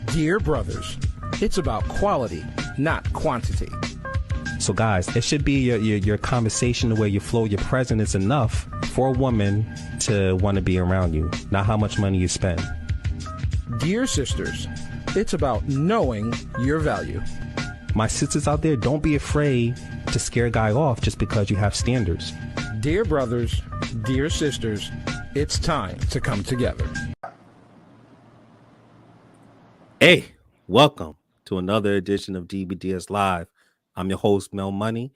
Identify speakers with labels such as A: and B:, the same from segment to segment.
A: Dear brothers, it's about quality, not quantity.
B: So guys, it should be your conversation, the way you flow, your presence is enough for a woman to want to be around you, not how much money you spend.
A: Dear sisters, it's about knowing your value.
B: My sisters out there, don't be afraid to scare a guy off just because you have standards.
A: Dear brothers, dear sisters, it's time to come together.
C: Hey, welcome to another edition of DBDS Live. I'm your host, Mel Money.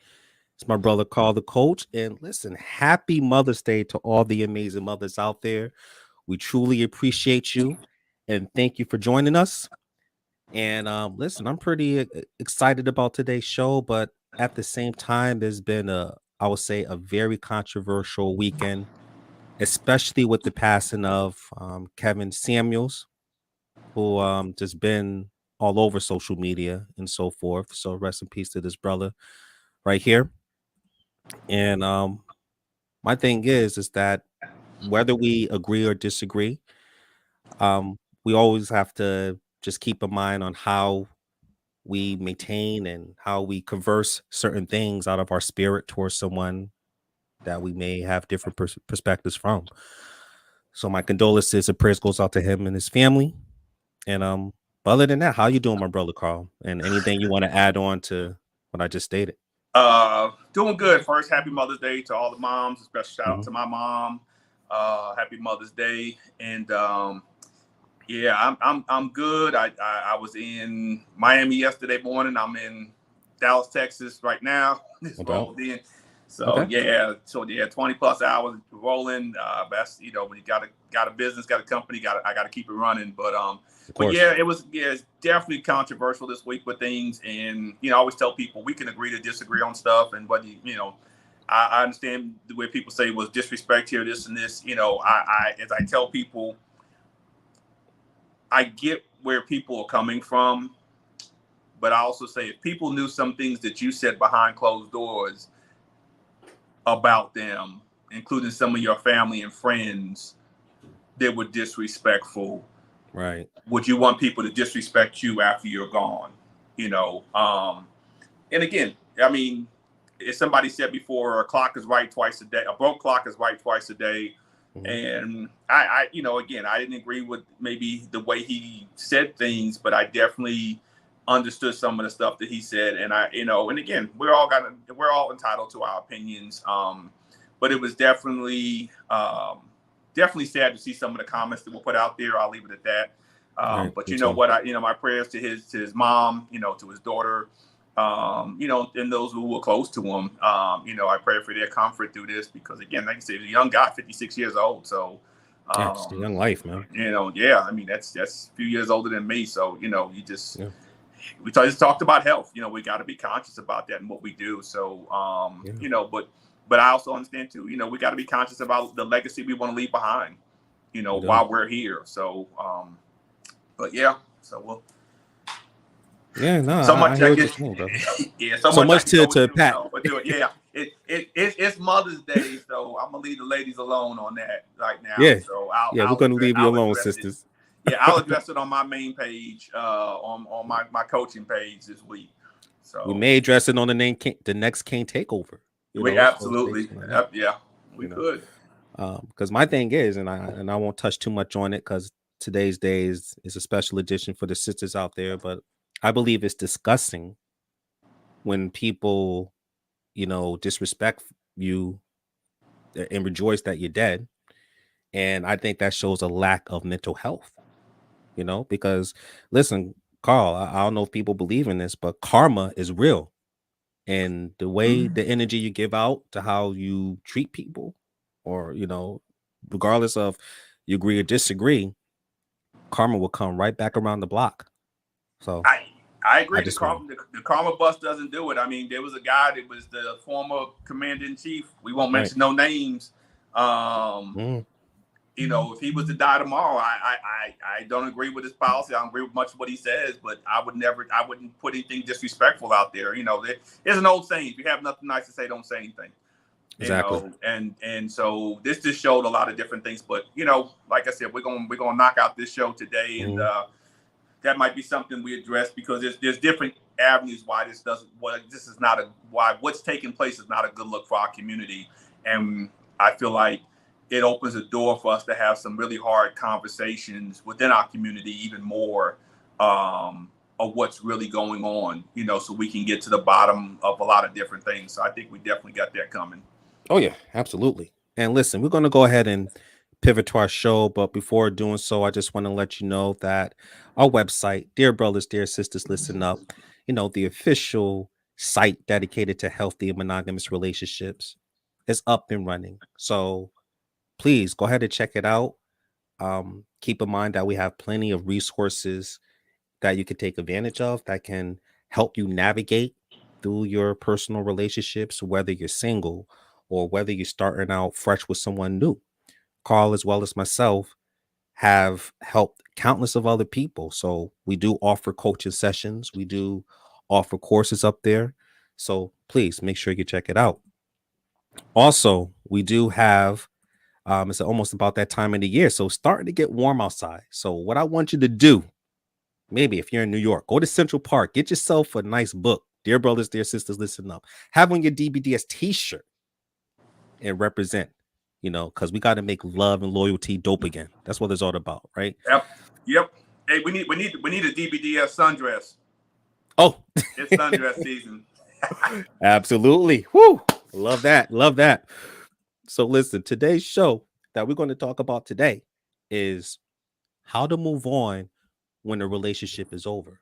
C: It's my brother, Karl the Coach. And listen, happy Mother's Day to all the amazing mothers out there. We truly appreciate you. And thank you for joining us. And listen, I'm pretty excited about today's show. But at the same time, there's been I would say, a very controversial weekend, especially with the passing of Kevin Samuels, who just been all over social media and so forth. So rest in peace to this brother right here. And my thing is that whether we agree or disagree, we always have to just keep in mind on how we maintain and how we converse certain things out of our spirit towards someone that we may have different perspectives from. So my condolences and prayers goes out to him and his family. And but other than that, how you doing, my brother Karl? And anything you want to add on to what I just stated?
D: Doing good. First, happy Mother's Day to all the moms. A special shout out to my mom. Happy Mother's Day. And yeah, I'm good. I was in Miami yesterday morning. I'm in Dallas, Texas right now. So yeah, 20 plus hours rolling. That's, you know, when you got a business, got a company, I got to keep it running. But yeah, it's definitely controversial this week with things. And you know, I always tell people we can agree to disagree on stuff. And what you know, I understand the way people say was disrespect here, this and this. You know, as I tell people, I get where people are coming from, but I also say if people knew some things that you said behind closed doors about them, including some of your family and friends that were disrespectful,
C: right?
D: Would you want people to disrespect you after you're gone? You know, and again, I mean, as somebody said before, a clock is right twice a day. A broke clock is right twice a day. And I, you know, again, I didn't agree with maybe the way he said things, but I definitely understood some of the stuff that he said. And I, you know, and again, we're all entitled to our opinions. But it was definitely sad to see some of the comments that were put out there. I'll leave it at that. But you know what, my prayers to his mom, you know, to his daughter, you know, and those who were close to him, you know, I pray for their comfort through this because again, like I said, he's a young guy, 56 years old. So,
C: it's a young life, man.
D: You know, yeah, I mean, that's a few years older than me. So, you know, we just talked about health. You know, we got to be conscious about that and what we do. So, you know, but I also understand too, you know, we got to be conscious about the legacy we want to leave behind, you know, while we're here. So, but yeah, so we'll.
C: Yeah, no,
D: so much
C: I hear what you're saying, bro.
D: Yeah,
C: so much to Pat.
D: Yeah, it's Mother's Day, so I'm gonna leave the ladies alone on that right now.
C: Yeah,
D: so
C: we're gonna leave you alone, sisters.
D: Yeah, I'll address it on my main page, on my coaching page this week. So
C: we may address it on the next King Takeover.
D: We absolutely, we could.
C: Because my thing is, and I won't touch too much on it because today's day is a special edition for the sisters out there, but I believe it's disgusting when people, you know, disrespect you and rejoice that you're dead. And I think that shows a lack of mental health, you know, because listen, Karl, I don't know if people believe in this, but karma is real. And the way the energy you give out to how you treat people, or, you know, regardless of you agree or disagree, karma will come right back around the block. So
D: I agree. The karma bus doesn't do it. I mean, there was a guy that was the former commander in chief. We won't mention no names. You know, if he was to die tomorrow, I don't agree with his policy. I don't agree with much of what he says, but I wouldn't put anything disrespectful out there. You know, there's an old saying: if you have nothing nice to say, don't say anything.
C: Exactly.
D: You know? And so this just showed a lot of different things. But you know, like I said, we're gonna knock out this show today, and that might be something we address, because there's different avenues why this doesn't. Well, this is not a why what's taking place is not a good look for our community, and I feel like it opens a door for us to have some really hard conversations within our community, even more of what's really going on, you know, so we can get to the bottom of a lot of different things. So I think we definitely got that coming.
C: Oh yeah, absolutely. And listen, we're going to go ahead and pivot to our show, but before doing so, I just want to let you know that our website, Dear Brothers, Dear Sisters, Listen Up, you know, the official site dedicated to healthy and monogamous relationships, is up and running. So please go ahead and check it out. Keep in mind that we have plenty of resources that you can take advantage of that can help you navigate through your personal relationships, whether you're single or whether you're starting out fresh with someone new. Carl, as well as myself, have helped countless of other people. So we do offer coaching sessions. We do offer courses up there. So please make sure you check it out. Also, we do have, it's almost about that time of the year. So it's starting to get warm outside. So what I want you to do, maybe if you're in New York, go to Central Park, get yourself a nice book. Dear Brothers, Dear Sisters, Listen Up. Have on your DBDS t-shirt and represent, you know, because we got to make love and loyalty dope again. That's what it's all about, right?
D: Yep. Hey, we need a DBDS sundress.
C: Oh,
D: it's sundress season.
C: Absolutely. Woo! Love that. So listen, today's show that we're going to talk about today is how to move on when a relationship is over.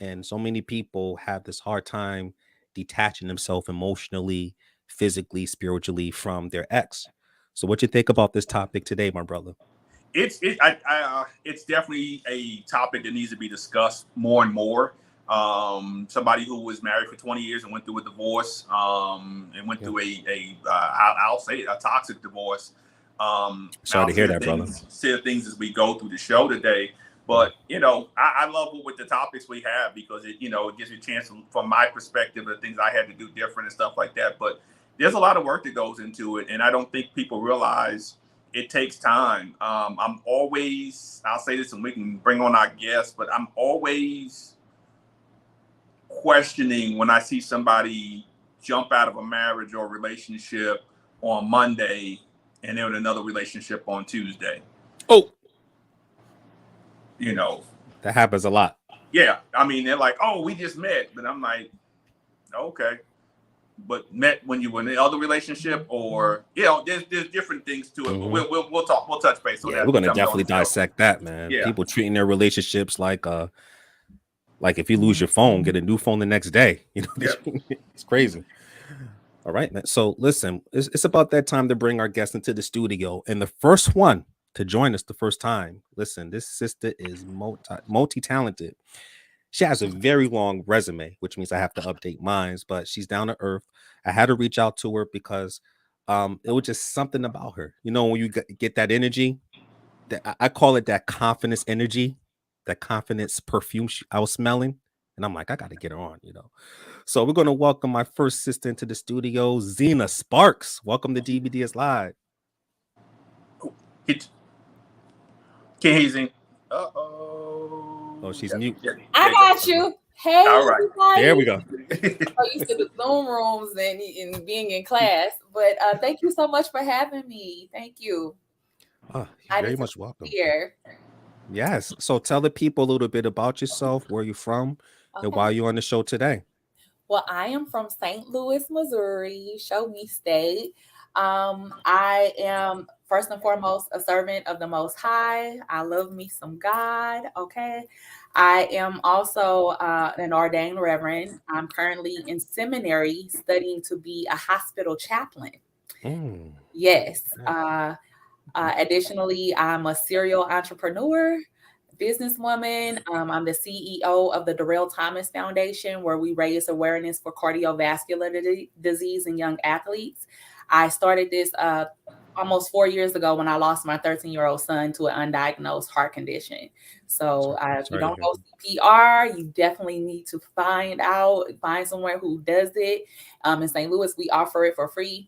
C: And so many people have this hard time detaching themselves emotionally, physically, spiritually from their ex. So what you think about this topic today, my brother?
D: It's definitely a topic that needs to be discussed more and more. Somebody who was married for 20 years and went through a divorce, and went through I'll say it, a toxic divorce.
C: Sorry to hear that, brother.
D: Say things as we go through the show today. But, you know, I love with the topics we have, because it, you know, it gives you a chance from my perspective of things I had to do different and stuff like that. But there's a lot of work that goes into it. And I don't think people realize it takes time. I'm always, I'll say this and we can bring on our guests, but I'm always questioning when I see somebody jump out of a marriage or relationship on Monday and they're in another relationship on Tuesday.
C: Oh,
D: you know,
C: that happens a lot.
D: Yeah. I mean, they're like, oh, we just met. But I'm like, okay. But met when you were in the other relationship, or, you know, there's different things to it. Mm-hmm. But we'll touch base on that.
C: We're going to definitely dissect that, man. Yeah. People treating their relationships like if you lose your phone, get a new phone the next day. You know, it's crazy. All right, man. So listen, it's about that time to bring our guests into the studio. And the first one to join us the first time. Listen, this sister is multi-talented. She has a very long resume, which means I have to update mine, but she's down to earth. I had to reach out to her because it was just something about her. You know, when you get that energy, I call it that confidence energy, that confidence perfume I was smelling. And I'm like, I got to get her on, you know. So we're going to welcome my first sister into the studio, Zeina Sparks. Welcome to DBDS Live.
D: Can't hear Zeina.
C: Oh, she's mute.
E: I got you. Hey,
D: all right.
E: everybody.
C: There we go.
E: I'm used to the Zoom rooms and being in class, but thank you so much for having me. Thank you.
C: Oh, you're very much welcome.
E: Here.
C: Yes. So tell the people a little bit about yourself, where you're from, and why you're on the show today.
E: Well, I am from St. Louis, Missouri, Show Me State. I am first and foremost a servant of the Most High. I love me some God. Okay. I am also an ordained reverend. I'm currently in seminary studying to be a hospital chaplain. Yes. Additionally, I'm a serial entrepreneur, businesswoman. I'm the CEO of the Darrell Thomas Foundation, where we raise awareness for cardiovascular disease in young athletes. I started this almost 4 years ago when I lost my 13-year-old son to an undiagnosed heart condition. So if you don't know CPR, you definitely need to find somewhere who does it. In St. Louis, we offer it for free,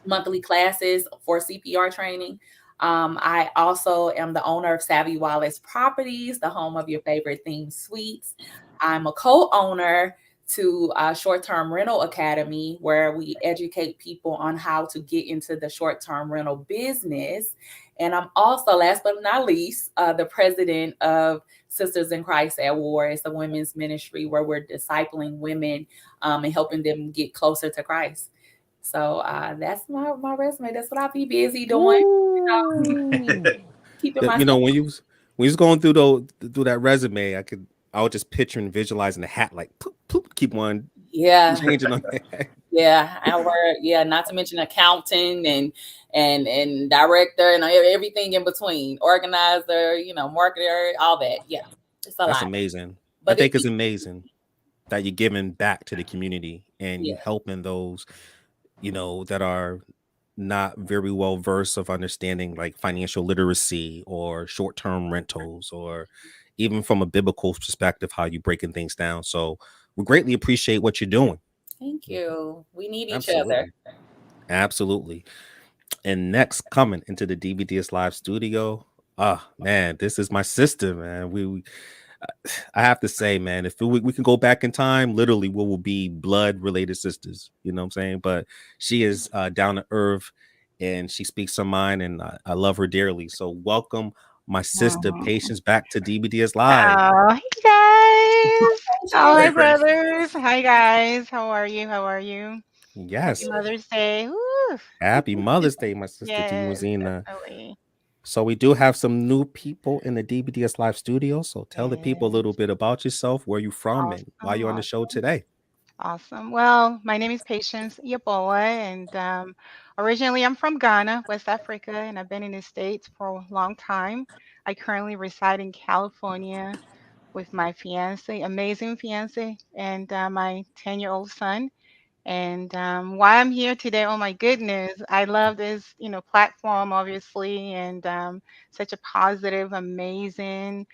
E: monthly classes for CPR training. I also am the owner of Savvy Wallace Properties, the home of your favorite themed suites. I'm a co-owner to Short-Term Rental Academy, where we educate people on how to get into the short-term rental business. And I'm also, last but not least, the president of Sisters in Christ at War. It's a women's ministry where we're discipling women and helping them get closer to Christ. So that's my resume. That's what I'll be busy doing. Keeping
C: You
E: myself.
C: know, when you was going through that resume, I was just picturing, visualizing the hat, like poop, poop, keep on changing on that.
E: Yeah, not to mention accountant and director and everything in between, organizer, marketer, all that. Yeah, it's a lot.
C: That's amazing.
E: But
C: I think it's amazing that you're giving back to the community and you helping those, that are not very well versed of understanding like financial literacy or short-term rentals, or even from a biblical perspective, how you breaking things down. So we greatly appreciate what you're doing.
E: Thank you. We need each
C: Absolutely.
E: other.
C: Absolutely. And next, coming into the DBDS live studio, man, this is my sister, man. I have to say, man, if we can go back in time, literally we will be blood related sisters, you know what I'm saying? But she is down to earth and she speaks her mind, and I love her dearly. So welcome my sister Patience back to DBDS live.
F: Oh, hey guys. Oh,
D: Hey,
F: hi
D: Patience.
F: brothers. Hi guys. How are you?
C: Yes.
F: Happy Mother's Day. Woo.
C: Happy Mother's Day, my sister
F: Yes,
C: Zeina.
F: definitely.
C: So we do have some new people in the DBDS live studio. So tell the people a
F: Yes.
C: little bit about yourself, where you from, and why you're on the show today.
F: Awesome. Well, my name is Patience Yaboa, and originally I'm from Ghana, West Africa, and I've been in the States for a long time. I currently reside in California with my fiance, amazing fiance, and my 10-year-old son. And why I'm here today, oh my goodness, I love this, platform, obviously, and such a positive, amazing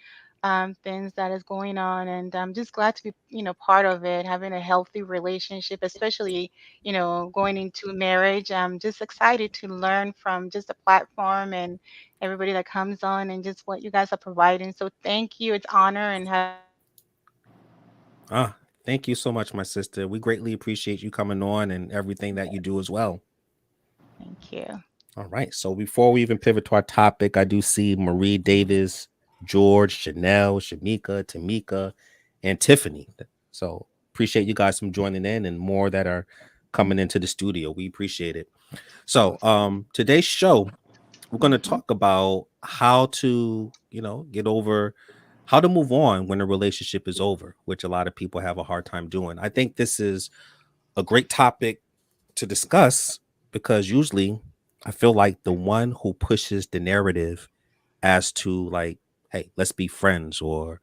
F: things that is going on. And I'm just glad to be, part of it, having a healthy relationship, especially, going into marriage. I'm just excited to learn from just the platform and everybody that comes on and just what you guys are providing. So thank you. It's honor and having you guys on my show.
C: Thank you so much, my sister. We greatly appreciate you coming on and everything that you do as well.
F: Thank you.
C: All right. So before we even pivot to our topic, I do see Marie Davis, George, Chanel, Shamika, Tamika, and Tiffany. So appreciate you guys from joining in, and more that are coming into the studio. We appreciate it. So today's show, we're going to talk about how to, get over, how to move on when a relationship is over, which a lot of people have a hard time doing. I think this is a great topic to discuss because usually I feel like the one who pushes the narrative as to like, hey, let's be friends, or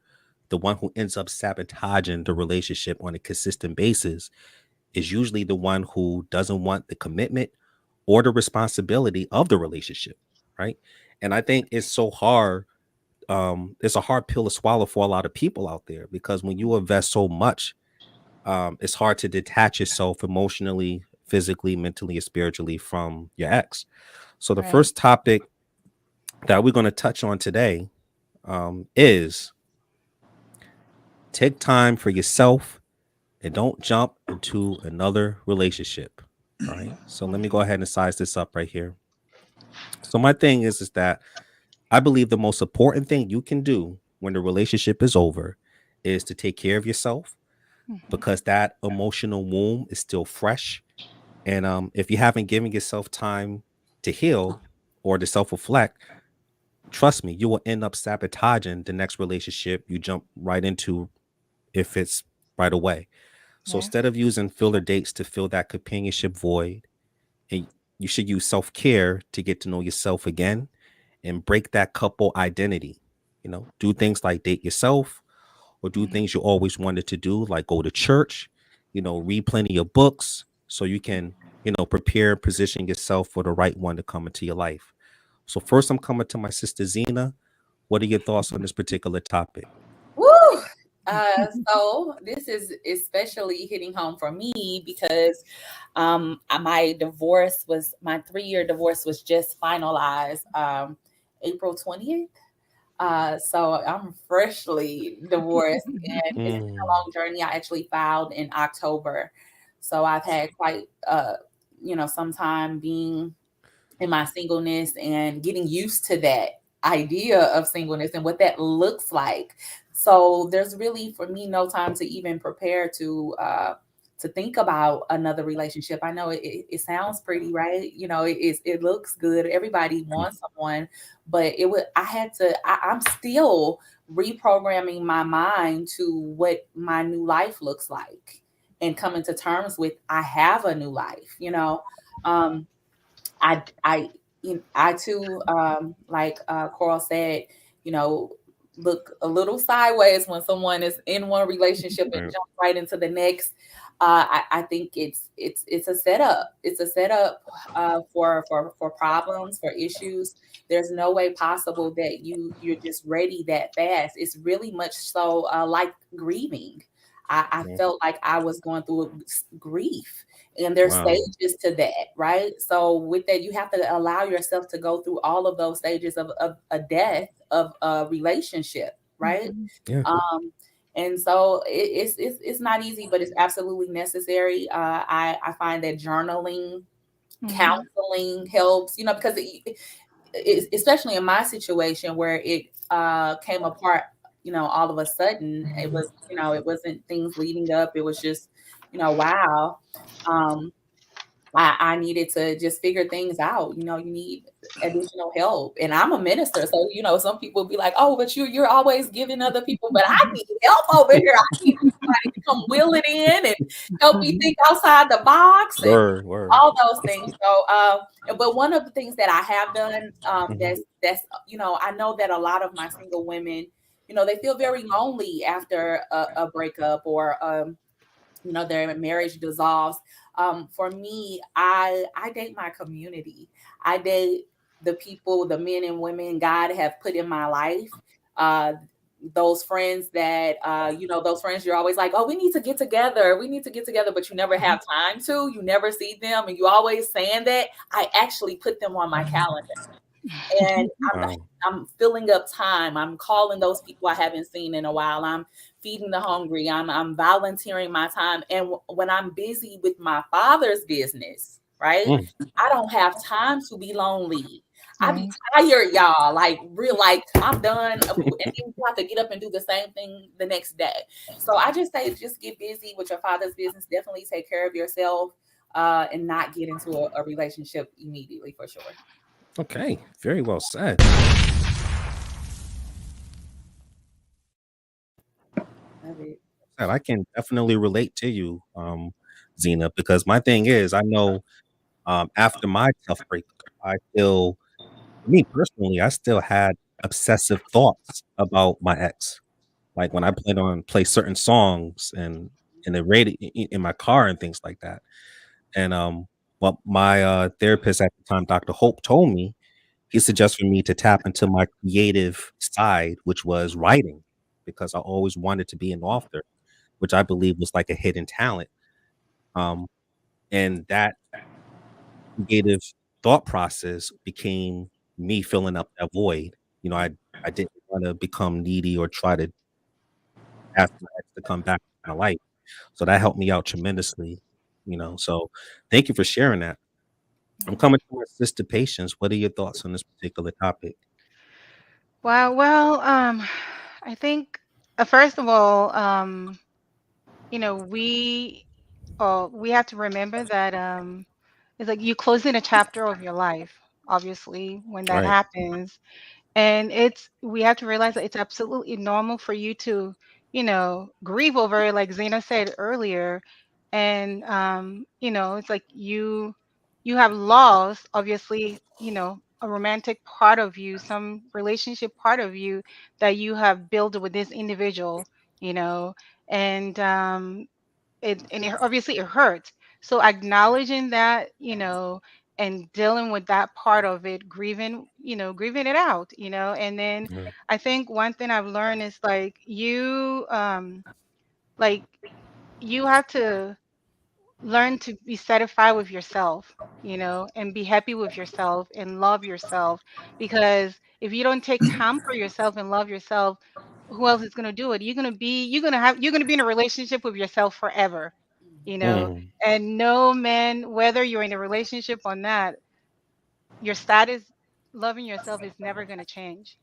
C: the one who ends up sabotaging the relationship on a consistent basis is usually the one who doesn't want the commitment or the responsibility of the relationship, right? And I think it's so hard. It's a hard pill to swallow for a lot of people out there, because when you invest so much, it's hard to detach yourself emotionally, physically, mentally, and spiritually from your ex. So the first topic that we're going to touch on today is take time for yourself and don't jump into another relationship. All right. So let me go ahead and size this up right here. So my thing is that I believe the most important thing you can do when the relationship is over is to take care of yourself, because that emotional wound is still fresh. And if you haven't given yourself time to heal or to self-reflect, trust me, you will end up sabotaging the next relationship you jump right into if it's right away. So instead of using filler dates to fill that companionship void, and you should use self-care to get to know yourself again and break that couple identity. Do things like date yourself, or do things you always wanted to do, like go to church, read plenty of books so you can, prepare and position yourself for the right one to come into your life. So first, I'm coming to my sister Zeina. What are your thoughts on this particular topic?
E: Woo! So this is especially hitting home for me because my 3-year divorce was just finalized April 20th. So I'm freshly divorced, and it's been a
C: Mm,
E: long journey. I actually filed in October, so I've had quite some time being in my singleness and getting used to that idea of singleness and what that looks like. So there's really for me no time to even prepare to think about another relationship. I know it sounds pretty, right? It looks good. Everybody wants someone, but I'm still reprogramming my mind to what my new life looks like and coming to terms with I have a new life. Um, I I too, like Coral said, you know, look a little sideways when someone is in one relationship and
C: right.
E: jump right into the next. I think it's a setup. It's a setup for problems, for issues. There's no way possible that you're just ready that fast. It's really much so like grieving. I
C: Yeah.
E: felt like I was going through grief, and there's
C: Wow.
E: stages to that, right? So with that, you have to allow yourself to go through all of those stages of a death of a relationship, right?
F: Mhm.
C: Yeah.
E: um and so it's not easy, but it's absolutely necessary. I find that journaling,
F: Mhm.
E: counseling helps, because especially in my situation where it came apart, all of a sudden. It wasn't things leading up, it was just, wow. um I needed to just figure things out. You need additional help. And I'm a minister. So, some people be like, oh, but you're always giving other people, but I need help over here. I need somebody to come wheel it in and help me think outside the box and
C: Word. Word.
E: all those things. So, but one of the things that I have done,
C: Mhm.
E: that's, I know that a lot of my single women, they feel very lonely after a breakup or, their marriage dissolves. For me, I date my community. I date the people, the men and women God have put in my life. Uh, those friends that those friends you're always like, oh, we need to get together. We need to get together, but you never have time to. You never see them, and you always saying that. I actually put them on my calendar, and
C: Wow.
E: I'm filling up time. I'm calling those people I haven't seen in a while. I'm feeding the hungry. I'm volunteering my time. And when I'm busy with my father's business, right?
C: Mm.
E: I don't have time to be lonely. I be
F: Right.
E: tired, y'all. Like real, like I'm done. And then you have to get up and do the same thing the next day. So I just say, just get busy with your father's business. Definitely take care of yourself, and not get into a relationship immediately for sure.
C: Okay. Very well said.
E: Love it.
C: Said, I can definitely relate to you, Zena, because my thing is, I know after my tough breakup, I still, me personally, I still had obsessive thoughts about my ex. Like when I play certain songs and in the radio in my car and things like that. And what my therapist at the time, Dr. Hope, told me, he suggested for me to tap into my creative side, which was writing, because I always wanted to be an author, which I believe was like a hidden talent. Um, and that creative thought process became me filling up that void. I didn't want to become needy or try to ask my ex to come back in my life. So that helped me out tremendously. So thank you for sharing that. I'm coming to my sister Patience. What are your thoughts on this particular topic?
F: Wow. Well, I think first of all, we have to remember that it's like you closing a chapter of your life. Obviously, when that
C: Right.
F: happens, and we have to realize that it's absolutely normal for you to, grieve over it, like Zena said earlier. And it's like you have lost, obviously, a romantic part of you, some relationship part of you that you have built with this individual, you know, and obviously it hurts. So acknowledging that, and dealing with that part of it, grieving it out, and then
C: Yeah.
F: I think one thing I've learned is like you have to learn to be satisfied with yourself, and be happy with yourself and love yourself. Because if you don't take time for yourself and love yourself, who else is going to do it? You're going to be in a relationship with yourself forever,
C: Mm.
F: and no man, whether you're in a relationship or not, your status loving yourself is never going to change.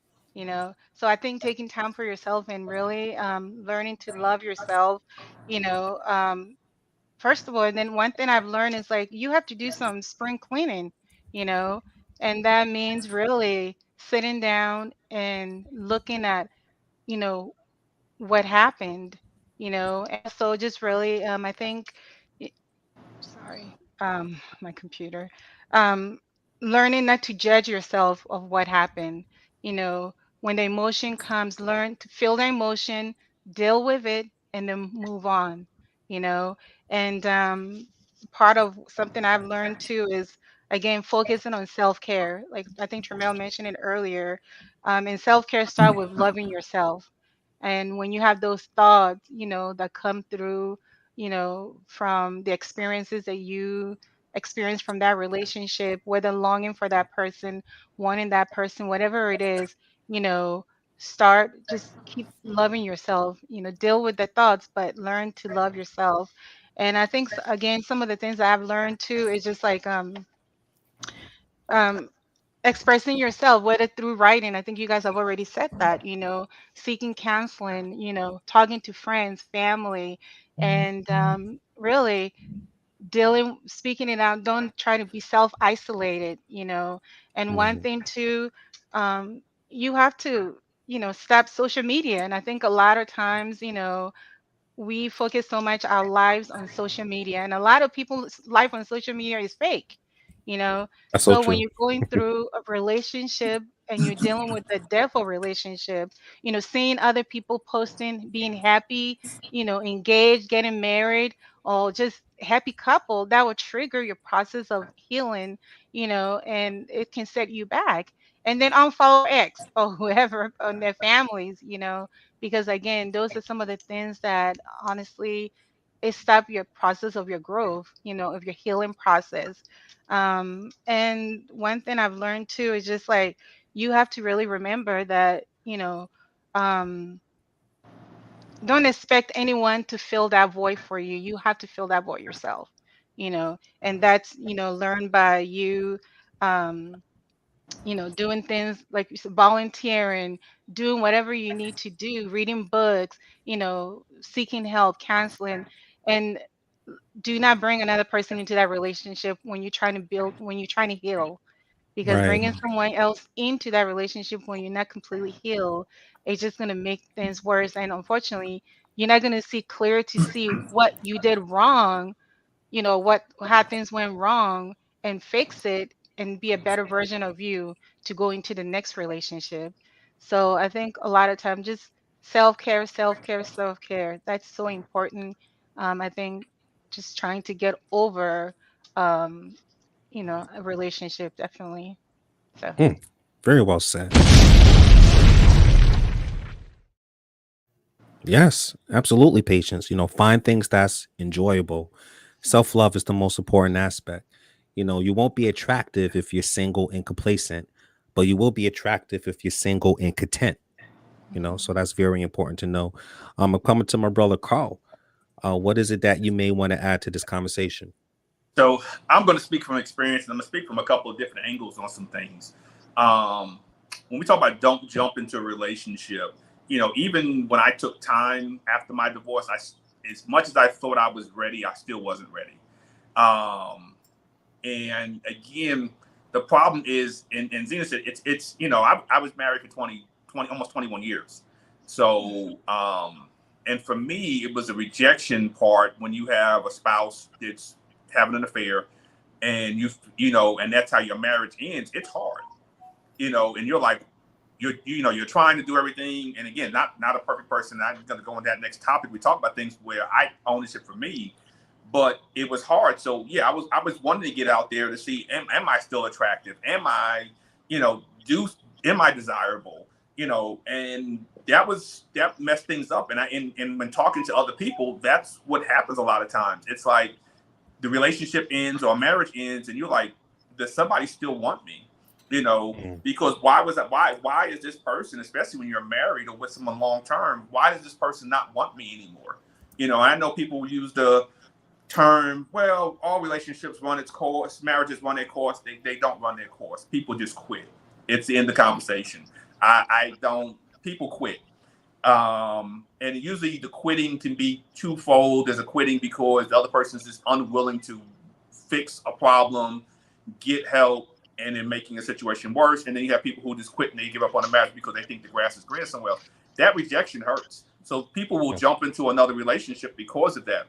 F: So I think taking time for yourself and really learning to love yourself, you know um, first of all. And then one thing I've learned is like you have to do some spring cleaning, you know, and that means really sitting down and looking at, you know, what happened, and so just really, I think, y- sorry, my computer, um, learning not to judge yourself of what happened, you know, when the emotion comes, learn to feel the emotion, deal with it, and then move on, you know, and part of something I've learned too is again focusing on self-care. Like I think Tramel mentioned it earlier, and self-care start with loving yourself. And when you have those thoughts, that come through, from the experiences that you experience from that relationship, whether longing for that person, wanting that person, whatever it is, you know, just keep loving yourself, deal with the thoughts, but learn to love yourself. And I think, again, some of the things that I've learned too is just like, um, expressing yourself, whether through writing. I think you guys have already said that, seeking counseling, talking to friends, family, and really speaking it out. Don't try to be self-isolated, And one
C: Mhm.
F: thing too, you have to, stop social media. And I think a lot of times, we focus so much our lives on social media, and a lot of people's life on social media is fake,
C: That's so
F: so when
C: true.
F: you're going through a relationship and you're dealing with the depth of relationship, seeing other people posting being happy, engaged, getting married, or just happy couple, that will trigger your process of healing, and it can set you back. And then unfollow ex or whoever on their families, because again, those are some of the things that honestly it stop your process of your growth, of your healing process. And one thing I've learned too is just like you have to really remember that, um, don't expect anyone to fill that void for you. You have to fill that void yourself, and that's, learned by you. Um, doing things like you said, volunteering, doing whatever you need to do, reading books, seeking help, counseling, and do not bring another person into that relationship when you're trying to heal, because
C: Right.
F: bringing someone else into that relationship when you're not completely healed is just going to make things worse. And unfortunately, you're not going to see clear to see what you did wrong, how things went wrong, and fix it and be a better version of you to go into the next relationship. So I think a lot of time just self-care, self-care, self-care. That's so important. I think just trying to get over um, a relationship, definitely. So
C: Mm. Very well said. Yes, absolutely. Patience. Find things that's enjoyable. Self love is the most important aspect. You won't be attractive if you're single and complacent, but you will be attractive if you're single and content. So
F: mhm.
C: that's very important to know. I'm coming to my brother Carl. What is it that you may want to add to this conversation?
D: So I'm going to speak from experience, and I'm going to speak from a couple of different angles on some things. Um, when we talk about don't jump into a relationship, even when I took time after my divorce, as much as I thought I was ready, I still wasn't ready. Um, and again, the problem is, and Zeina said, I was married for 20, almost 21 years. So, and for me, it was a rejection part when you have a spouse that's having an affair, and and that's how your marriage ends. It's hard, and you're like, you're trying to do everything. And again, not a perfect person. I'm going to go on that next topic. We talk about things where ownership for me, but it was hard. So yeah, I was wanting to get out there to see, am I still attractive? Am I, am I desirable? And that messed things up. And when talking to other people, that's what happens a lot of times. It's like the relationship ends or marriage ends, and you're like, does somebody still want me? Because why is this person, especially when you're married or with someone long term, why does this person not want me anymore? I know people use the term, well, all relationships run its course, marriages run their course. They don't run their course. People just quit. It's the end of the conversation. People quit. And usually the quitting can be twofold. There's a quitting because the other person is just unwilling to fix a problem, get help, and then making a situation worse. And then you have people who just quit and they give up on the marriage because they think the grass is greener somewhere else. That rejection hurts. So people will jump into another relationship because of that.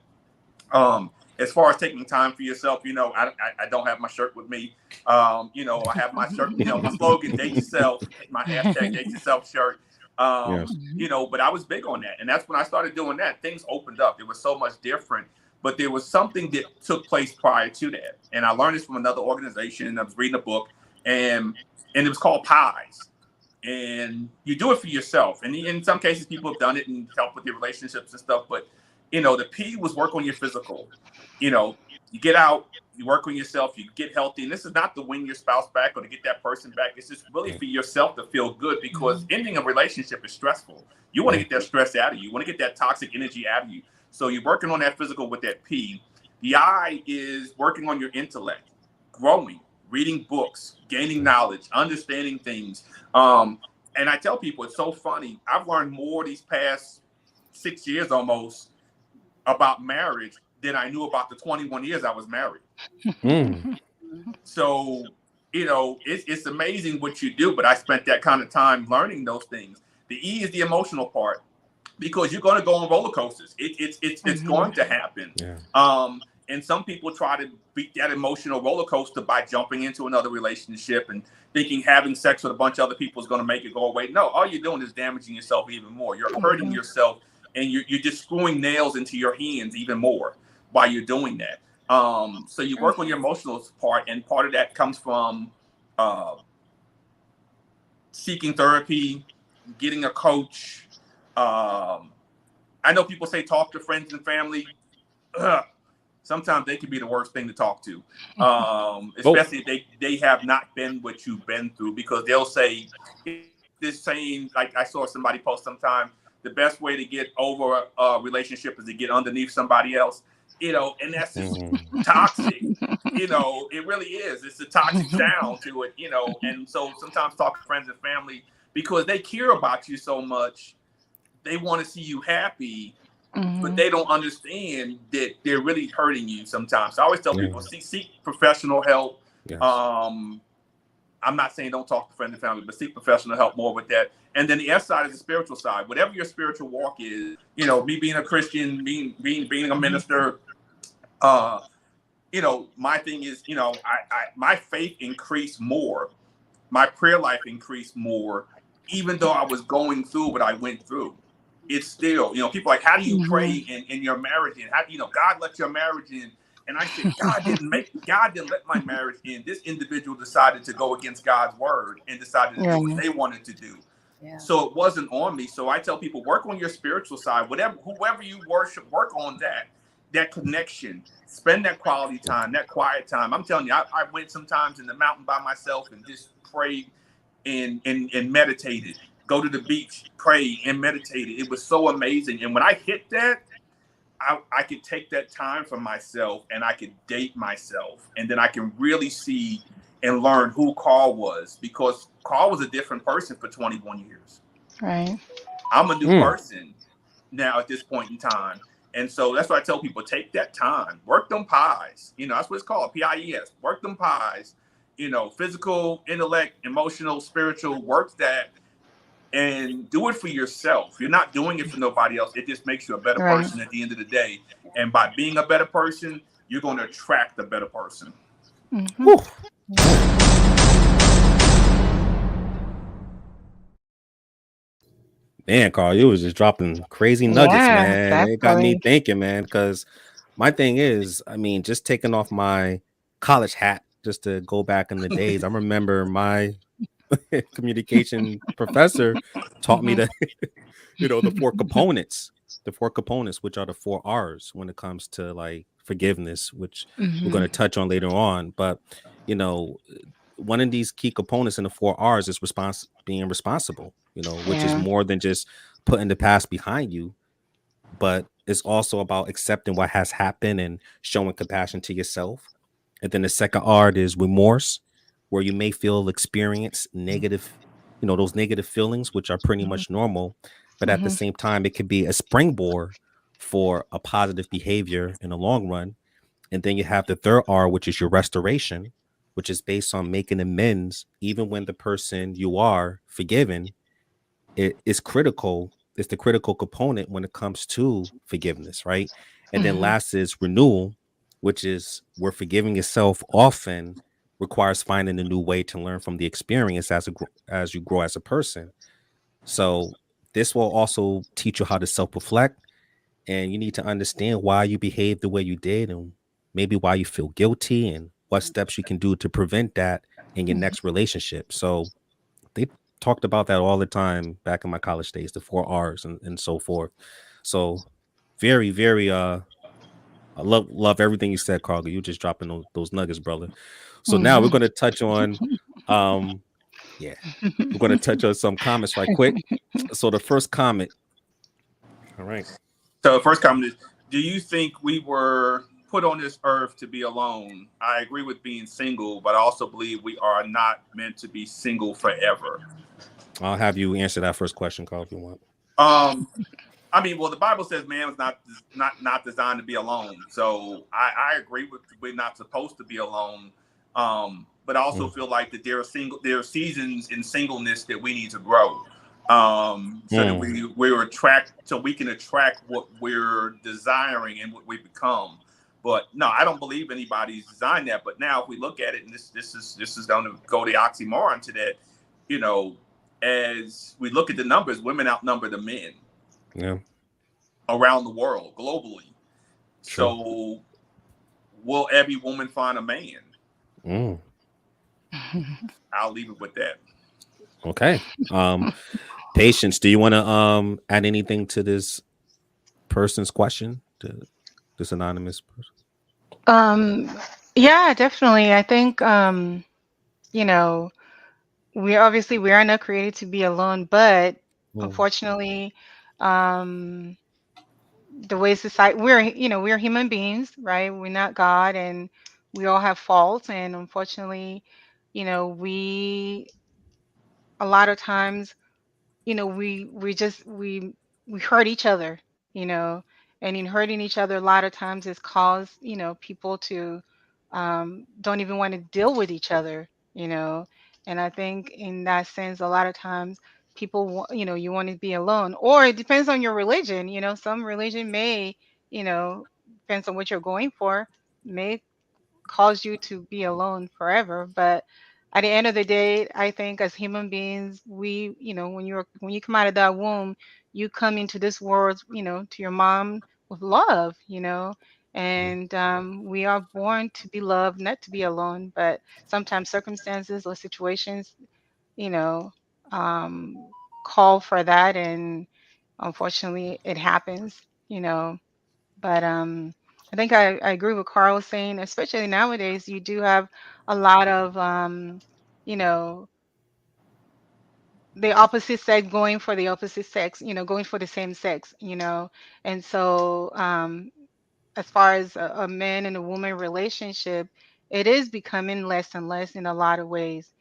D: As far as taking time for yourself, I don't have my shirt with me. I have my shirt, my slogan, date yourself, my hashtag date yourself shirt. But I was big on that. And that's when I started doing that. Things opened up. It was so much different. But there was something that took place prior to that. And I learned this from another organization. And I was reading a book, and it was called Pies. And you do it for yourself. And in some cases, people have done it and helped with your relationships and stuff. But, the P was work on your physical. You get out, you work on yourself, you get healthy. And this is not to win your spouse back or to get that person back. It's just really for yourself to feel good, because ending a relationship is stressful. You want to get that stress out of you. You want to get that toxic energy out of you. So you're working on that physical with that P. The I is working on your intellect, growing, reading books, gaining knowledge, understanding things. And I tell people, it's so funny. I've learned more these past 6 years almost about marriage than I knew about the 21 years I was married. So, it's amazing what you do, but I spent that kind of time learning those things. The E is the emotional part, because you're going to go on roller coasters. It's going to happen. Yeah. And some people try to beat that emotional roller coaster by jumping into another relationship and thinking having sex with a bunch of other people is going to make it go away. No, all you're doing is damaging yourself even more. You're hurting yourself, and you're just screwing nails into your hands even more while you're doing that. So you work on your emotional part, and part of that comes from seeking therapy, getting a coach. I know people say talk to friends and family. Sometimes they can be the worst thing to talk to, especially if they have not been what you've been through, because they'll say this saying, like I saw somebody post sometime, the best way to get over a relationship is to get underneath somebody else, and that's just toxic. It really is. It's a toxic sound to it, and so sometimes talk to friends and family, because they care about you so much. They want to see you happy, but they don't understand that they're really hurting you sometimes. So I always tell people, seek professional help. Yes. I'm not saying don't talk to friends and family, but seek professional help more with that. And then the S side is the spiritual side. Whatever your spiritual walk is, me being a Christian, being a minister, my thing is, my faith increased more. My prayer life increased more, even though I was going through what I went through. It's still, people are like, how do you pray in your marriage? And how, God let your marriage in. And I said, God didn't let my marriage in. This individual decided to go against God's word and decided to do what they wanted to do. Yeah. So it wasn't on me. So I tell people, work on your spiritual side, whoever you worship, work on that connection, spend that quality time, that quiet time. I'm telling you, I went sometimes in the mountain by myself and just prayed and meditated. Go to the beach, pray and meditate. It was so amazing. And when I hit that, I could take that time for myself and I could date myself. And then I can really see and learn who Karl was, because Karl was a different person for 21 years.
F: Right.
D: I'm a new person now at this point in time. And so that's why I tell people, take that time, work them pies. That's what it's called, PIES. Work them pies, physical, intellect, emotional, spiritual, work that. And do it for yourself. You're not doing it for nobody else. It just makes you a better person at the end of the day. And by being a better person, you're going to attract a better person.
C: Man, Karl, you was just dropping crazy nuggets, man. Definitely. It got me thinking, man, because my thing is, I mean, just taking off my college hat just to go back in the days. I remember my communication professor taught me
F: Mhm.
C: the the four components, which are the four R's when it comes to like forgiveness, which we're going to
F: Mhm.
C: touch on later on. But you know, one of these key components in the four R's is being responsible, which is
F: Yeah.
C: more than just putting the past behind you, but it's also about accepting what has happened and showing compassion to yourself. And then the second R is remorse, where you may experience negative, those negative feelings, which are pretty
F: Mhm.
C: much normal. But at the
F: Mhm.
C: same time, it could be a springboard for a positive behavior in the long run. And then you have the third R, which is your restoration, which is based on making amends, even when the person you are forgiven it is critical. It's the critical component when it comes to forgiveness, right? And then
F: Mhm.
C: last is renewal, which is where forgiving yourself often requires finding a new way to learn from the experience as you grow as a person. So this will also teach you how to self-reflect, and you need to understand why you behaved the way you did, and maybe why you feel guilty, and what steps you can do to prevent that in your
F: Mhm.
C: next relationship. So they talked about that all the time back in my college days, the four R's and so forth. So very, very I love everything you said, Carl. You just dropping those nuggets, brother. So now we're
F: Mhm.
C: gonna touch on yeah, we're gonna touch on some comments right quick. So the first comment, all right.
D: So first comment is, do you think we were put on this earth to be alone? I agree with being single, but I also believe we are not meant to be single forever.
C: I'll have you answer that first question, Carl, if you want.
D: Um, I mean, well, the Bible says man was not designed to be alone. So I agree with we're not supposed to be alone. But I also
C: Mm,
D: feel like that there are seasons in singleness that we need to grow. So that
C: mm,
D: so we can attract what we're desiring and what we become. But no, I don't believe anybody's designed that. But now if we look at it, and this is going to go the oxymoron to that, you know, as we look at the numbers, women outnumber the men
C: yeah,
D: around the world, globally.
C: true.
D: So, will every woman find a man?
C: Mm,
D: I'll leave it with that.
C: okay. Patience, do you want to add anything to this person's question? To this anonymous person?
F: Um, yeah, definitely. I think you know, we are not created to be alone, but
C: Mm,
F: unfortunately, um, the way society we're human beings, right? We're not God, and we all have faults, and unfortunately, we a lot of times we hurt each other, you know, and in hurting each other, a lot of times it's caused, people to don't even want to deal with each other, you know. And I think in that sense, a lot of times people, you want to be alone, or it depends on your religion. Some religion may, depends on what you're going for, may cause you to be alone forever. But at the end of the day, I think as human beings, when you come out of that womb, you come into this world, to your mom with love,
C: mm,
F: and we are born to be loved, not to be alone. But sometimes circumstances or situations, you know, um, call for that, and unfortunately, it happens, you know. But I think I agree with Carl saying, especially nowadays, you do have a lot of, you know, the opposite sex going for the opposite sex, going for the same sex, and so as far as a man and a woman relationship, it is becoming less and less in a lot of ways,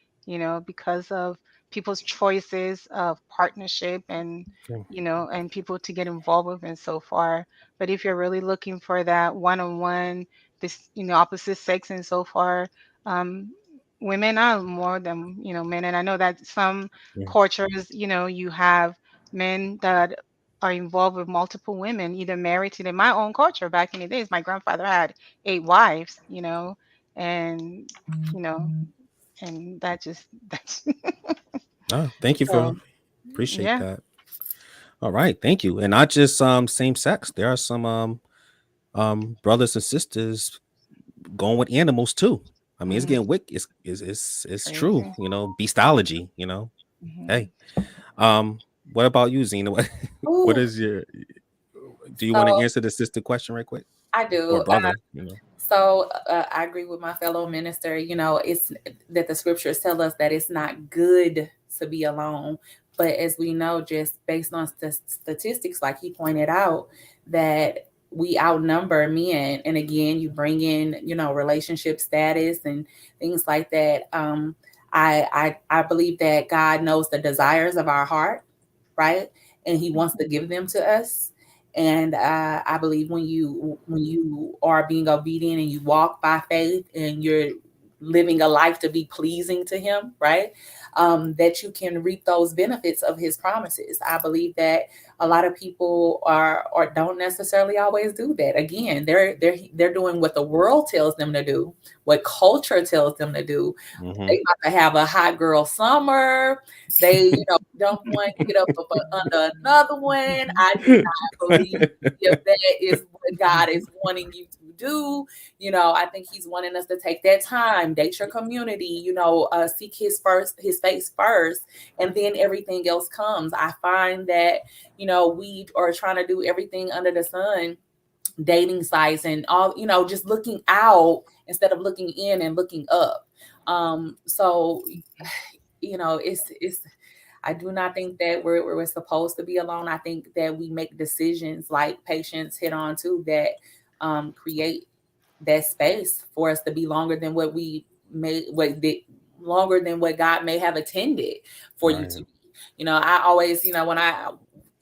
F: because of people's choices of partnership and,
C: okay.
F: and people to get involved with and so far. But if you're really looking for that one-on-one, this, opposite sex and so far, um, women are more than, men. And I know that some
C: Yeah.
F: cultures, you have men that are involved with multiple women, either married to them. My own culture back in the days, my grandfather had 8 wives, and you know, and that just that's
C: Ah, thank you for
F: so
C: appreciate
F: yeah.
C: that. All right, thank you. And not just same sex. There are some brothers and sisters going with animals too. I mean, it's getting wicked. It's true.
F: Crazy.
C: You know, beastology. You know,
F: Mhm.
C: hey. What about you, Zeina? What
E: Ooh,
C: is your? Do you want to
E: so
C: answer the sister question right quick,
E: I
C: or
E: do.
C: brother? You know.
E: So I agree with my fellow minister. You know, it's that the scriptures tell us that it's not good to be alone. But as we know, just based on statistics, like he pointed out, that we outnumber men. And again, you bring in, you know, relationship status and things like that. I believe that God knows the desires of our heart, right? And He wants to give them to us. And I believe when you are being obedient and you walk by faith and you're living a life to be pleasing to Him, right? That you can reap those benefits of His promises. I believe that a lot of people are or don't necessarily always do that. Again, they're doing what the world tells them to do, what culture tells them to do.
C: Mm-hmm.
E: They about to have a hot girl summer. They, you know, don't want to get up under another one. I do not believe if that is what God is wanting you to do. You know, I think He's wanting us to take that time, date your community, you know, seek His face first, and then everything else comes. I find that, you know, we are trying to do everything under the sun, dating sites and all, you know, just looking out instead of looking in and looking up. So you know, it's I do not think that we're supposed to be alone. I think that we make decisions like Patience hit on too that create that space for us to be longer than what we may longer than what God may have intended for you to
C: Right.
E: be. You know, I always, you know, when I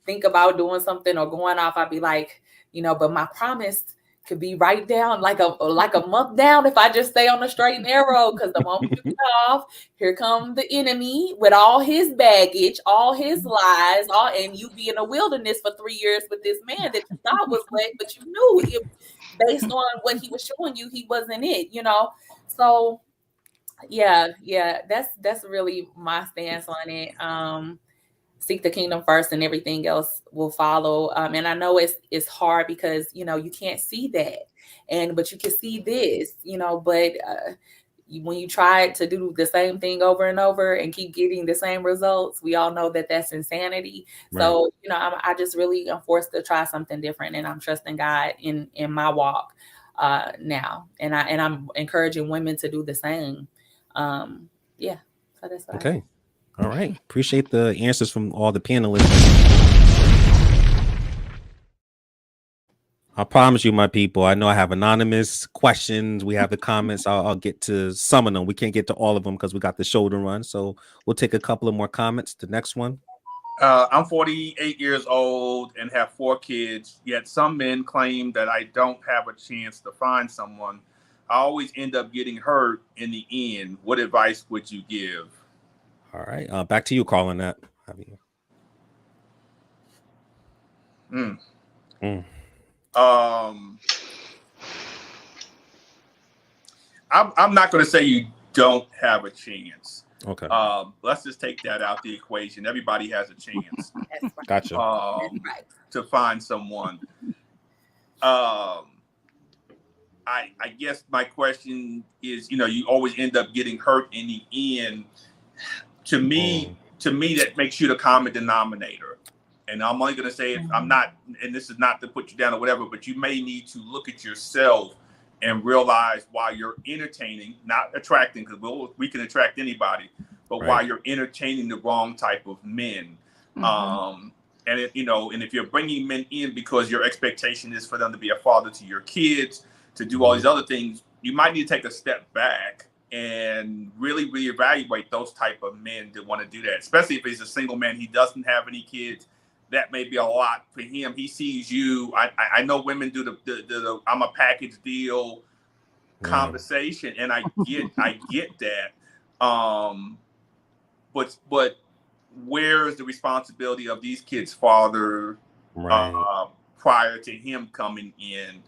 E: think about doing something or going off, I'd be like, you know, but my promise could be right down like a month down if I just stay on the straight and narrow. Because the moment you get off, here come the enemy with all his baggage, all his lies, and you be in a wilderness for 3 years with this man that you thought was late, but you knew it based on what he was showing you, he wasn't it, you know. So yeah, that's really my stance on it. Seek the kingdom first and everything else will follow. And I know it's hard because, you know, you can't see that, but you can see this, you know, but when you try to do the same thing over and over and keep getting the same results, we all know that that's insanity.
C: Right.
E: So, you know, I just really am forced to try something different, and I'm trusting God in my walk now, and I'm encouraging women to do the same. Yeah, so that's what I
C: Okay. All right. Appreciate the answers from all the panelists. I promise you, my people, I know I have anonymous questions. We have the comments. I'll get to some of them. We can't get to all of them because we got the show to run. So we'll take a couple of more comments. The next one.
D: I'm 48 years old and have 4 kids, yet some men claim that I don't have a chance to find someone. I always end up getting hurt in the end. What advice would you give?
C: All right. Back to you, calling that.
D: Mm.
C: Mm.
D: I'm not going to say you don't have a chance.
C: Okay.
D: Let's just take that out the equation. Everybody has a chance.
E: That's right.
C: Gotcha.
E: That's right.
D: To find someone. I guess my question is, you know, you always end up getting hurt in the end. To me, that makes you the common denominator. And I'm only going to say, if I'm not, and this is not to put you down or whatever, but you may need to look at yourself and realize while you're entertaining, not attracting, because we can attract anybody, but
C: Right.
D: while you're entertaining the wrong type of men. And if, you know, and if you're bringing men in because your expectation is for them to be a father to your kids, to do all these other things, you might need to take a step back and really reevaluate those type of men that want to do that. Especially if he's a single man, he doesn't have any kids. That may be a lot for him. He sees you. I know women do the I'm a package deal conversation, and I get that. But where's the responsibility of these kids' father prior to him coming in?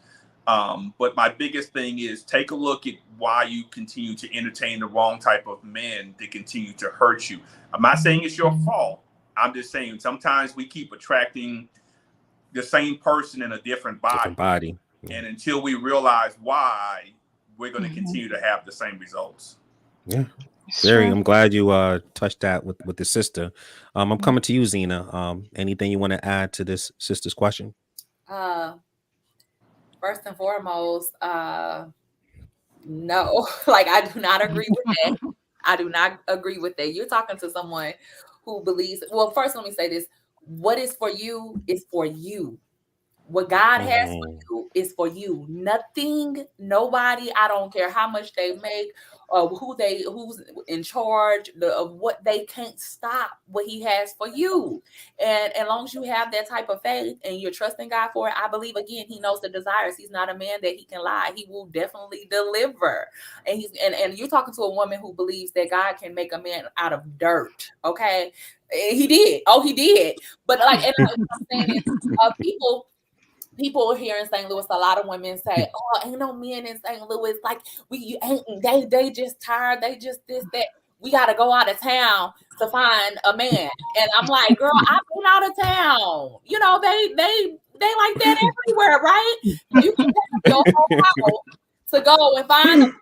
D: But my biggest thing is take a look at why you continue to entertain the wrong type of men that continue to hurt you. I'm not saying it's your fault. I'm just saying sometimes we keep attracting the same person in a different body. And until we realize why, we're going to continue to have the same results.
C: Yeah. I'm glad you touched that with the sister. I'm coming to you, Zeina. Anything you want to add to this sister's question?
E: First and foremost, no, like I do not agree with that. I do not agree with that. You're talking to someone who believes, well, first let me say this. What is for you is for you. What God has for you is for you. Nothing, nobody, I don't care how much they make or who's in charge of what, they can't stop what he has for you. And as long as you have that type of faith and you're trusting God for it, I believe again, he knows the desires. He's not a man that he can lie. He will definitely deliver. And and you're talking to a woman who believes that God can make a man out of dirt. Okay. He did. Oh, he did. But like, and what I'm saying is, people here in St. Louis, a lot of women say, "Oh, ain't no men in St. Louis. Like they just tired. They just this that. We got to go out of town to find a man." And I'm like, "Girl, I've been out of town. You know, they like that everywhere, right? You can take your whole house to go and find a man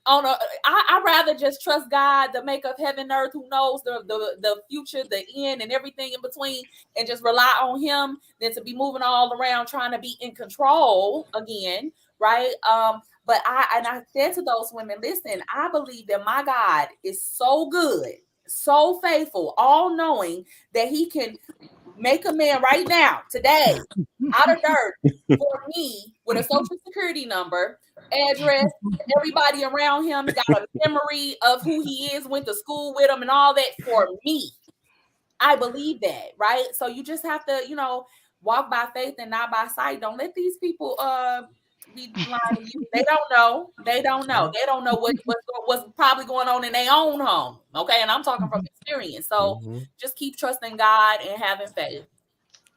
E: I'd rather just trust God, the maker of heaven and earth, who knows the future, the end, and everything in between, and just rely on him than to be moving all around trying to be in control again, right? But I said to those women, listen, I believe that my God is so good, so faithful, all knowing that he can make a man right now, today, out of dirt for me with a social security number, address, everybody around him got a memory of who he is, went to school with him and all that for me. I believe that, right? So you just have to, walk by faith and not by sight. Don't let these people be lying to you. They don't know. They don't know what's probably going on in their own home. Okay. And I'm talking from experience. So just keep trusting God and having faith.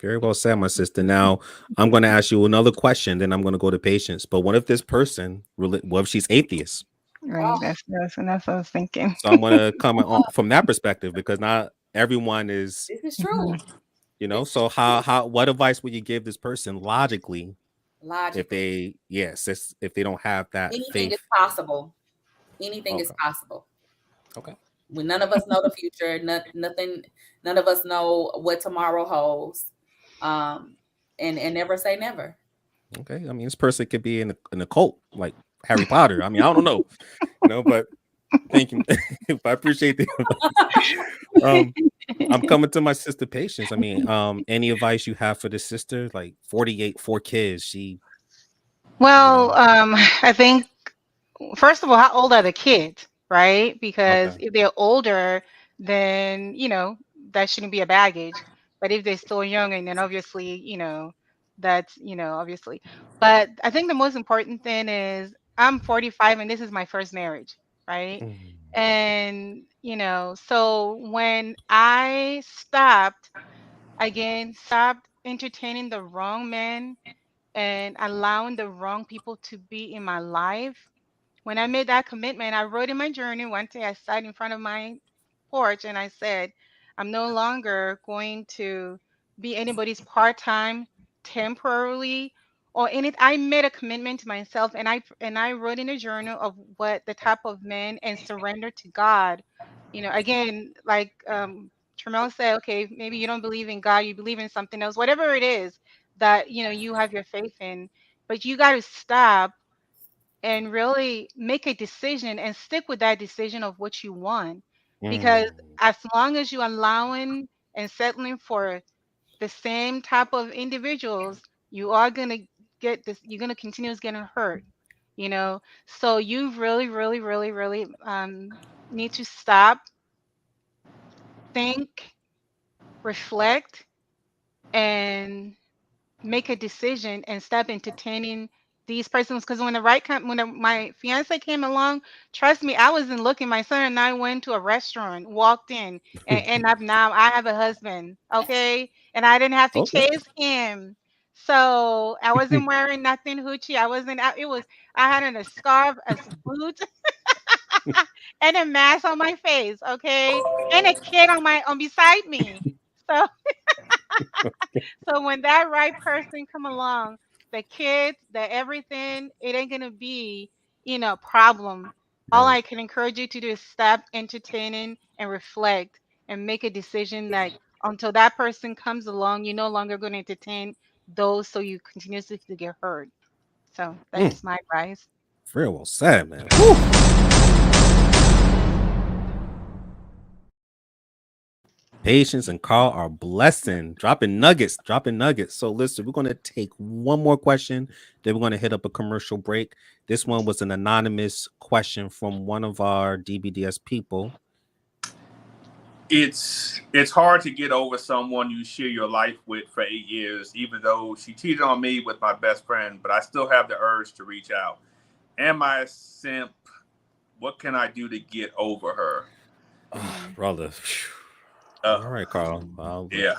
C: Very well said, my sister. Now, I'm going to ask you another question, then I'm going to go to patience. But what if this person, what if she's atheist?
F: Right, that's what I was thinking.
C: So I'm going to comment on from that perspective, because not everyone is.
E: This is true.
C: So what advice would you give this person logically? If they don't have that
E: anything
C: faith?
E: Is possible. Anything is possible.
C: Okay.
E: When none of us know the future, nothing, none of us know what tomorrow holds. And never say never.
C: Okay. I mean, this person could be in a cult like Harry Potter. I mean, I don't know, but thank you. I appreciate the I'm coming to my sister Patience. I mean, any advice you have for this sister? Like 48, 4 kids.
F: I think, first of all, how old are the kids, right? Because if they're older, then, that shouldn't be a baggage. But if they're still young, and then obviously, that's, obviously. But I think the most important thing is I'm 45 and this is my first marriage, right? And, so when I stopped entertaining the wrong men and allowing the wrong people to be in my life, when I made that commitment, I wrote in my journal one day, I sat in front of my porch and I said, I'm no longer going to be anybody's part-time, temporarily, or any. I made a commitment to myself, and I wrote in a journal of what the type of men, and surrender to God. Again, like Tremel said, okay, maybe you don't believe in God, you believe in something else, whatever it is that you have your faith in, but you got to stop and really make a decision and stick with that decision of what you want. Because as long as you're allowing and settling for the same type of individuals, you are going to get this, you're going to continue getting hurt, So you really, really, really, really need to stop, think, reflect, and make a decision and stop entertaining these persons. Because when my fiance came along, trust me, I wasn't looking. My son and I went to a restaurant, walked in, and I have a husband, okay, and I didn't have to chase him. So I wasn't wearing nothing hoochie. I had on a scarf, a boot, and a mask on my face, okay, and a kid on beside me. So so when that right person come along, the kids, the everything, it ain't gonna be, a problem. All
C: Right.
F: I can encourage you to do is stop entertaining and reflect and make a decision that until that person comes along, you're no longer going to entertain those so you continuously to get hurt. So that's
C: Mm,
F: just my advice.
C: very well said, man. Woo. Patience and Carl are blessing, dropping nuggets, dropping nuggets. So listen, we're gonna take one more question, then we're gonna hit up a commercial break. This one was an anonymous question from one of our DBDS people.
D: It's hard to get over someone you share your life with for 8 years, even though she cheated on me with my best friend, but I still have the urge to reach out. Am I a simp? What can I do to get over her?
C: Brother.
D: Uh,
C: All right, Carl.
D: yeah.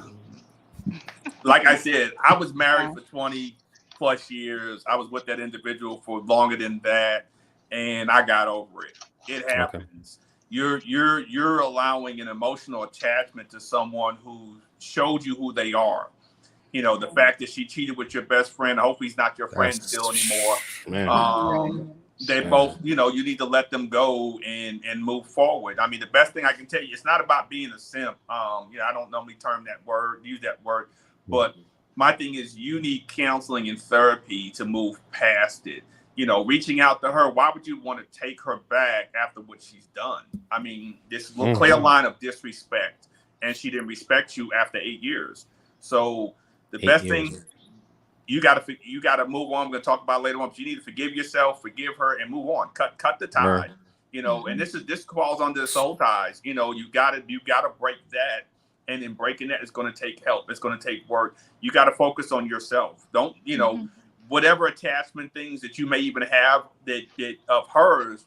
D: Like I said, I was married
F: Yeah.
D: for 20 plus years. I was with that individual for longer than that, and I got over it. It
C: Okay.
D: happens. You're allowing an emotional attachment to someone who showed you who they are. The fact that she cheated with your best friend. I hope he's not your friend still anymore.
C: Man.
F: Right.
D: They both, you need to let them go and move forward. I mean, the best thing I can tell you, it's not about being a simp. I don't normally use that word, but my thing is you need counseling and therapy to move past it. Reaching out to her, why would you want to take her back after what she's done? I mean, this will clear line of disrespect, and she didn't respect you after 8 years. So the best thing, you gotta move on. I'm gonna talk about it later on, but you need to forgive yourself, forgive her, and move on. Cut the tie. And this falls under the soul ties. You gotta break that, and in breaking that, it's gonna take help. It's gonna take work. You gotta focus on yourself. Don't whatever attachment things that you may even have that of hers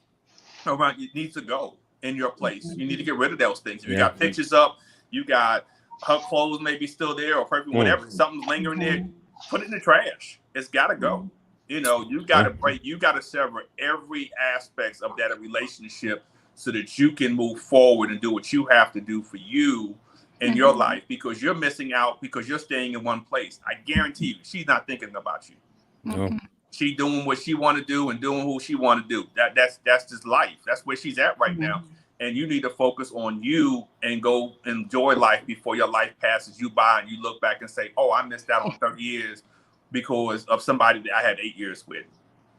D: around you needs to go in your place. You need to get rid of those things. If you got pictures up, you got her clothes maybe still there, or perfume, whatever, something's lingering there, put it in the trash. It's got to go. You got to break, you got to sever every aspect of that relationship so that you can move forward and do what you have to do for you in your life, because you're missing out because you're staying in one place. I guarantee you, she's not thinking about you.
C: No.
D: She doing what she want to do and doing who she want to do. That's just life. That's where she's at right now. And you need to focus on you and go enjoy life before your life passes you by and you look back and say, "Oh, I missed out on 30 years because of somebody that I had 8 years with."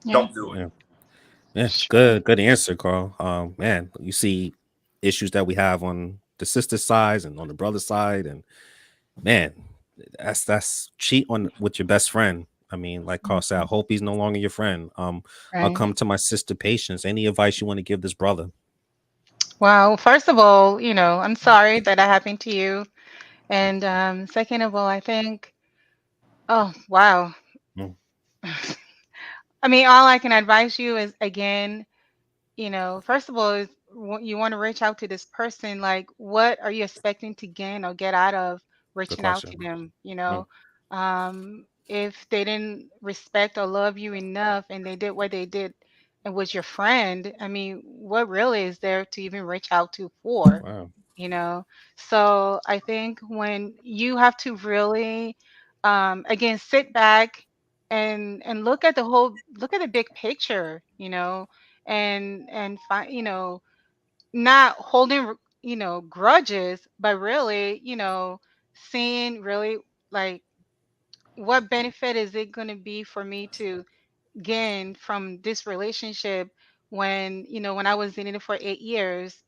D: Don't do it.
C: Yeah, good answer, Carl. Man, you see issues that we have on the sister side and on the brother side, and man, that's cheat on with your best friend. I mean, like Carl said, I hope he's no longer your friend. I'll
F: Right.
C: come to my sister Patience. Any advice you want to give this brother?
F: Well, first of all, I'm sorry that happened to you. And second of all, I think, oh, wow.
C: Mm.
F: I mean, all I can advise you is, again, first of all, is you want to reach out to this person. Like, what are you expecting to gain or get out of
C: Good
F: reaching out to
C: question.
F: them?
C: Mm.
F: If they didn't respect or love you enough and they did what they did and was your friend, I mean, what really is there to even reach out to for?
C: Wow.
F: So I think when you have to really, again, sit back and look at the big picture, and find, not holding, grudges, but really, seeing really, like, what benefit is it going to be for me to gain from this relationship when, when I was in it for 8 years,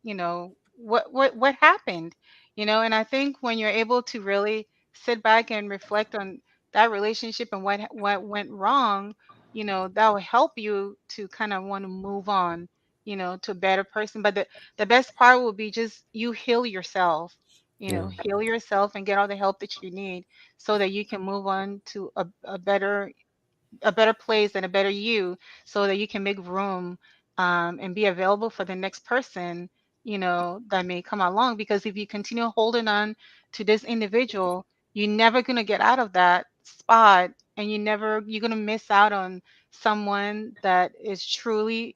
F: what happened, and I think when you're able to really sit back and reflect on that relationship and what went wrong, that will help you to kind of want to move on, to a better person. But the best part will be just you heal yourself, heal yourself and get all the help that you need so that you can move on to a better place and a better you, so that you can make room, and be available for the next person, that may come along. Because if you continue holding on to this individual, you're never going to get out of that spot, and you're going to miss out on someone that is truly,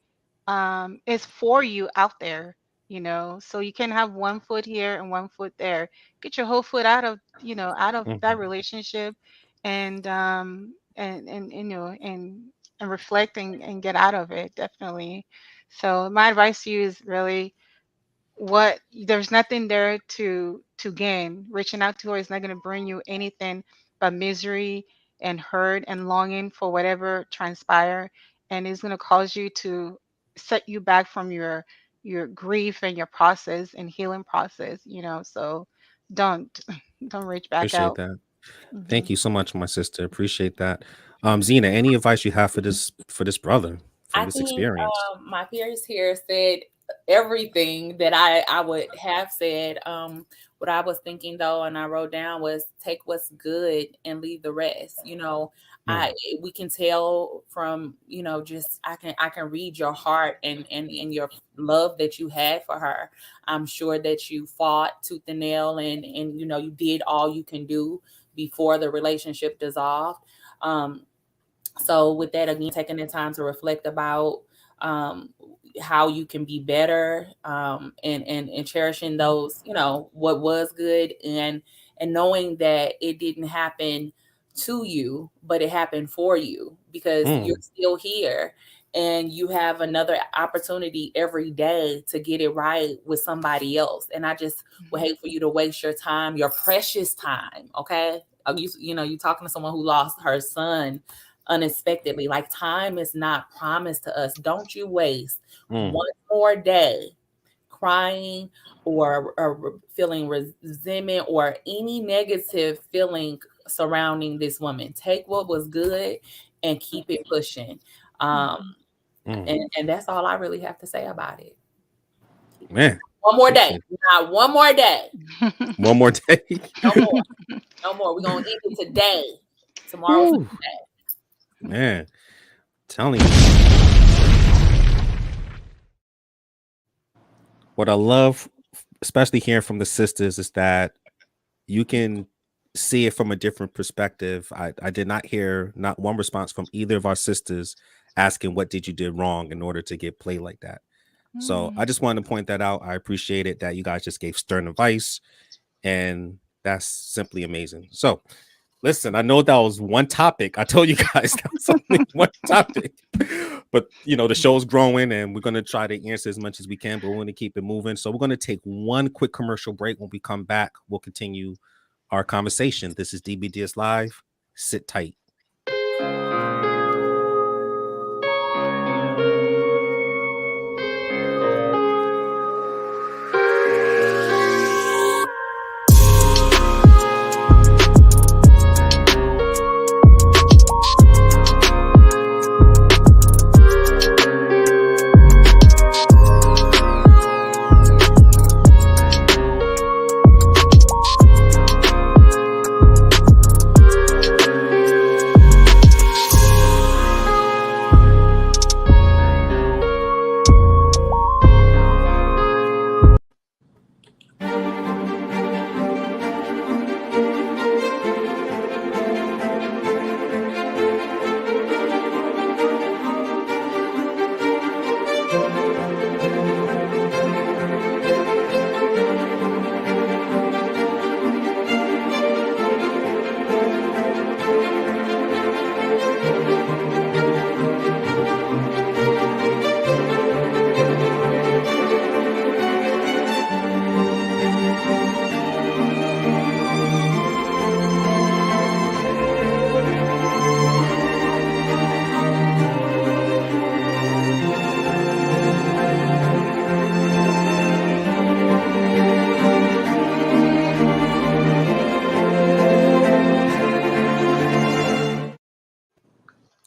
F: is for you out there. So you can have one foot here and one foot there. Get your whole foot out of that relationship, and and and reflect and get out of it, definitely. So my advice to you is really, what there's nothing there to gain. Reaching out to her is not going to bring you anything but misery and hurt and longing for whatever transpired, and it's going to cause you to set you back from your grief and your process and healing process, so don't don't reach back
C: Appreciate
F: out.
C: that.
F: Hmm.
C: Thank you so much, my sister. Appreciate that. Zeina, any advice you have for this brother from
E: I
C: this
E: think
C: experience?
E: my peers here said everything that I would have said. What I was thinking though, and I wrote down, was take what's good and leave the rest.
C: Mm,
E: We can tell from just I can read your heart and your love that you had for her. I'm sure that you fought tooth and nail, and you did all you can do before the relationship dissolved. Um, so with that, again, taking the time to reflect about um, how you can be better, and cherishing those, what was good, and knowing that it didn't happen to you, but it happened for you, because you're
C: mm,
E: still here, and you have another opportunity every day to get it right with somebody else. And I just would hate for you to waste your time, your precious time. Okay. You talking to someone who lost her son unexpectedly. Like, time is not promised to us. Don't you waste
C: mm.
E: one more day crying, or feeling resentment, or any negative feeling surrounding this woman. Take what was good and keep it pushing. Um,
F: Hmm.
E: and that's all I really have to say about it.
C: Man,
E: One more day.
C: appreciate it.
E: Not one more day.
C: One more day.
E: No more. No more. We're gonna end it today. Tomorrow's
C: Woo,
E: another day.
C: man, telling you. What I love, especially hearing from the sisters, is that you can see it from a different perspective. I did not hear not one response from either of our sisters asking what did you did wrong in order to get played like that. So I just wanted to point that out. I appreciate it that you guys just gave stern advice, and that's simply amazing. So listen, I know that was one topic. I told you guys that was only one topic, but the show's growing, and we're gonna try to answer as much as we can. But we're gonna keep it moving. So we're gonna take one quick commercial break. When we come back, we'll continue our conversation. This is DBDS Live. Sit tight.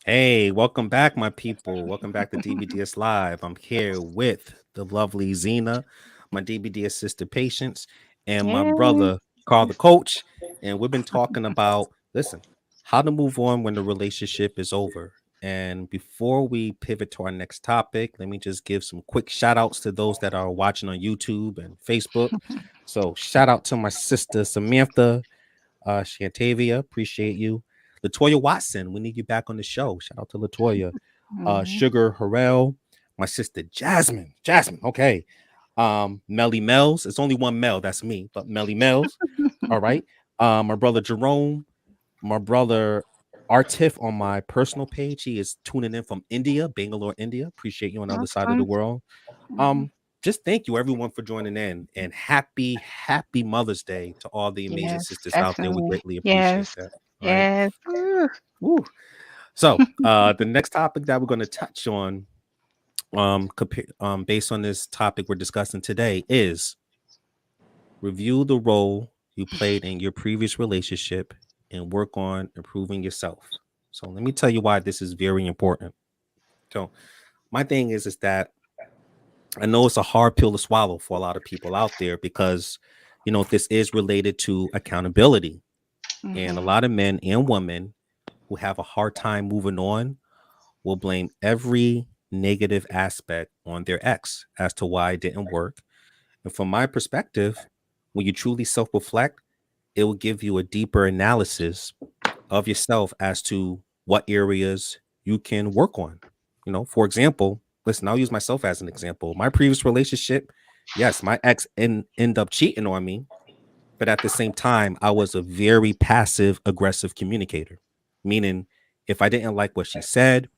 C: Hey, welcome back, my people. Welcome back to DBDS Live. I'm here with the lovely Zeina, my DBDS sister Patience, and my
F: Yay.
C: brother Carl the Coach. And we've been talking about, listen, how to move on when the relationship is over. And before we pivot to our next topic, let me just give some quick shout outs to those that are watching on YouTube and Facebook. So shout out to my sister Samantha, Shantavia, appreciate you. Latoya Watson, we need you back on the show. Shout out to Latoya.
F: Mhm.
C: Sugar Harrell, my sister Jasmine. Jasmine, okay. Melly Mells. It's only one Mel, that's me, but Melly Mells. All right. My brother Jerome, my brother Artif on my personal page. He is tuning in from India, Bangalore, India. Appreciate you on the other side of the
F: Awesome.
C: world. Just thank you everyone for joining in, and happy Mother's Day to all the amazing
F: Yes,
C: sisters out there. We
F: definitely.
C: greatly appreciate
F: Yes.
C: that. All right.
F: Yes. Ooh.
C: Woo. So the next topic that we're going to touch on, based on this topic we're discussing today, is review the role you played in your previous relationship and work on improving yourself. So let me tell you why this is very important. So my thing is that I know it's a hard pill to swallow for a lot of people out there, because this is related to accountability, and a
F: Mm-hmm.
C: lot of men and women who have a hard time moving on will blame every negative aspect on their ex as to why it didn't work. And from my perspective, when you truly self-reflect, it will give you a deeper analysis of yourself as to what areas you can work on. For example, listen, I'll use myself as an example. My previous relationship, yes, my ex end up cheating on me, but at the same time, I was a very passive aggressive communicator, meaning if I didn't like what she said,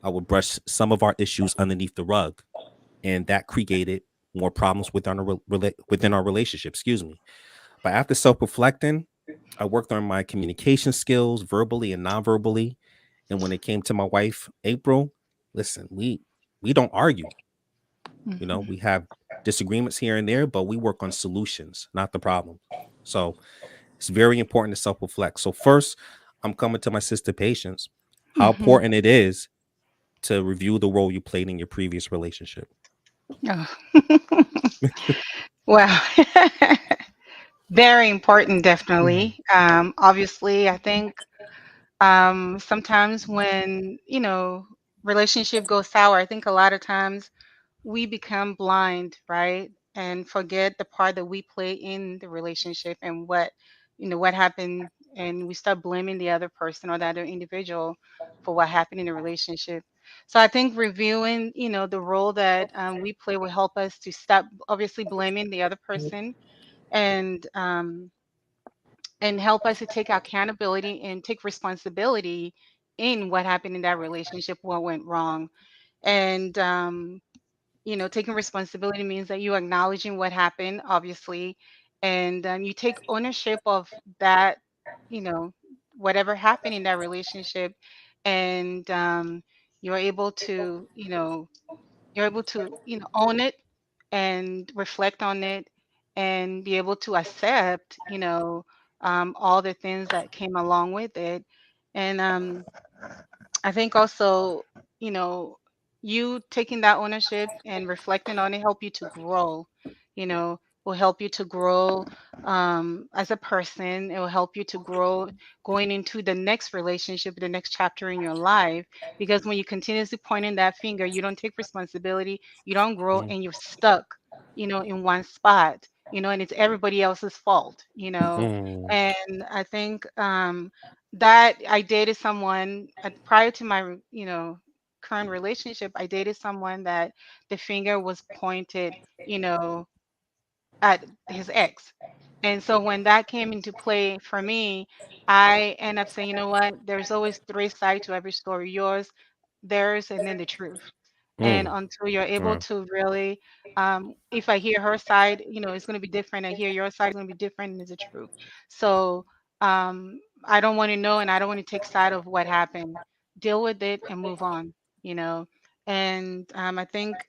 C: I would brush some of our issues underneath the rug, and that created more problems within our relationship. Excuse me. But after self-reflecting, I worked on my communication skills, verbally and non-verbally. And when it came to my wife, April, listen, we don't argue.
F: Mm-hmm.
C: We have disagreements here and there, but we work on solutions, not the problem. So it's very important to self-reflect. So first, I'm coming to my sister Patience. How
F: Mm-hmm.
C: important it is to review the role you played in your previous relationship.
F: Oh. Well, very important, definitely. Obviously, I think sometimes when, relationship goes sour, I think a lot of times we become blind, right? And forget the part that we play in the relationship and what happened. And we start blaming the other person or the other individual for what happened in the relationship. So I think reviewing, the role that we play will help us to stop obviously blaming the other person, and help us to take accountability and take responsibility in what happened in that relationship, what went wrong. And taking responsibility means that you acknowledging what happened, obviously, and you take ownership of that, you know, whatever happened in that relationship, and you're able to, own it and reflect on it and be able to accept, all the things that came along with it. And I think also, you know, you taking that ownership and reflecting on it help you to grow, will help you to grow as a person. It will help you to grow going into the next relationship, the next chapter in your life. Because when you continuously pointing that finger, you don't take responsibility, you don't grow,
C: Mm,
F: and you're stuck, in one spot, and it's everybody else's fault,
C: mm,
F: And I think that I dated someone prior to my, current relationship. I dated someone that the finger was pointed, you know, at his ex. And so when that came into play for me, I end up saying, you know what? There's always three sides to every story: yours, theirs, and then the truth. And
C: mm,
F: until you're able
C: right.
F: to really, if I hear her side, it's going to be different. I hear your side, it's going to be different, and it's the truth. So I don't want to know, and I don't want to take side of what happened. Deal with it and move on, you know. And I think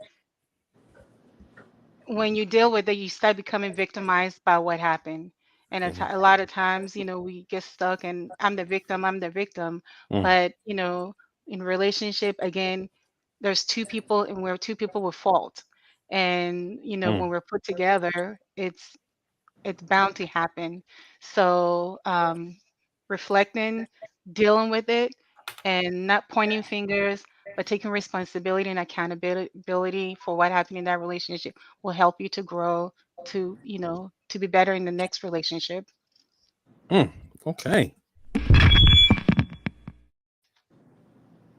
F: when you deal with it, you start becoming victimized by what happened. And
C: Mhm,
F: a lot of times, we get stuck and I'm the victim, I'm the victim.
C: mm,
F: But, in relationship, again, there's two people and we're two people with fault. And, when
C: mm,
F: we're put together, it's bound to happen. So reflecting, dealing with it, and not pointing fingers, but taking responsibility and accountability for what happened in that relationship will help you to grow, to be better in the next relationship.
C: mm. Okay.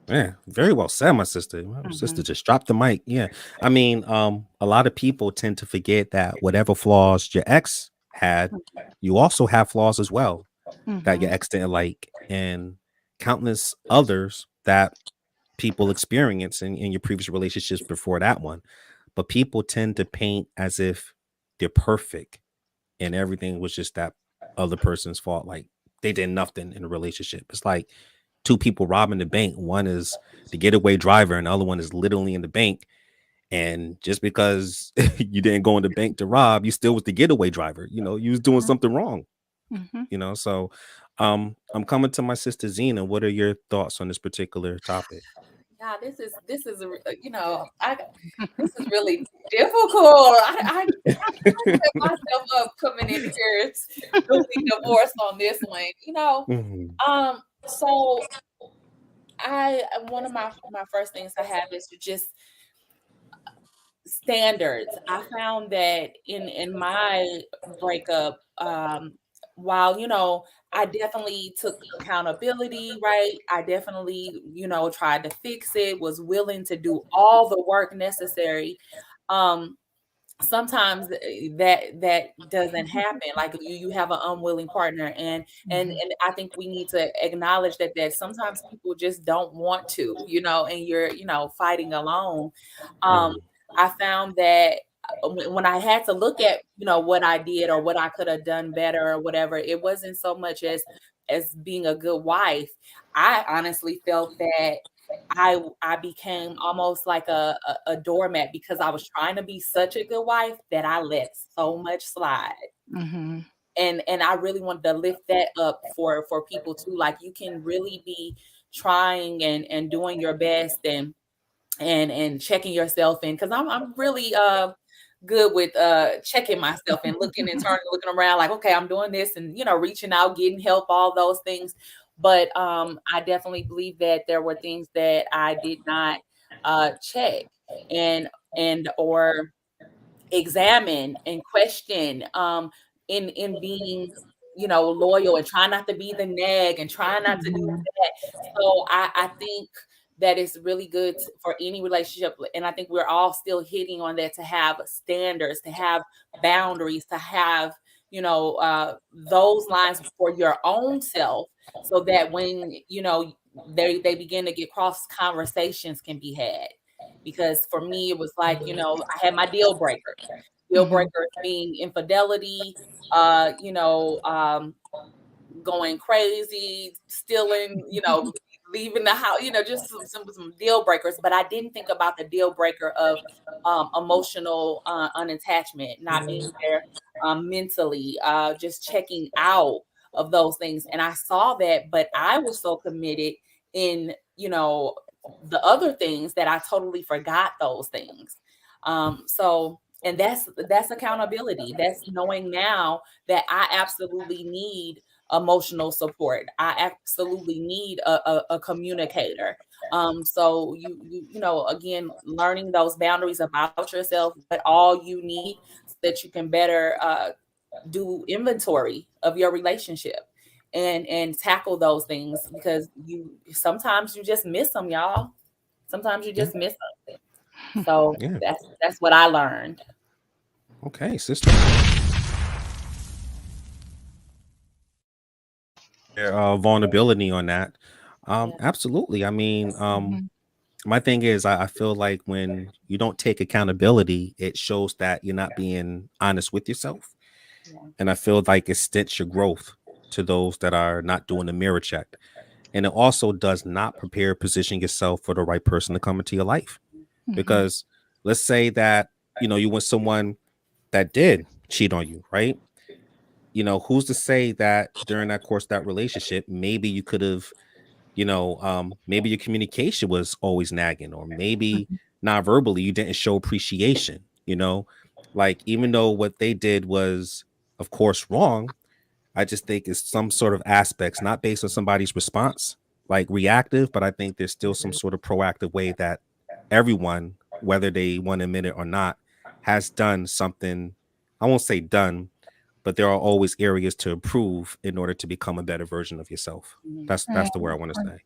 C: Yeah, very well said, my sister. My sister
F: Hmm.
C: just dropped the mic. Yeah. I mean, a lot of people tend to forget that whatever flaws your ex had, you also have flaws as well that
F: Hmm.
C: your ex didn't like. And countless others that people experience in your previous relationships before that one. But people tend to paint as if they're perfect and everything was just that other person's fault. Like they did nothing in a relationship. It's like two people robbing the bank. One is the getaway driver and the other one is literally in the bank. And just because you didn't go in the bank to rob, you still was the getaway driver. You know, you was doing something wrong. You know, so I'm coming to my sister Zeina. What are your thoughts on this particular topic?
E: Yeah, this is you know, this is really difficult. I set myself up coming in here newly divorced on this one. You know, so one of my first things I have is to just standards. I found that in my breakup, while you know I definitely took accountability, right? I definitely, you know, tried to fix it, was willing to do all the work necessary. Um, Sometimes that doesn't happen. Like you have an unwilling partner, and I think we need to acknowledge that sometimes people just don't want to, you know, and you're, you know, fighting alone. I found that when I had to look at, you know, what I did or what I could have done better or whatever, it wasn't so much as being a good wife. I honestly felt that I became almost like a doormat because I was trying to be such a good wife that I let so much slide. And I really wanted to lift that up for people too. Like you can really be trying and doing your best and checking yourself in, because I'm really good with checking myself and looking internally, looking around like, okay, I'm doing this, and you know, reaching out, getting help, all those things. But I definitely believe that there were things that I did not check and or examine and question in being, you know, loyal and try not to be the nag and try not to do that. So I think that it's really good for any relationship, and I think we're all still hitting on that, to have standards, to have boundaries, to have, you know, those lines for your own self, so that when, you know, they begin to get cross, conversations can be had. Because for me, it was like, you know, I had my deal breakers. Deal breakers being infidelity, you know, going crazy, stealing, you know, leaving the house, you know, just some deal breakers. But I didn't think about the deal breaker of emotional unattachment, not being there mentally, just checking out of those things. And I saw that, but I was so committed in, you know, the other things that I totally forgot those things. So, and that's accountability. That's knowing now that I absolutely need emotional support. I absolutely need a communicator. So you know, again, learning those boundaries about yourself, but all you need, so that you can better do inventory of your relationship and tackle those things, because you sometimes you just miss them, y'all. Sometimes you just miss them. So
C: Yeah.
E: that's what I learned.
C: Okay, sister. Vulnerability on that. Absolutely. I mean, my thing is, I feel like when you don't take accountability, it shows that you're not being honest with yourself. And I feel like it stints your growth to those that are not doing the mirror check. And it also does not position yourself for the right person to come into your life. Because let's say that, you know, you want someone that did cheat on you, right? You know, who's to say that during that course, that relationship, maybe you could have, you know, maybe your communication was always nagging, or maybe non-verbally you didn't show appreciation, you know, like even though what they did was, of course, wrong, I just think it's some sort of aspects, not based on somebody's response, like reactive, but I think there's still some sort of proactive way that everyone, whether they want to admit it or not, has done something. I won't say done, but there are always areas to improve in order to become a better version of yourself. That's the word I want to say.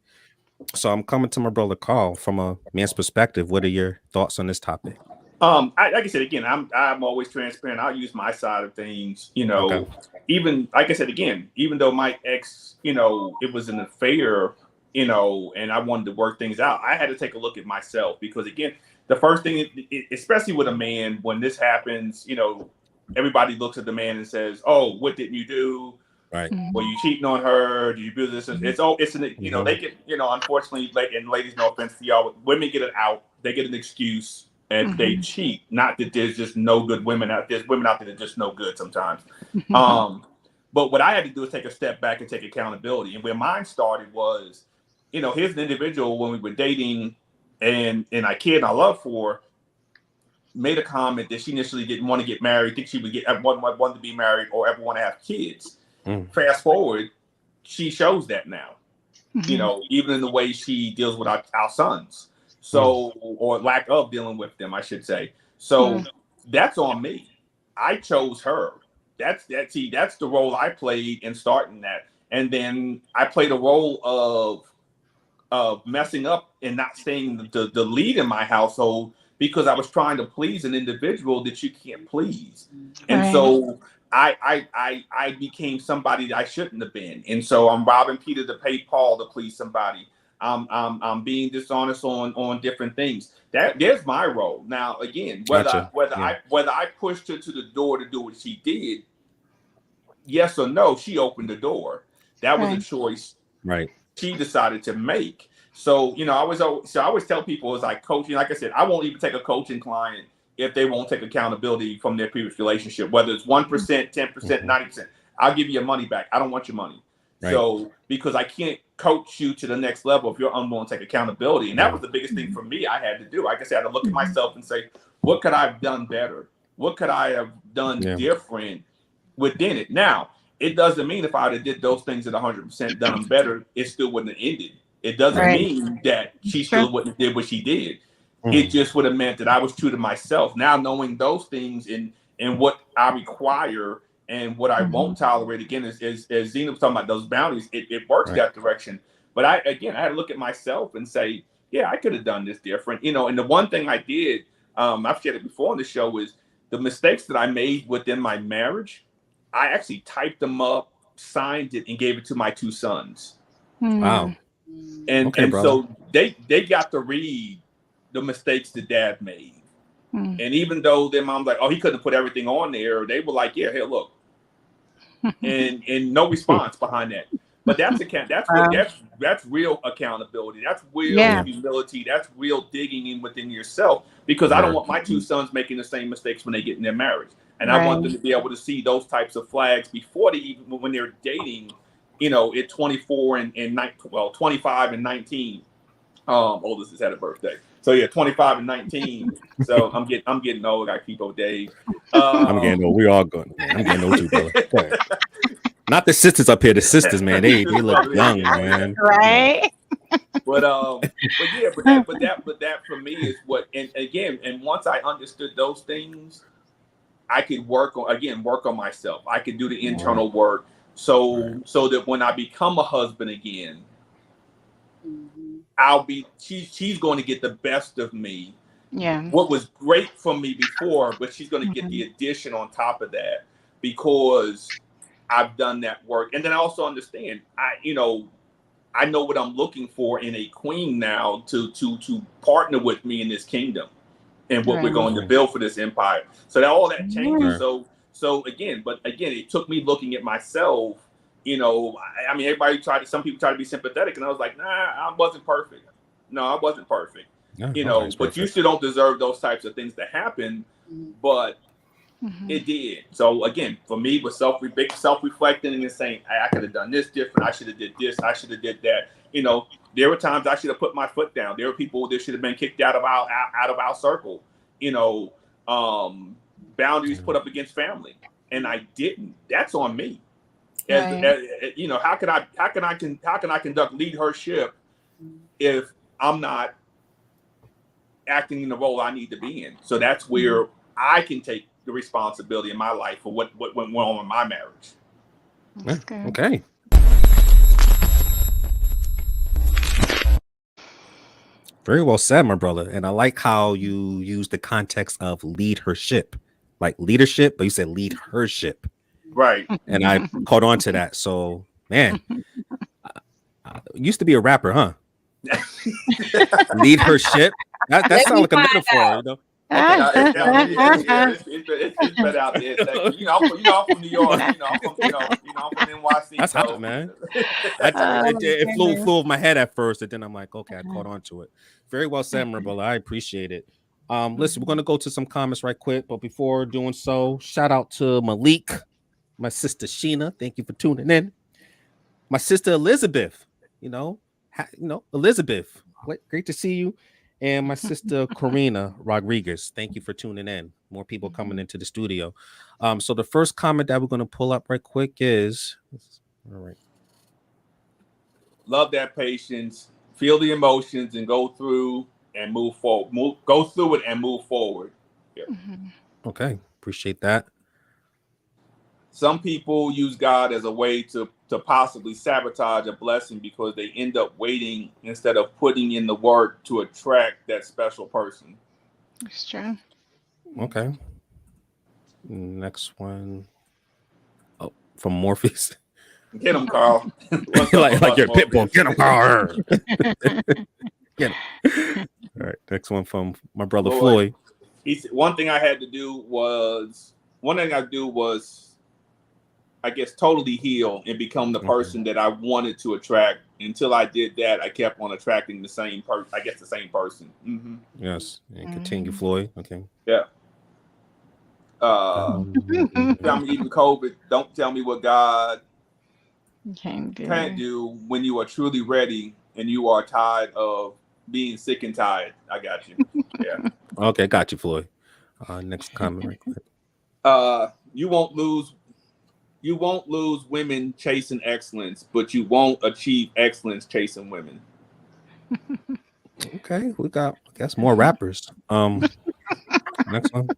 C: So I'm coming to my brother Carl. From a man's perspective, what are your thoughts on this topic?
D: Like I said, again, I'm always transparent. I'll use my side of things, you know.
C: Okay.
D: Even like I said, again, even though my ex, you know, it was an affair, you know, and I wanted to work things out, I had to take a look at myself, because again, the first thing, especially with a man, when this happens, you know, everybody looks at the man and says, "Oh, what didn't you do?
C: Right.
D: Were you cheating on her? Did you do this?" You know, they get, you know, unfortunately, and ladies, no offense to y'all, women get it out. They get an excuse and they cheat. Not that there's just no good women out there. There's women out there that are just no good sometimes. But what I had to do is take a step back and take accountability. And where mine started was, you know, here's an individual when we were dating, and I cared and I loved for, made a comment that she initially didn't want to get married, think she would want to be married or ever want to have kids. Fast forward, she shows that now, you know, even in the way she deals with our sons. So, or lack of dealing with them, I should say. So that's on me. I chose her. That's the role I played in starting that. And then I played a role of messing up and not staying the lead in my household, because I was trying to please an individual that you can't please. And so I became somebody that I shouldn't have been. And so I'm robbing Peter to pay Paul to please somebody. I'm being dishonest on different things. There's my role. Now again, whether I pushed her to the door to do what she did, yes or no, she opened the door. That was a choice she decided to make. So, you know, I always tell people, as I coach, like I said, I won't even take a coaching client if they won't take accountability from their previous relationship, whether it's 1%, 10%, 90%. I'll give you your money back. I don't want your money. So, because I can't coach you to the next level if you're unwilling to take accountability. And that was the biggest thing for me I had to do. Like I said, I had to look at myself and say, what could I have done better? What could I have done different within it? Now, it doesn't mean if I had did those things at 100% done them better, it still wouldn't have ended. It doesn't mean that she still wouldn't have did what she did. It just would have meant that I was true to myself. Now, knowing those things and what I require and what I won't tolerate, again, as Zeina was talking about those boundaries, it works that direction. But I had to look at myself and say, yeah, I could have done this different. You know, and the one thing I did, I've shared it before on the show, is the mistakes that I made within my marriage, I actually typed them up, signed it, and gave it to my two sons.
C: Wow.
D: And so they got to read the mistakes that dad made. And even though their mom's like, oh, he couldn't put everything on there, they were like, yeah, here, look. and no response behind that. But that's real accountability. That's real humility. That's real digging in within yourself, because I don't want my two sons making the same mistakes when they get in their marriage. And I want them to be able to see those types of flags before they even, when they're dating, you know, at 24 and 25 and 19. Oldest has had a birthday. So yeah, 25 and 19. So I'm getting old. I keep old days.
C: I'm getting old. We all good. I'm getting old too, brother. Not the sisters up here. The sisters, man, they look young, man.
F: Right.
D: But that for me is what. And again, and once I understood those things, I could work on myself. I could do the internal work, so that when I become a husband again, she's going to get the best of me. Yeah. What was great for me before, but she's going to get the addition on top of that, because I've done that work. And then I also understand, I know what I'm looking for in a queen now to partner with me in this kingdom and what we're going to build for this empire. So that all that changes. So again, it took me looking at myself. You know, I mean, some people try to be sympathetic, and I was like, nah, I wasn't perfect. No, I wasn't perfect. No, you know, but you still don't deserve those types of things to happen. But it did. So again, for me, with self-reflecting and saying, I could have done this different. I should have did this. I should have did that. You know, there were times I should have put my foot down. There were people that should have been kicked out of our circle. You know, boundaries put up against family, and I didn't. That's on me. As, you know, how can I conduct leadership if I'm not acting in the role I need to be in? So that's where I can take the responsibility in my life for what went wrong in my marriage.
F: That's good.
C: Okay. Very well said, my brother. And I like how you use the context of leadership, like leadership, but you said leadership.
D: Right.
C: And I caught on to that. So, man, Used to be a rapper, huh? Lead her ship. That sounds like a metaphor, you know.
D: It's better out there. Like, I'm from New York. I'm from NYC.
C: That's hot, man. It flew over my head at first, and then I'm like, okay, I caught on to it. Very well said, my brother. I appreciate it. Listen, we're gonna go to some comments right quick, but before doing so, shout out to Malik, my sister Sheena. Thank you for tuning in. My sister Elizabeth. Elizabeth. Great to see you. And my sister Karina Rodriguez. Thank you for tuning in. More people coming into the studio. So the first comment that we're going to pull up right quick is, all right.
D: Love that patience. Feel the emotions and go through and move forward. Go through it and move forward. Yeah.
C: Okay, appreciate that.
D: Some people use God as a way to possibly sabotage a blessing because they end up waiting instead of putting in the work to attract that special person.
F: That's true.
C: Okay. Next one. Oh, from Morpheus.
D: Get him, Carl.
C: like your pit bull. Get him, Carl. Get him. All right. Next one from my brother Floyd.
D: One thing I do was, I guess, totally heal and become the person that I wanted to attract. Until I did that, I kept on attracting the same person. I guess the same person. Mm-hmm.
C: Yes, and continue, Floyd. Okay.
D: Yeah. Tell me even COVID. Don't tell me what God can't do when you are truly ready and you are tired of being sick and tired. I got you. Yeah.
C: Okay, got you, Floyd. Next comment right quick.
D: You won't lose women chasing excellence, but you won't achieve excellence chasing women.
C: Okay, we got, I guess, more rappers. Next one.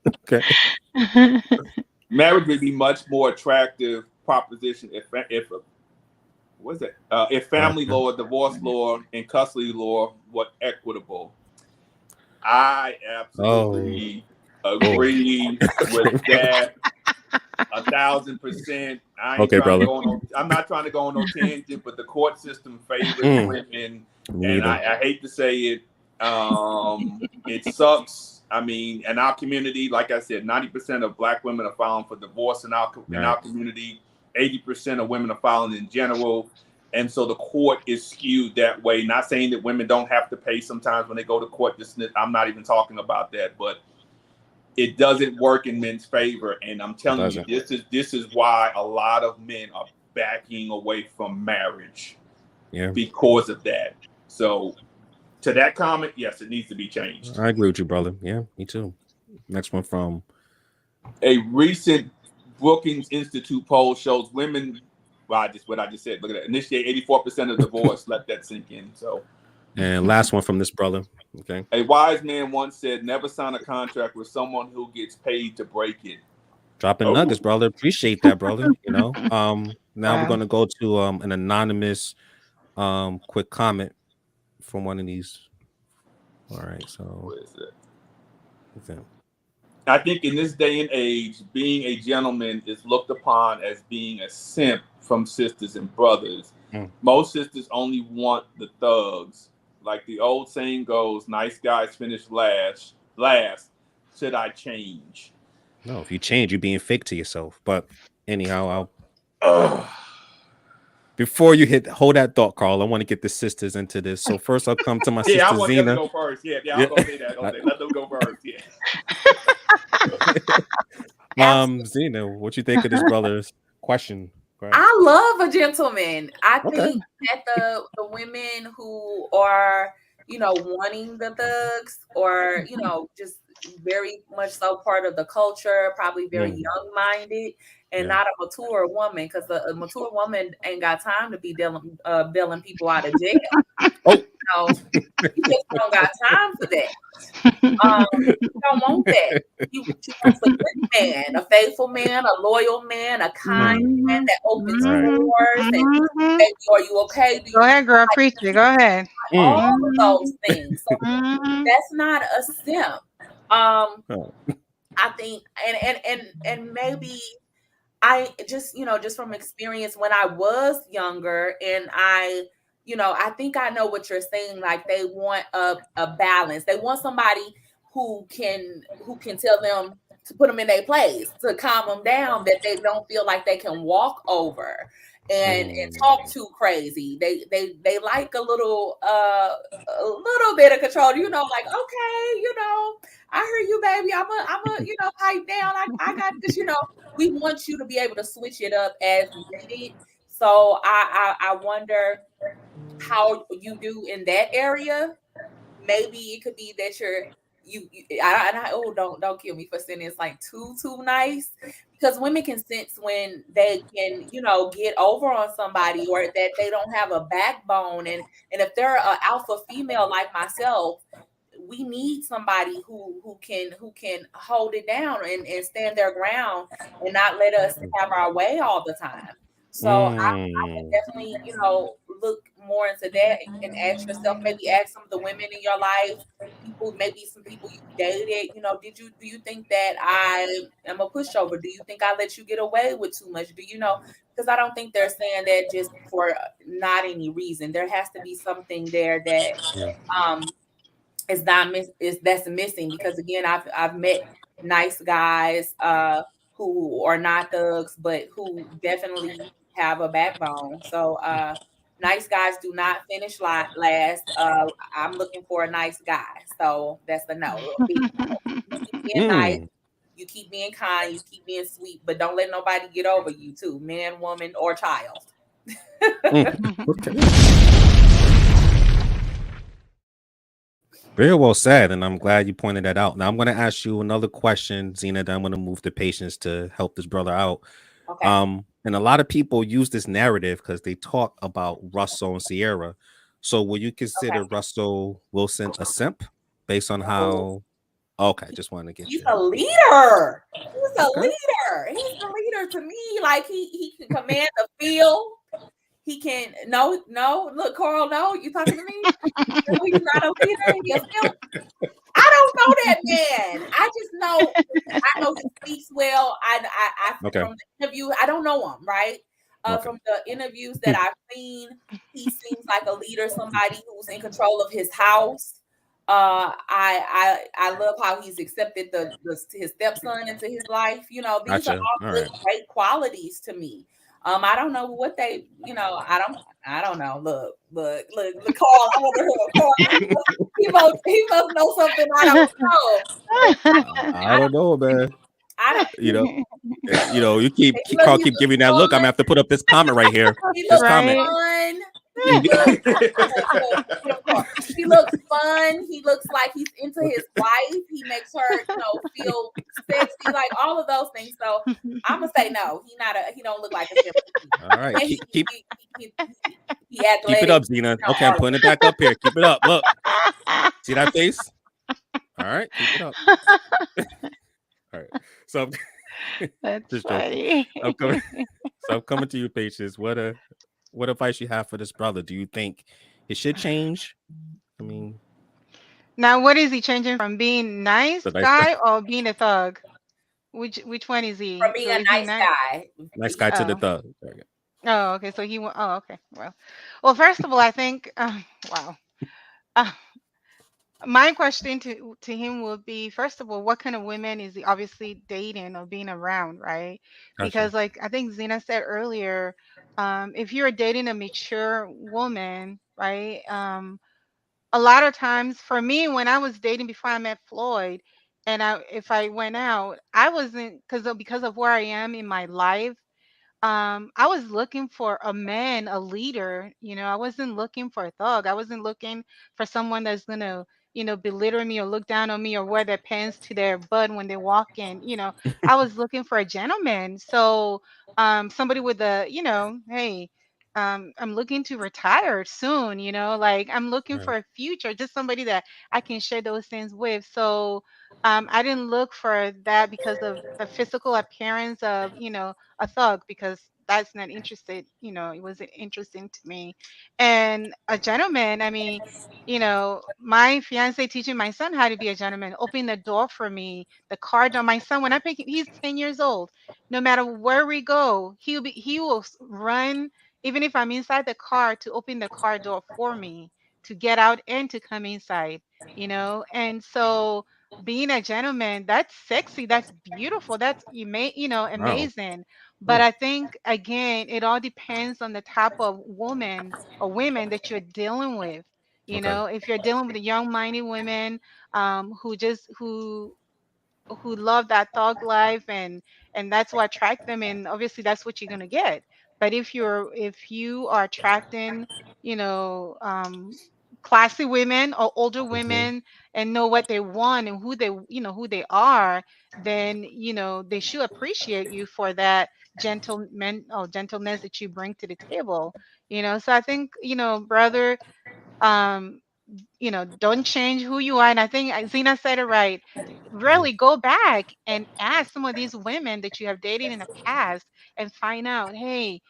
C: Okay.
D: Marriage would be much more attractive proposition if family law, divorce law, and custody law were equitable. I absolutely agree with that. 1,000%. I'm not trying to go on no tangent, but the court system favors women, and I hate to say it. It sucks. I mean, in our community, like I said, 90% of Black women are filing for divorce in our community. 80% of women are filing in general, and so the court is skewed that way. Not saying that women don't have to pay sometimes when they go to court. I'm not even talking about that, but it doesn't work in men's favor, and I'm telling you, this is why a lot of men are backing away from marriage, because of that. So, to that comment, yes, it needs to be changed.
C: I agree with you, brother. Yeah, me too. Next one from
D: a recent Brookings Institute poll shows women. Well, what I just said. Look at that. Initiate 84% of divorce. Let that sink in. So.
C: And last one from this brother. Okay.
D: A wise man once said, never sign a contract with someone who gets paid to break it.
C: Dropping nuggets, brother. Appreciate that, brother. Now we're going to go to an anonymous quick comment from one of these. All right. So
D: what is it? Okay. I think in this day and age, being a gentleman is looked upon as being a simp from sisters and brothers. Most sisters only want the thugs. Like the old saying goes, nice guys finish last. Should I change?
C: No, if you change, you're being fake to yourself. But anyhow, before you hold that thought, Carl, I want to get the sisters into this. So first I'll come to my sister
D: I want
C: Zeina.
D: them to go first. Yeah, I'm going to say that. Let them go first. Yeah.
C: Zeina, what you think of this brother's question?
E: I love a gentleman. I think that the women who are, wanting the thugs or, just very much so part of the culture, probably very young-minded and not a mature woman, because a mature woman ain't got time to be bailing people out of jail. You just don't got time for that. You don't want that. You want a good man, a faithful man, a loyal man, a kind man that opens doors. And are you okay?
F: Go ahead, girl. Preach it. Go ahead.
E: All of those things. So that's not a simp. I think, and maybe I just, just from experience when I was younger, and I think I know what you're saying. Like, they want a balance. They want somebody who can tell them to put them in their place, to calm them down, that they don't feel like they can walk over and talk too crazy. They like a little bit of control, like, okay, I hear you, baby. I'm a pipe down. I got this, we want you to be able to switch it up as needed. So I wonder how you do in that area. Maybe it could be that oh, don't kill me for saying it's like too nice, because women can sense when they can, get over on somebody, or that they don't have a backbone. And if they're an alpha female like myself, we need somebody who can hold it down and stand their ground and not let us have our way all the time. So I would definitely, look more into that, and ask yourself, maybe ask some of the women in your life, maybe some people you dated, do you think that I am a pushover? Do you think I let you get away with too much? Because I don't think they're saying that just for not any reason. There has to be something there that is not that's missing. Because again, I've met nice guys who are not thugs, but who definitely have a backbone. So nice guys do not finish last. I'm looking for a nice guy, so that's a no. A big no. You keep being nice, you keep being kind, you keep being sweet, but don't let nobody get over you too, man, woman, or child.
C: Very well said, and I'm glad you pointed that out. Now I'm going to ask you another question, Zeina. Then I'm going to move to Patience to help this brother out.
E: Okay.
C: And a lot of people use this narrative because they talk about Russell and Sierra. So, will you consider Russell Wilson a simp based on how? Okay, just wanted to get
E: He's
C: you.
E: a leader. He's a leader. He's a leader to me. Like, he can command the field. He can look, Carl, no, you talking to me? No, he's not a leader. He's I don't know that man. I just know he speaks well. From the interview, I don't know him, right? From the interviews that I've seen, he seems like a leader, somebody who's in control of his house. I love how he's accepted his stepson into his life. These are all good, great qualities to me. I don't know what they, I don't know. Look, Carl. I wonder who Carl. He must know something I don't know.
C: I don't know, man.
E: I don't.
C: You keep giving that look. I'm gonna have to put up this comment right here. This comment.
E: Fun. He looks fun. He looks like he's into his wife. He makes her, feel sexy, like all of those things. So I'm gonna say no. He don't look like a simp.
C: All right, keep it up, Zeina. Okay, I'm putting it back up here. Keep it up. Look, see that face? All right, keep it up. All right, so
F: that's funny.
C: I'm coming to you, Patience. What advice you have for this brother? Do you think it should change? I mean,
F: now what is he changing from? Being nice guy or being a thug? Which one is he?
E: From being a nice guy.
C: Nice guy to the thug.
F: Oh, okay. So okay. Well, first of all, I think, wow. My question to him will be, first of all, what kind of women is he obviously dating or being around, right?
C: Gotcha.
F: Because, like I think Zeina said earlier, if you're dating a mature woman, right? A lot of times, for me, when I was dating before I met Floyd, and if I went out, I wasn't because of where I am in my life. I was looking for a man, a leader. I wasn't looking for a thug. I wasn't looking for someone that's gonna, belittle me or look down on me or wear their pants to their butt when they walk in. I was looking for a gentleman. So, somebody with hey, I'm looking to retire soon. Like I'm looking for a future, just somebody that I can share those things with. So, I didn't look for that because of the physical appearance of, a thug, because that's not interested, it wasn't interesting to me. And a gentleman, I mean, my fiance teaching my son how to be a gentleman, opening the door for me, the car door. My son, when I pick him, he's 10 years old. No matter where we go, he will run, even if I'm inside the car, to open the car door for me, to get out and to come inside, And so being a gentleman, that's sexy, that's beautiful, that's
C: Wow.
F: amazing. But
C: Mm,
F: I think, again, it all depends on the type of woman or women that you're dealing with.
C: okay.
F: If you're dealing with a young-minded women, who love that thug life, and that's what attract them, and obviously that's what you're going to get. But if you are attracting, you know classy women or older
C: Hmm.
F: women, and know what they want and who they are, then they should appreciate you for that gentleness that you bring to the table. So I think, brother, um don't change who you are. And I think Zena said it right. Really go back and ask some of these women that you have dated in the past and find out, hey,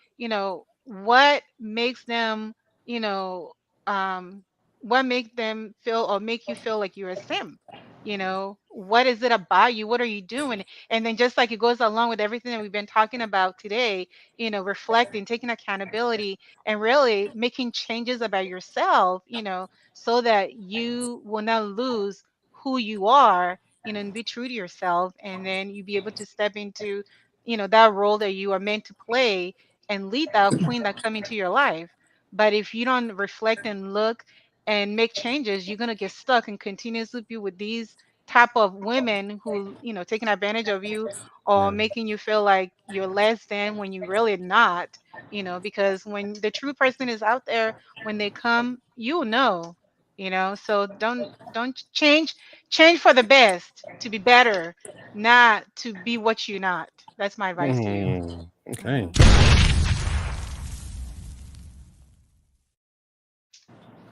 F: what makes them, you know, um, what make them feel or make you feel like you're a simp? What is it about you? What are you doing? And then, just like it goes along with everything that we've been talking about today, reflecting, taking accountability, and really making changes about yourself, so that you will not lose who you are, and be true to yourself. And then you be able to step into, that role that you are meant to play, and lead that queen that come into your life. But if you don't reflect and look and make changes, you're going to get stuck and continuously be with these type of women who, taking advantage of you, or
C: Yeah.
F: making you feel like you're less than when you really not, because when the true person is out there, when they come, you'll know. So don't change for the best, to be better, not to be what you're not. That's my advice to you.
C: Mm, okay.
F: Mhm.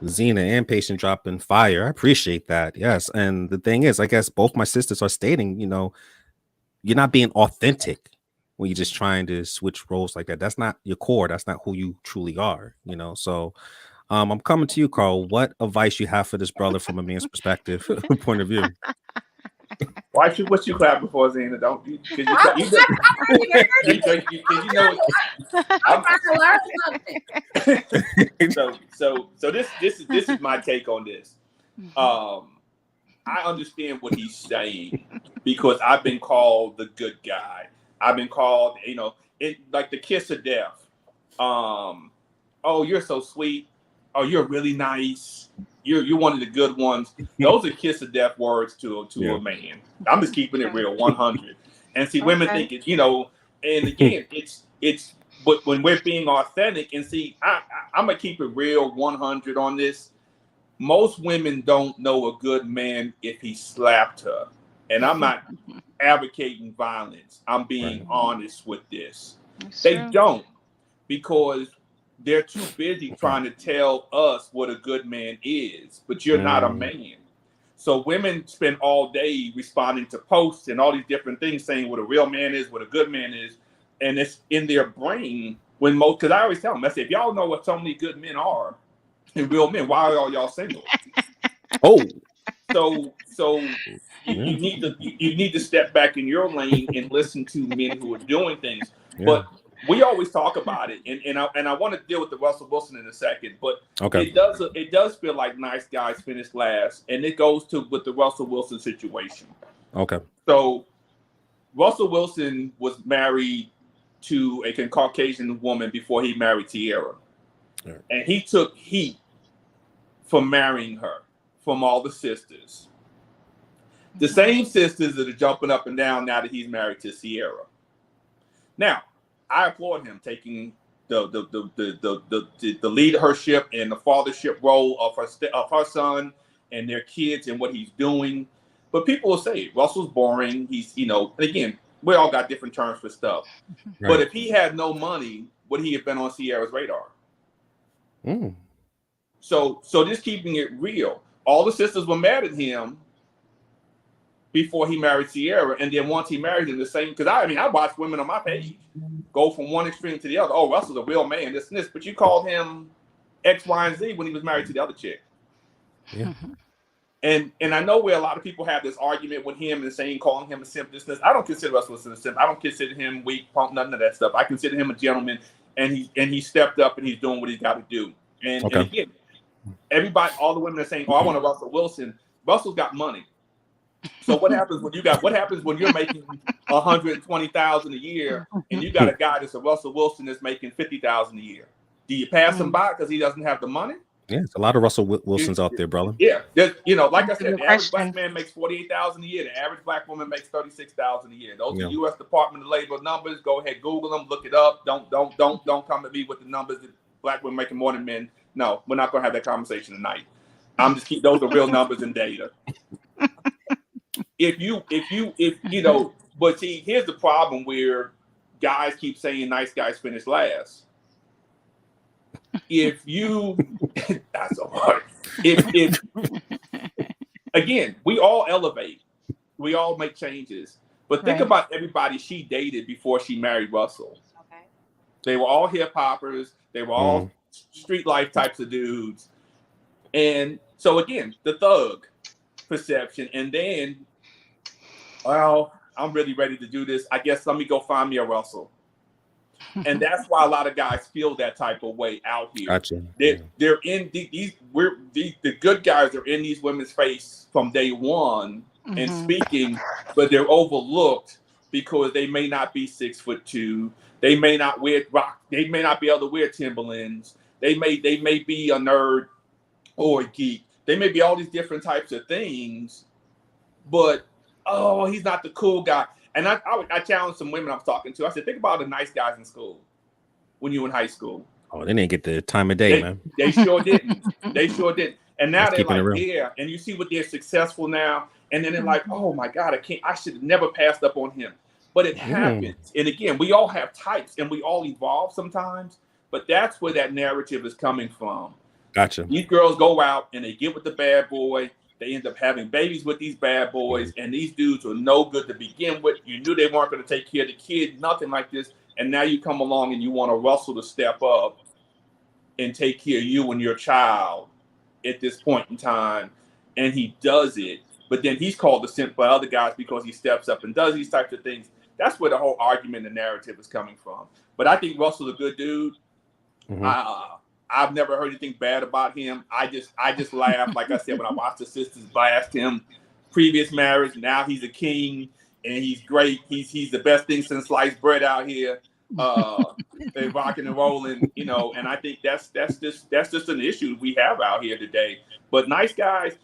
C: Xena and Patient dropping fire. I appreciate that. Yes. And the thing is, I guess both my sisters are stating, you're not being authentic when you're just trying to switch roles like that. That's not your core. That's not who you truly are, So I'm coming to you, Carl. What advice you have for this brother from a man's perspective, point of view?
D: What you clapping for, Zena? Don't you? Because you,
E: I'm
D: you,
E: trying to
D: you,
E: learn.
D: you know.
E: I'm
D: I'm,
E: trying to learn something.
D: so this is my take on this. I understand what he's saying because I've been called the good guy. I've been called, it like the kiss of death. Oh, you're so sweet. Oh, you're really nice. You're one of the good ones. Those are kiss of death words to
C: Yeah.
D: a man. I'm just keeping it
F: Okay.
D: real, 100. And see, women
F: Okay.
D: think and again, it's. But when we're being authentic, and see, I'm gonna keep it real, 100 on this. Most women don't know a good man if he slapped her. And I'm not advocating violence. I'm being
C: Right.
D: honest with this.
F: It's
D: They
F: true.
D: don't, because they're too busy
C: Okay.
D: trying to tell us what a good man is, but you're not a
C: Mm,
D: man. So women spend all day responding to posts and all these different things saying what a real man is, what a good man is. And it's in their brain because I always tell them, I say, if y'all know what so many good men are and real men, why are all y'all single?
C: oh,
D: So
C: yeah.
D: you need to step back in your lane and listen to men who are doing things.
C: Yeah.
D: But we always talk about it, and I want to deal with the Russell Wilson in a second. But
C: Okay.
D: it does feel like nice guys finish last, and it goes to with the Russell Wilson situation.
C: Okay.
D: So Russell Wilson was married to a Caucasian woman before he married Tierra,
C: Yeah.
D: and he took heat for marrying her from all the sisters. The same sisters that are jumping up and down now that he's married to Sierra. Now, I applaud him taking the leadership and the fathership role of her son and their kids and what he's doing. But people will say Russell's boring. He's again, we all got different terms for stuff.
C: Right.
D: But if he had no money, would he have been on Sierra's radar?
C: Mm,
D: So just keeping it real. All the sisters were mad at him before he married Sierra, and then once he married in the same, because I watch women on my page go from one extreme to the other. Oh, Russell's a real man, this and this, but you called him X, Y, and Z when he was married to the other chick.
C: Yeah.
D: And I know where a lot of people have this argument with him and saying, calling him a simp, this. I don't consider Russell a simp. I don't consider him weak, punk, none of that stuff. I consider him a gentleman, and he stepped up and he's doing what he's got to do. And again, everybody, all the women are saying, "Oh, I want a Russell Wilson." Russell's got money. So what happens when you're making $120,000 a year and you got a guy that's a Russell Wilson that's making $50,000 a year? Do you pass him by because he doesn't have the money?
C: Yeah, there's a lot of Russell Wilsons out there, brother.
D: Yeah, like I said, the average black man makes $48,000 a year. The average black woman makes $36,000 a year. Those are U.S. Department of Labor numbers. Go ahead, Google them, look it up. Don't come at me with the numbers that black women making more than men. No, we're not gonna have that conversation tonight. I'm just keep those are real numbers and data. If but see, here's the problem where guys keep saying nice guys finish last. If you, that's so hard. If again, we all elevate, we all make changes, but think about everybody she dated before she married Russell. Okay. They were all hip hoppers. They were all street life types of dudes, and so again, the thug perception, and then, well, I'm really ready to do this. I guess let me go find me a Russell. And that's why a lot of guys feel that type of way out here.
C: Gotcha.
D: They're in the good guys are in these women's face from day one and speaking, but they're overlooked because they may not be 6'2". They may not wear rock. They may not be able to wear Timberlands. They may be a nerd or a geek. They may be all these different types of things, but he's not the cool guy. And I challenged some women I was talking to. I said, think about the nice guys in school when you were in high school. Oh,
C: they didn't get the time of day, man.
D: They sure didn't. They sure didn't. And now they're like, yeah. And you see what they're successful now. And then they're like, oh my God, I should have never passed up on him. But it happens. And again, we all have types and we all evolve sometimes. But that's where that narrative is coming from.
C: Gotcha.
D: These girls go out and they get with the bad boy. They end up having babies with these bad boys, and these dudes are no good to begin with. You knew they weren't going to take care of the kid, nothing like this. And now you come along and you want a Russell to step up and take care of you and your child at this point in time. And he does it. But then he's called a simp by other guys because he steps up and does these types of things. That's where the whole argument and narrative is coming from. But I think Russell's a good dude. I've never heard anything bad about him. I just laugh. Like I said, when I watched the sisters blast him, previous marriage, now he's a king and he's great. He's the best thing since sliced bread out here. They rocking and rolling, and I think that's just an issue we have out here today. But nice guys,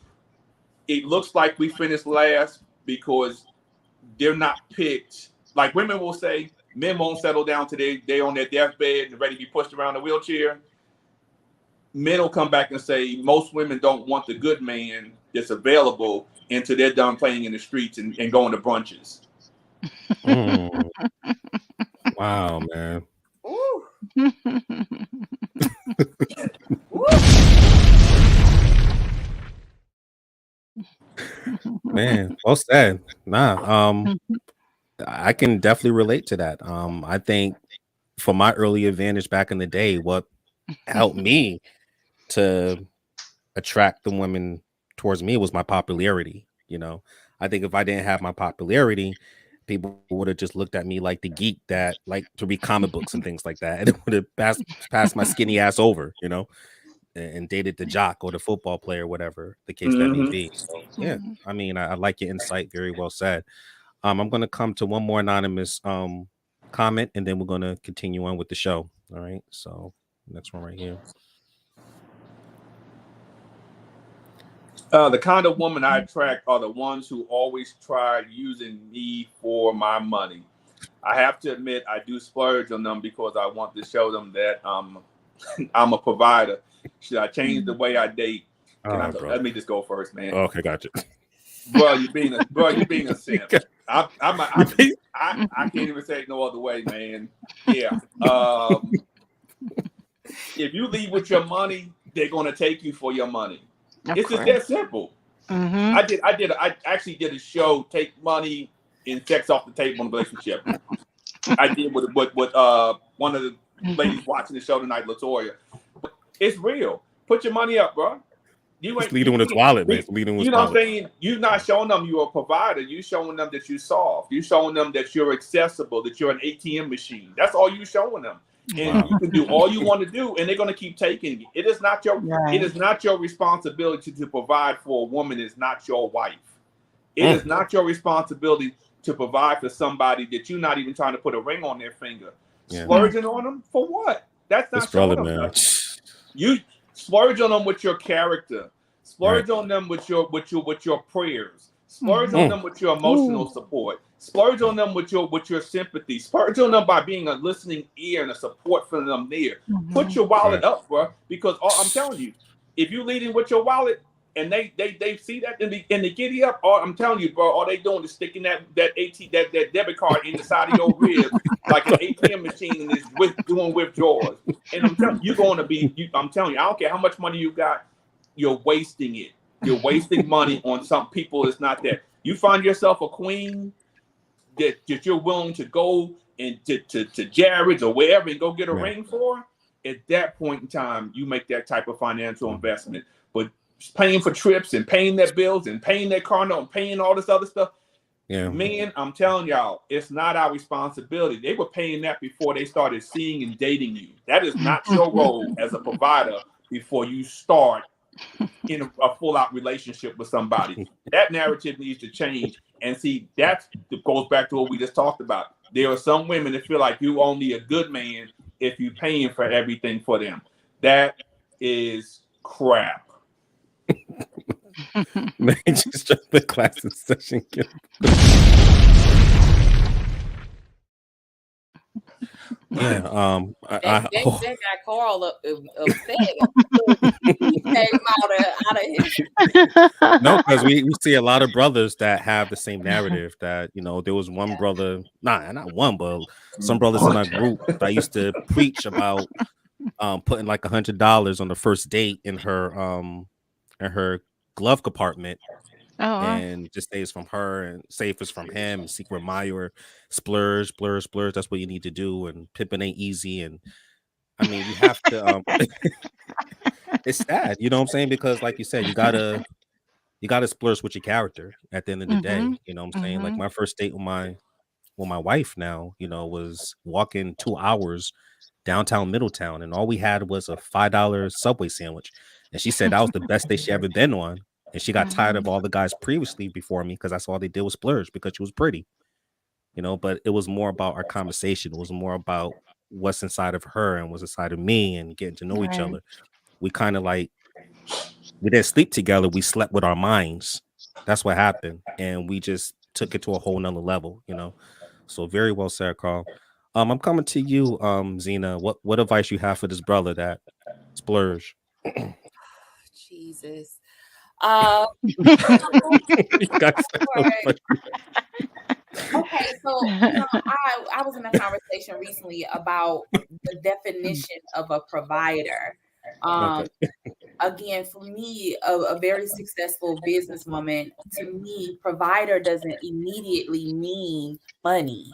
D: it looks like we finished last because they're not picked. Like women will say, men won't settle down till they're on their deathbed and ready to be pushed around a wheelchair. Men will come back and say most women don't want the good man that's available until they're done playing in the streets and going to brunches.
C: Wow, man. Man, well said. I can definitely relate to that. I think for my early advantage back in the day, what helped me to attract the women towards me was my popularity. I think if I didn't have my popularity, people would have just looked at me like the geek that like to read comic books and things like that, and it would have passed my skinny ass over, and dated the jock or the football player, whatever the case that may be. So yeah, I mean, I like your insight. Very well said. I'm going to come to one more anonymous comment, and then we're going to continue on with the show. All right. So next one right here.
D: The kind of woman I attract are the ones who always try using me for my money. I have to admit, I do splurge on them because I want to show them that I'm a provider. Should I change the way I date? Let me just go first, man.
C: Okay, gotcha.
D: Bro, you're being a simp. I can't even say it no other way, man. Yeah. If you leave with your money, they're gonna take you for your money. It's just that simple.
F: Mm-hmm.
D: I actually did a show, Take Money and Sex Off the Table in a Relationship. I did with one of the ladies watching the show tonight, Latoya. But it's real. Put your money up, bro. You
C: It's leading with his wallet, man.
D: You know what I'm saying? You're not showing them you're a provider. You're showing them that you're soft. You're showing them that you're accessible, that you're an ATM machine. That's all you're showing them. And you can do all you want to do, and they're going to keep taking it. It is not your responsibility to provide for a woman. It's not your wife. It is not your responsibility to provide for somebody that you're not even trying to put a ring on their finger. Splurging on them for what? That's not showing them nothing. You splurge on them with your character. Splurge on them with your prayers. Splurge on them with your emotional support. Splurge on them with your sympathy. Splurge on them by being a listening ear and a support for them there. Put your wallet up, bro, because I'm telling you, if you're leading with your wallet and they see that and they giddy up, I'm telling you, bro, all they doing is sticking that debit card in the side of your ribs like an ATM machine and is doing withdrawals. And I'm telling you, I'm telling you, I don't care how much money you got, you're wasting it. You're wasting money on some people that's not there. You find yourself a queen that you're willing to go and to Jared's or wherever and go get a ring for. At that point in time, you make that type of financial investment. But paying for trips and paying their bills and paying their car note and paying all this other stuff, man, I'm telling y'all, it's not our responsibility. They were paying that before they started seeing and dating you. That is not your role as a provider before you start in a full-out relationship with somebody. That narrative needs to change. And see, that goes back to what we just talked about. There are some women that feel like you only a good man if you're paying for everything for them. That is crap.
C: Man, just drop the classes session. Yeah,
E: that got Karl upset. He came out of his.
C: No, because we see a lot of brothers that have the same narrative. That there was one brother, not one, but some brothers in our group that used to preach about putting like $100 on the first date in her glove compartment. And just stays from her and safe is from him. Secret admirer, splurge. That's what you need to do. And pimping ain't easy. And I mean, you have to. It's sad, you know what I'm saying? Because, like you said, you gotta splurge with your character. At the end of the day, you know what I'm saying. Like my first date with my wife now, was walking 2 hours downtown Middletown, and all we had was a $5 Subway sandwich. And she said that was the best day she ever been on. And she got tired of all the guys previously before me because that's all they did was splurge because she was pretty, but it was more about our conversation. It was more about what's inside of her and what's inside of me and getting to know each other. We kind of we didn't sleep together. We slept with our minds. That's what happened. And we just took it to a whole nother level, So very well said, Karl. I'm coming to you, Zeina. What advice you have for this brother that splurge?
E: Jesus.
C: Okay,
E: so I was in a conversation recently about the definition of a provider. Again, for me, a very successful businesswoman, to me, provider doesn't immediately mean money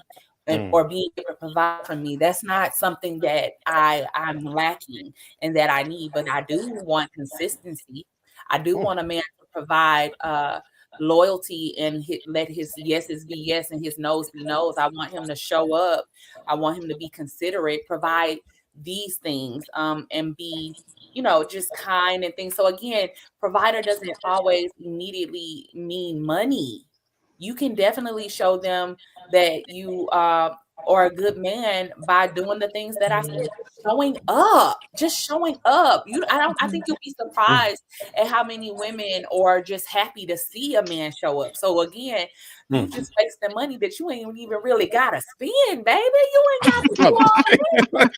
E: or being able to provide for me. That's not something that I'm lacking and that I need, but I do want consistency. I do want a man to provide loyalty and let his yeses be yes and his no's be no's. I want him to show up. I want him to be considerate, provide these things, and be, just kind and things. So again, provider doesn't always immediately mean money. You can definitely show them that you are a good man by doing the things that I said. Just showing up. I think you'll be surprised at how many women are just happy to see a man show up. So again, you just wasting money that you ain't even really gotta spend, baby. You ain't got to do all that.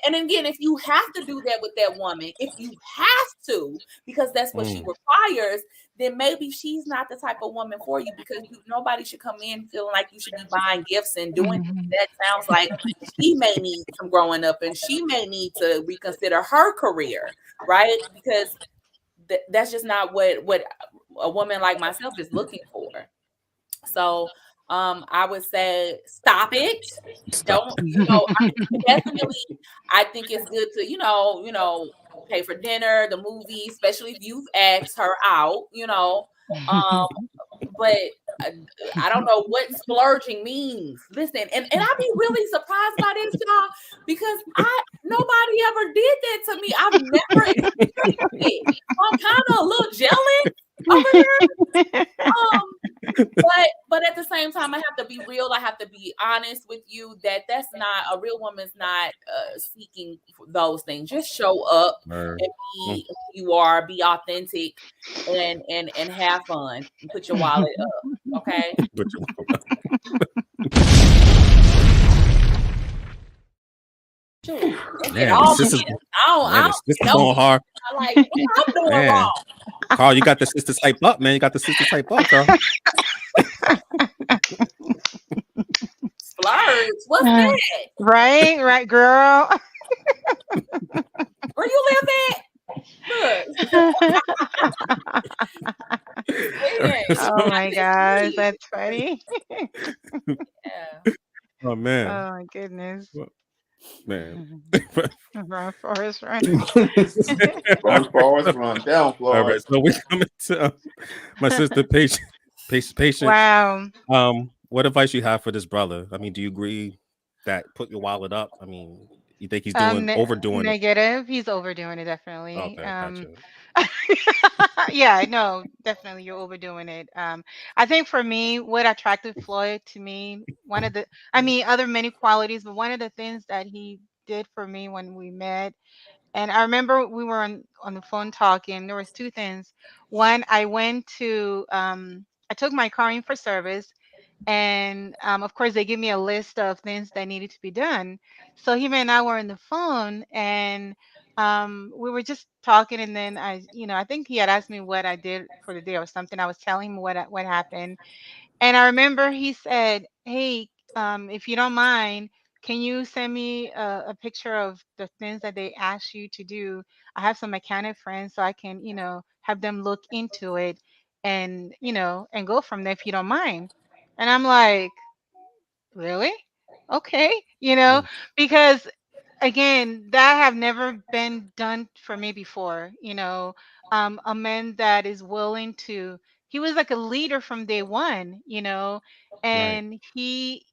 E: And again, if you have to do that with that woman, if you have to, because that's what she requires, then maybe she's not the type of woman for you, because nobody should come in feeling like you should be buying gifts and doing that. Sounds like she may need some growing up and she may need to reconsider her career, right? Because that's just not what a woman like myself is looking for. So I would say stop it. Don't, definitely, I think it's good to, pay for dinner, the movie, especially if you've asked her out, but I don't know what splurging means. Listen, and I be really surprised by this, y'all, because nobody ever did that to me. I've never experienced it. I'm kind of a little jealous over here. But at the same time, I have to be real. I have to be honest with you that that's not a real woman's not seeking those things. Just show up and be who you are, be authentic, and have fun. And put your wallet up, okay?
C: This is going hard.
E: Like, what I'm doing wrong.
C: Carl, you got the sister type up, man. You got the sister type up, Carl.
E: Splurge. What's that?
F: Right, girl.
E: Where you live at?
F: Oh my gosh, that's funny.
E: Yeah.
C: Oh man.
F: Oh my goodness.
C: Man.
F: Run, Forrest, run.
D: Run, Forrest, run. Down, Florida.
C: All right, so we're coming to my sister, Patience.
F: Wow.
C: What advice you have for this brother? I mean, do you agree that put your wallet up? I mean, you think he's overdoing it?
F: Negative. He's overdoing it, definitely.
C: Okay, gotcha.
F: Yeah, no, definitely you're overdoing it. I think for me, what attracted Floyd to me, other many qualities, but one of the things that he did for me when we met, and I remember we were on the phone talking, there was two things. One, I took my car in for service, and of course they give me a list of things that needed to be done. So him and I were on the phone, and we were just talking, and then I think he had asked me what I did for the day or something. I was telling him what happened, and I remember he said, "Hey, if you don't mind, can you send me a picture of the things that they asked you to do? I have some mechanic friends, so I can, have them look into it and, and go from there if you don't mind." And I'm like, really? Okay, because again, that have never been done for me before. A man that is willing to. He was like a leader from day one, and he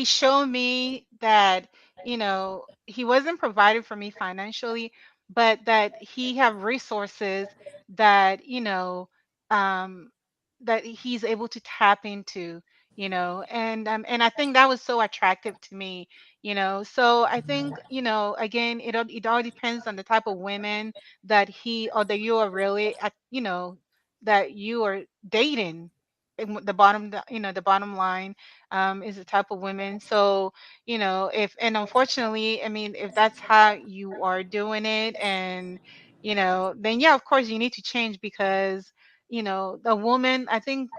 F: showed me that he wasn't providing for me financially, but that he have resources that um that he's able to tap into, and I think that was so attractive to me. So I think, again, it all depends on the type of women that he or that you are really at, that you are dating. And the bottom line is the type of women. So, if, and unfortunately, I mean, if that's how you are doing it, and, then yeah, of course you need to change, because, the woman, I think,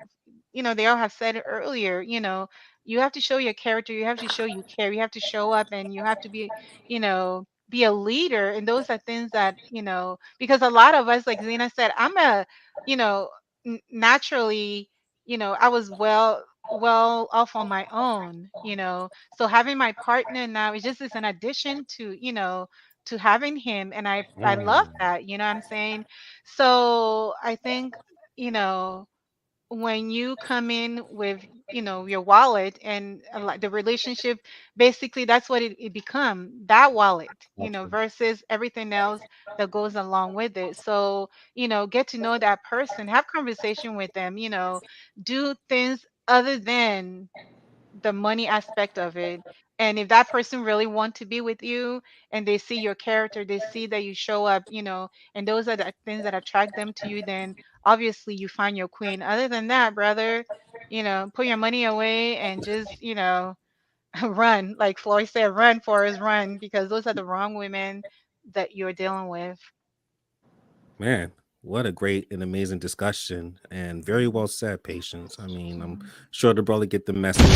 F: they all have said it earlier, you have to show your character, you have to show you care, you have to show up, and you have to be a leader. And those are things that, because a lot of us, like Zeina said, I'm you know, naturally, I was well off on my own, so having my partner now is just as an addition to, to having him. And I love that, you know what I'm saying? So I think, when you come in with, your wallet, and like the relationship, basically that's what it become, that wallet, versus everything else that goes along with it. So, get to know that person, have conversation with them, do things other than the money aspect of it. And if that person really want to be with you, and they see your character, they see that you show up, and those are the things that attract them to you, then obviously you find your queen. Other than that, brother, put your money away and just, run. Like Floyd said, run, Forrest, run, because those are the wrong women that you're dealing with.
C: Man, what a great and amazing discussion, and very well said, Patience. I mean, I'm sure the brother get the message.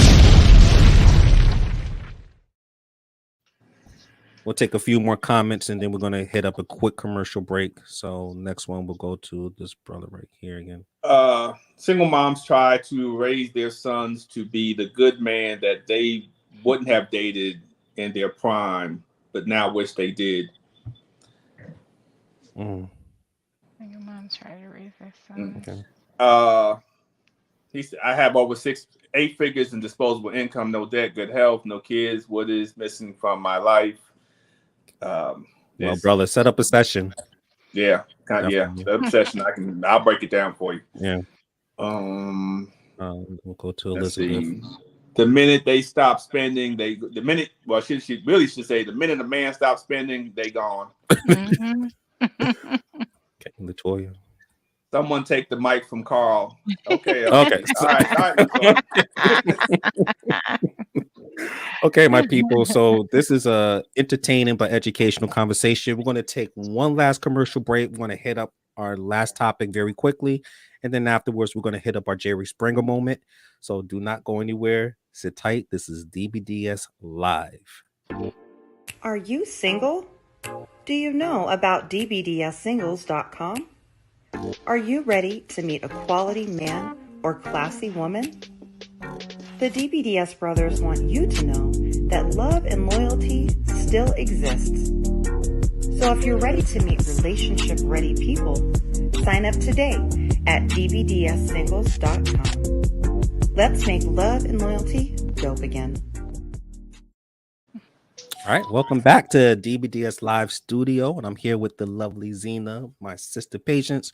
C: We'll take a few more comments and then we're gonna hit up a quick commercial break. So next one we'll go to this brother right here again.
D: Single moms try to raise their sons to be the good man that they wouldn't have dated in their prime, but now wish they did.
F: Single moms try to raise their sons.
C: Okay.
D: He said, I have over 8 figures in disposable income, no debt, good health, no kids. What is missing from my life?
C: Well, brother, set up a session.
D: Yeah, set up a session. I'll break it down for you.
C: Yeah. We'll go to Elizabeth.
D: The minute they stop spending, she really should say the minute a man stops spending, they gone.
C: Okay, Latoya.
D: Someone take the mic from Carl. Okay.
C: Okay.
D: All right.
C: Okay, my people. So this is a entertaining but educational conversation. We're going to take one last commercial break. We're going to hit up our last topic very quickly, and then afterwards we're going to hit up our Jerry Springer moment. So do not go anywhere. Sit tight. This is DBDS Live.
G: Are you single? Do you know about DBDSsingles.com? Are you ready to meet a quality man or classy woman? The DBDS brothers want you to know that love and loyalty still exists. So if you're ready to meet relationship-ready people, sign up today at DBDSsingles.com. Let's make love and loyalty dope again.
C: All right, welcome back to DBDS Live Studio, and I'm here with the lovely Zeina, my sister Patience,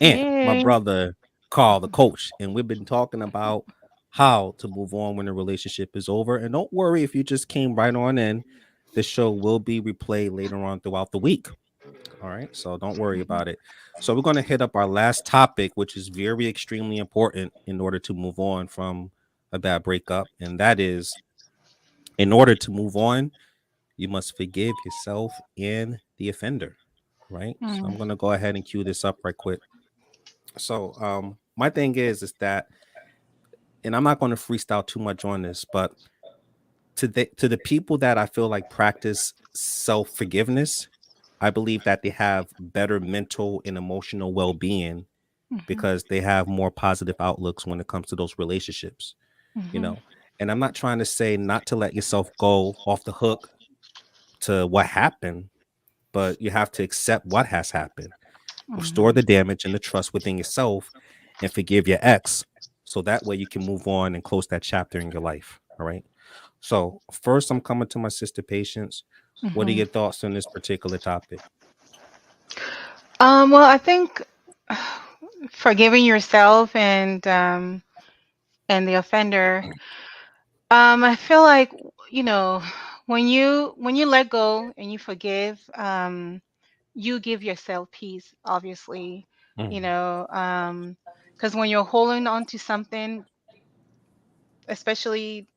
C: and my brother Karl, the coach. And we've been talking about how to move on when a relationship is over. And don't worry if you just came right on in. This show will be replayed later on throughout the week. All right, so don't worry about it. So we're going to hit up our last topic, which is very extremely important in order to move on from a bad breakup, and that is, in order to move on, you must forgive yourself and the offender, right? So I'm going to go ahead and cue this up right quick. So my thing is that, and I'm not going to freestyle too much on this, but to the people that I feel like practice self-forgiveness, I believe that they have better mental and emotional well-being because they have more positive outlooks when it comes to those relationships, you know. And I'm not trying to say not to let yourself go off the hook to what happened, but you have to accept what has happened, restore the damage and the trust within yourself, and forgive your ex, so that way you can move on and close that chapter in your life. All right. So first, I'm coming to my sister Patience. What are your thoughts on this particular topic?
F: Well, I think forgiving yourself and the offender. I feel like, you know, when you let go and you forgive, you give yourself peace, obviously, you know, because when you're holding on to something, especially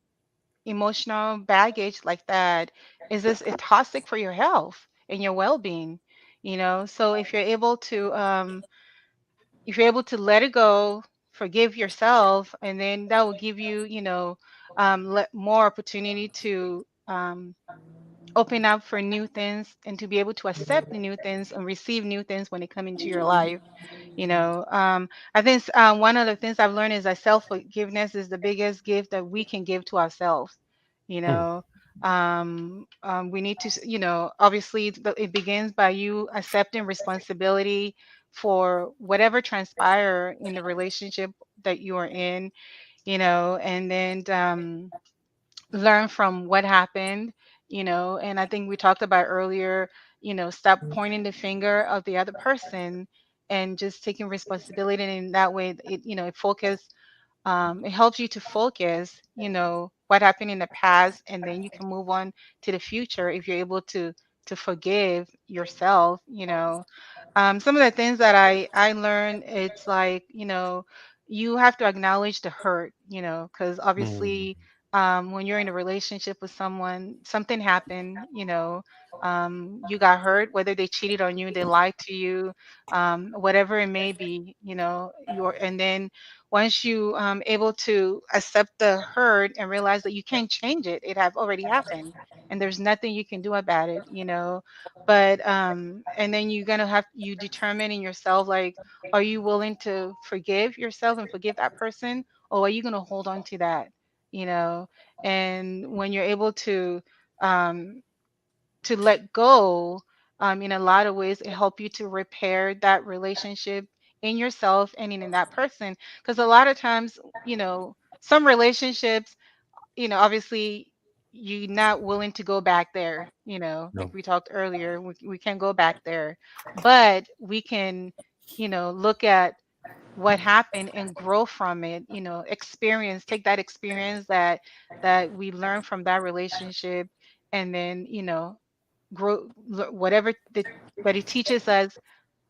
F: emotional baggage like that, it's toxic for your health and your well-being, you know. So if you're able to let it go, forgive yourself, and then that will give you, you know, more opportunity to open up for new things and to be able to accept the new things and receive new things when they come into your life. You know, I think one of the things I've learned is that self-forgiveness is the biggest gift that we can give to ourselves. You know, we need to, you know, obviously it begins by you accepting responsibility for whatever transpire in the relationship that you are in, you know, and then learn from what happened, you know. And I think we talked about earlier, you know, stop pointing the finger of the other person and just taking responsibility. And in that way, it, you know, it helps you to focus, you know, what happened in the past, and then you can move on to the future if you're able to forgive yourself, you know. Some of the things that I learned, it's like, you know, you have to acknowledge the hurt, you know, because obviously when you're in a relationship with someone, something happened, you got hurt, whether they cheated on you, they lied to you, whatever it may be, and then once you able to accept the hurt and realize that you can't change it, it have already happened, and there's nothing you can do about it, But and then you're gonna have you determine in yourself, like, are you willing to forgive yourself and forgive that person, or are you gonna hold on to that? you know and when you're able um to let go, in a lot of ways it helps you to repair that relationship in yourself and in that person, because a lot of times, some relationships, obviously you're not willing to go back there, like
C: No.
F: we talked earlier, we can go back there, but we can, look at what happened and grow from it, take that experience that we learned from that relationship, and then, grow whatever what it teaches us,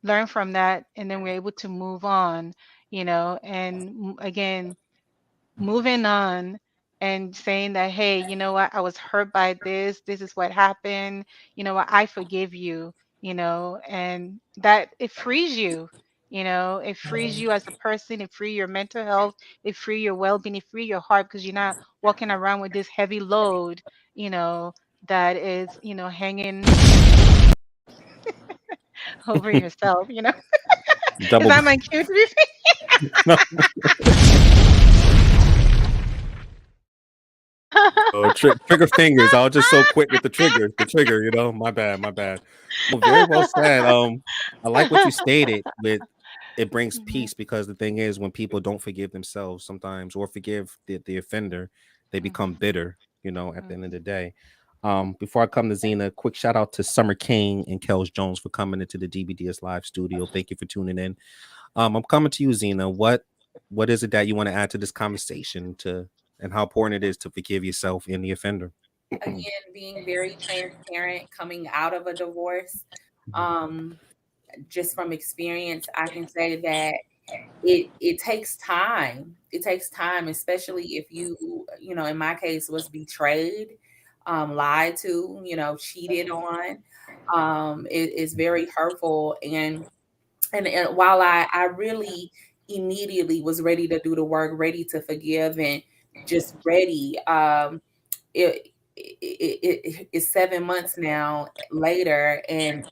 F: learn from that, and then we're able to move on, and again, moving on and saying that, hey, you know what, I was hurt by this is what happened, what, I forgive you, and that it frees you, it frees you as a person, it free your mental health, it free your well-being, it free your heart, because you're not walking around with this heavy load, that is, hanging over yourself, is
C: Double.
F: that my cue to be
C: Oh, trigger fingers. I was just so quick with the trigger. The trigger, My bad. My bad. Well, very well said. I like what you stated. With it brings
F: Mhm,
C: peace, because the thing is, when people don't forgive themselves sometimes, or forgive the offender, they become
F: mhm,
C: bitter. At the end of the day. Before I come to Zeina, quick shout out to Summer King and Kels Jones for coming into the DBDS live studio. Thank you for tuning in. I'm coming to you, Zeina. What is it that you want to add to this conversation, and how important it is to forgive yourself and the offender?
E: Again, being very transparent coming out of a divorce. Um, just from experience, I can say that it takes time. It takes time, especially if in my case, was betrayed, lied to, cheated on. It's very hurtful, and while I really immediately was ready to do the work, ready to forgive, and just ready, it's 7 months now later, and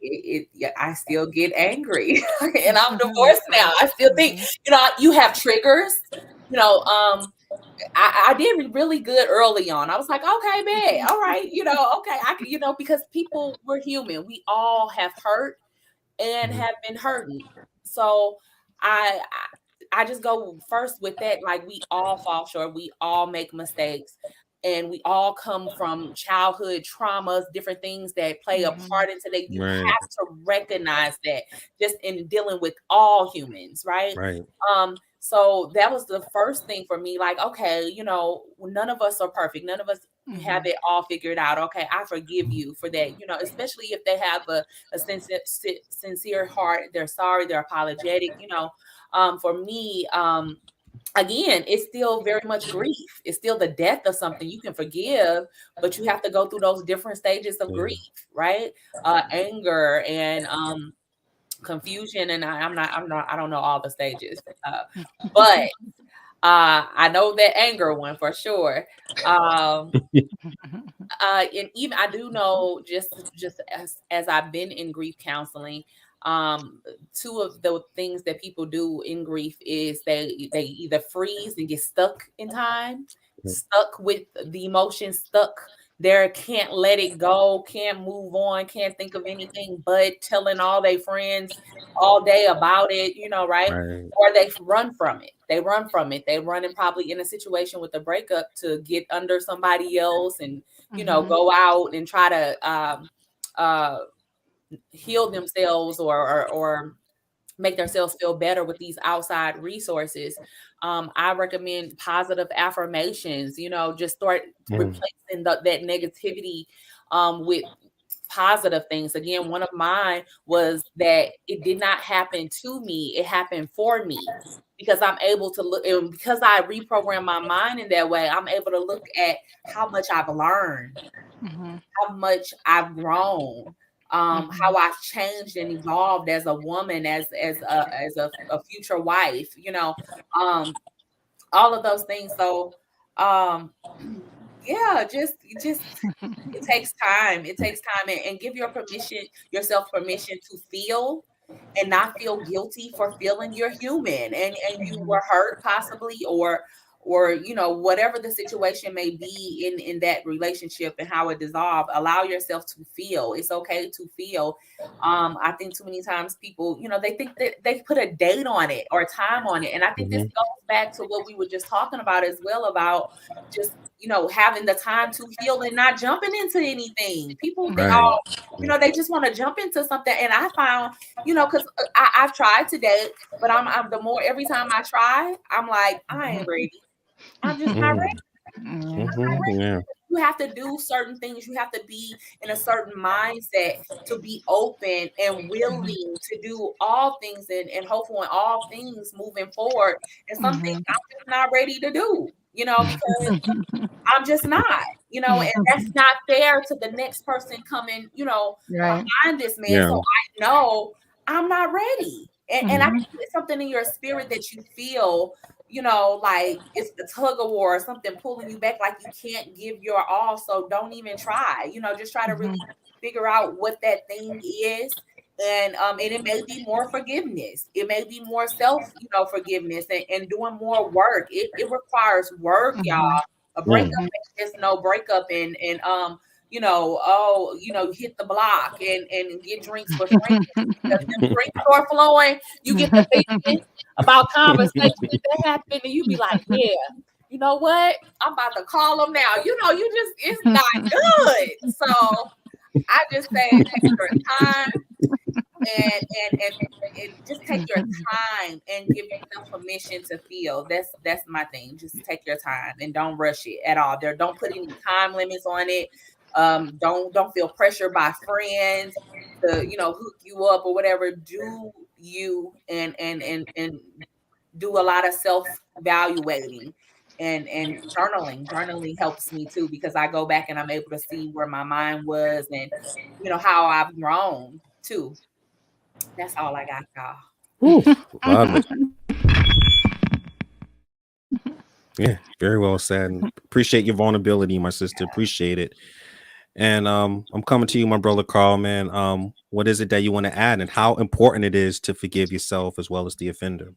E: yeah, I still get angry, and I'm
F: mhm,
E: divorced now. I still think,
F: mhm,
E: you have triggers. You know, I did really good early on. I was like, okay, man, all right, okay, I can, because people, we're human. We all have hurt and
C: Mhm.
E: have been hurting. So I just go first with that. Like, we all fall short. We all make mistakes. And we all come from childhood traumas, different things that play a
F: mhm,
E: part into that. You
C: Right,
E: have to recognize that, just in dealing with all humans, right?
C: right.
E: So that was the first thing for me. Like, okay, none of us are perfect. None of us have
F: mhm,
E: it all figured out. Okay, I forgive you for that. Especially if they have a sincere heart. They're sorry. They're apologetic. For me, again, it's still very much grief. It's still the death of something. You can forgive, but you have to go through those different stages of
C: Yeah.
E: grief, right? Anger and confusion, and I don't know all the stages, but I know that anger one for sure. Um, and even I do know, just as I've been in grief counseling, two of the things that people do in grief is they either freeze and get stuck in time, stuck with the emotion, stuck there, can't let it go, can't move on, can't think of anything but telling all their friends all day about it, right?
C: Right.
E: Or they run from it. They run from it. They run, and probably in a situation with a breakup, to get under somebody else and
F: mhm,
E: go out and try to uh, heal themselves, or make themselves feel better with these outside resources. I recommend positive affirmations. Just start
C: Yeah.
E: replacing that negativity with positive things. Again, one of mine was that it did not happen to me, it happened for me. Because I'm able to look, and because I reprogram my mind in that way, I'm able to look at how much I've learned, how much I've grown, how I've changed and evolved as a woman, as a future wife, you know, all of those things. So, yeah, just it takes time. It takes time, and give yourself permission to feel and not feel guilty for feeling you're human and you were hurt possibly, or you know, whatever the situation may be in that relationship and how it dissolved. Allow yourself to feel. It's okay to feel. I think too many times people, you know, they think that they put a date on it or time on it, and I think this goes back to what we were just talking about as well, about just, you know, having the time to heal and not jumping into anything. People think, oh, you know, they just want to jump into something. And I found, you know, because I've tried to date, but I'm the more every time I try, I'm like, I ain't ready. I'm just not ready. I'm not ready.
C: Yeah.
E: You have to do certain things. You have to be in a certain mindset to be open and willing to do all things and hopeful in all things moving forward. And some things I'm just not ready to do, you know, because I'm just not, you know, and that's not fair to the next person coming, you know, behind this man.
C: Yeah.
E: So I know I'm not ready. And I think it's something in your spirit that you feel, you know, like it's the tug of war or something pulling you back, like you can't give your all. So don't even try, you know, just try to really figure out what that thing is. And it may be more forgiveness. It may be more forgiveness and doing more work. It requires work, y'all. A breakup is just no breakup and you know, oh, you know, hit the block and get drinks for drinks. Because the drinks are flowing, you get the thinking about conversations that happen, and you be like, yeah, you know what? I'm about to call them now. You know, it's not good. So I just say take your time and just take your time and give yourself permission to feel. That's my thing. Just take your time and don't rush it at all. Don't put any time limits on it. Don't feel pressure by friends to, you know, hook you up or whatever. Do you and do a lot of self-evaluating and journaling helps me too, because I go back and I'm able to see where my mind was and, you know, how I've grown too. That's all I got, y'all.
C: Ooh, love it. Yeah, very well said. Appreciate your vulnerability, my sister. Appreciate it. And I'm coming to you, my brother Karl, man. What is it that you want to add, and how important it is to forgive yourself as well as the offender?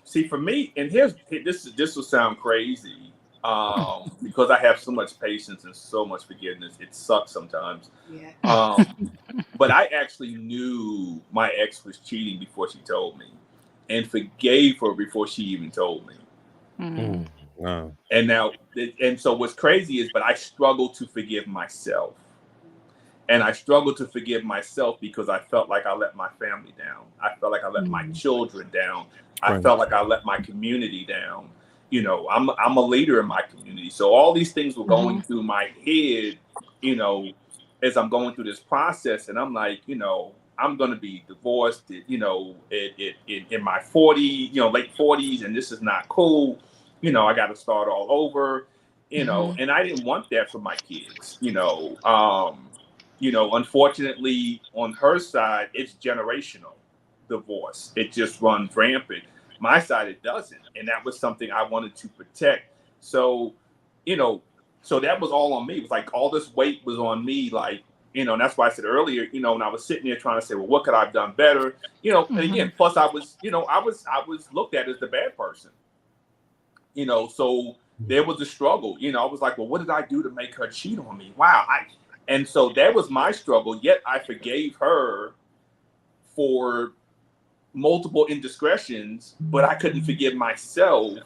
D: See, for me, and this will sound crazy, because I have so much patience and so much forgiveness. It sucks sometimes. Yeah. But I actually knew my ex was cheating before she told me, and forgave her before she even told me.
C: Wow.
D: And so what's crazy is, but I struggle to forgive myself. And I struggled to forgive myself because I felt like I let my family down. I felt like I let my children down. I felt like I let my community down. You know, I'm a leader in my community. So all these things were going through my head, you know, as I'm going through this process. And I'm like, you know, I'm going to be divorced, you know, in my 40s, you know, late 40s, and this is not cool. You know, I got to start all over, you know, and I didn't want that for my kids, you know. You know, unfortunately, on her side, it's generational divorce. It just runs rampant. My side, it doesn't. And that was something I wanted to protect. So, you know, so that was all on me. It was like all this weight was on me. Like, you know, and that's why I said earlier, you know, when I was sitting there trying to say, well, what could I have done better? You know, and again, plus I was, you know, I was looked at as the bad person. You know, so there was a struggle. You know, I was like, well, what did I do to make her cheat on me? Wow. And so that was my struggle, yet I forgave her for multiple indiscretions, but I couldn't forgive myself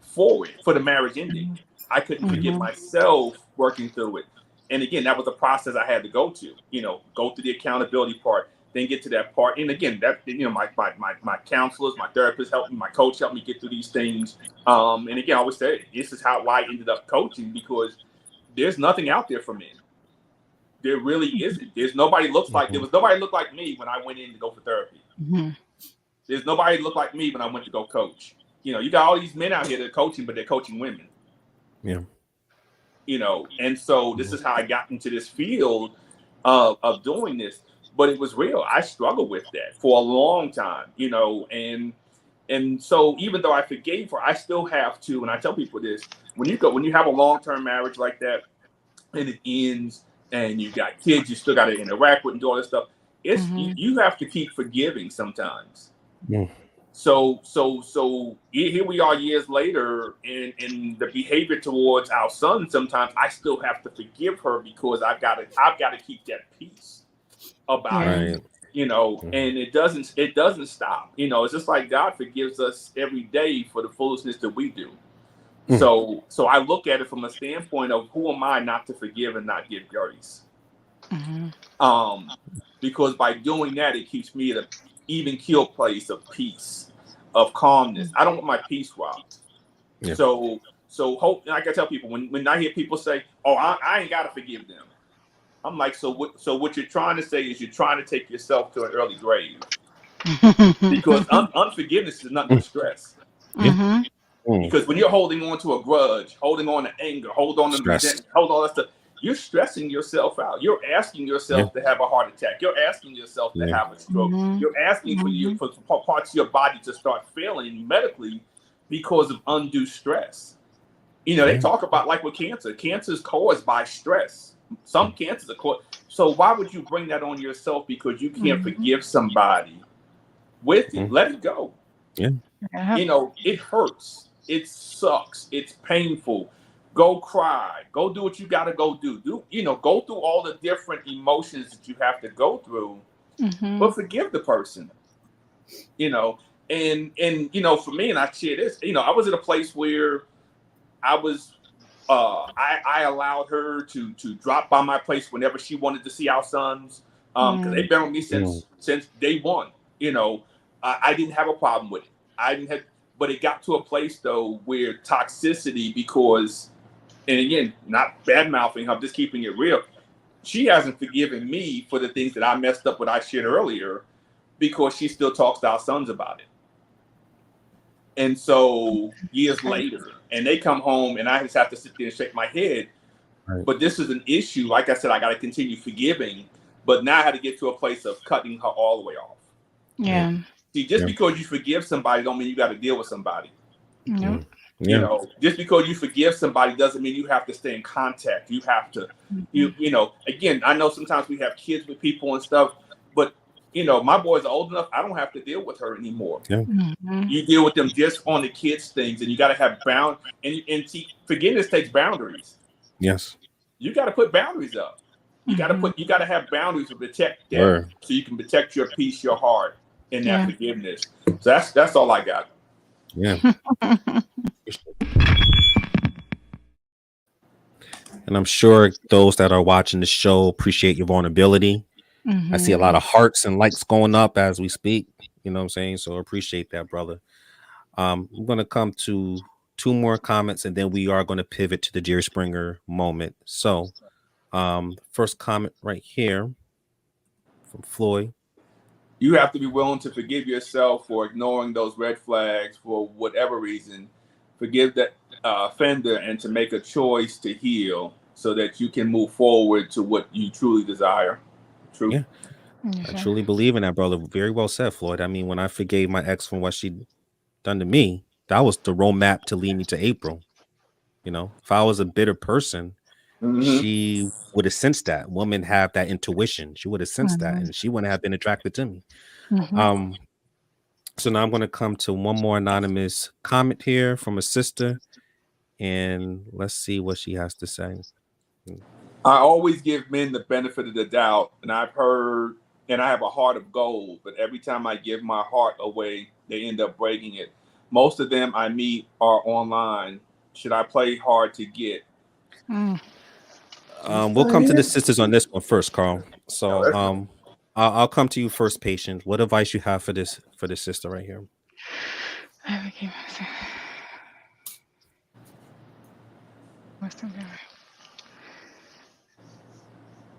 D: for the marriage ending. I couldn't forgive myself working through it. And again, that was a process I had to go to, you know, go through the accountability part, then get to that part. And again, that, you know, my counselors, my therapists helped me, my coach helped me get through these things. And again, I always say, this is how I ended up coaching, because there's nothing out there for men. There really isn't. There was nobody looked like me when I went in to go for therapy.
F: Mm-hmm.
D: There's nobody looked like me when I went to go coach. You know, you got all these men out here that are coaching, but they're coaching women.
C: Yeah.
D: You know, and so this is how I got into this field of doing this. But it was real. I struggled with that for a long time, you know, and so even though I forgave her, I still have to, and I tell people this, when you have a long-term marriage like that and it ends and you got kids, you still got to interact with and do all this stuff. You have to keep forgiving sometimes.
C: Yeah.
D: So here we are years later, and the behavior towards our son, sometimes I still have to forgive her because I've got to keep that peace about it, you know, and it doesn't stop. You know, it's just like God forgives us every day for the foolishness that we do. So I look at it from a standpoint of who am I not to forgive and not give grace? Because by doing that, it keeps me at an even keel place of peace, of calmness. I don't want my peace robbed. Yeah. So hope, like I tell people, when I hear people say, "Oh, I ain't got to forgive them," I'm like, so what you're trying to say is you're trying to take yourself to an early grave, because unforgiveness is nothing but stress.
C: Yeah.
D: Because when you're holding on to a grudge, holding on to anger, holding on to resentment, holding all that stuff, you're stressing yourself out. You're asking yourself to have a heart attack. You're asking yourself to have a stroke. You're asking for parts of your body to start failing medically because of undue stress. You know, they talk about, like with cancer. Cancer is caused by stress. Some cancers are caused. So why would you bring that on yourself because you can't forgive somebody with it? Let it go.
C: Yeah.
D: You know, it hurts. It sucks. It's painful. Go cry. Go do what you got to go do. Go through all the different emotions that you have to go through, but forgive the person. You know, and you know, for me, and I share this. You know, I was at a place where I was. I allowed her to drop by my place whenever she wanted to see our sons, because they've been with me since day one. You know, I didn't have a problem with it. But it got to a place though where toxicity, because, and again, not bad mouthing, I'm just keeping it real. She hasn't forgiven me for the things that I messed up, what I shared earlier, because she still talks to our sons about it. And so years later, and they come home and I just have to sit there and shake my head. Right. But this is an issue. Like I said, I got to continue forgiving, but now I had to get to a place of cutting her all the way off.
F: Yeah.
D: See, just because you forgive somebody don't mean you got to deal with somebody.
F: Nope.
D: You know, just because you forgive somebody doesn't mean you have to stay in contact. You have to, you know, again, I know sometimes we have kids with people and stuff, but you know, my boys are old enough. I don't have to deal with her anymore. Yeah. You deal with them just on the kids things, and you got to have and see, forgiveness takes boundaries.
C: Yes.
D: You got to put boundaries up. You got to have boundaries to protect that, so you can protect your peace, your heart, and that forgiveness. So that's all I got.
C: Yeah. And I'm sure those that are watching the show appreciate your vulnerability. I see a lot of hearts and likes going up as we speak. You know what I'm saying? So appreciate that, brother. I'm going to come to 2 more comments, and then we are going to pivot to the Jerry Springer moment. So first comment right here from Floyd.
D: You have to be willing to forgive yourself for ignoring those red flags for whatever reason. Forgive that offender and to make a choice to heal so that you can move forward to what you truly desire. True.
C: Yeah. I truly believe in that, brother. Very well said, Floyd. I mean, when I forgave my ex from what she done to me, that was the roadmap to lead me to April. You know, if I was a bitter person, she would have sensed that. Women have that intuition. She would have sensed that, and she wouldn't have been attracted to me. So now I'm going to come to one more anonymous comment here from a sister, and let's see what she has to say.
D: I always give men the benefit of the doubt, and I've heard, and I have a heart of gold, but every time I give my heart away, they end up breaking it. Most of them I meet are online. Should I play hard to get?
C: We'll come to the sisters on this one first, Carl. So I'll come to you first, patient. What advice you have for this sister right here?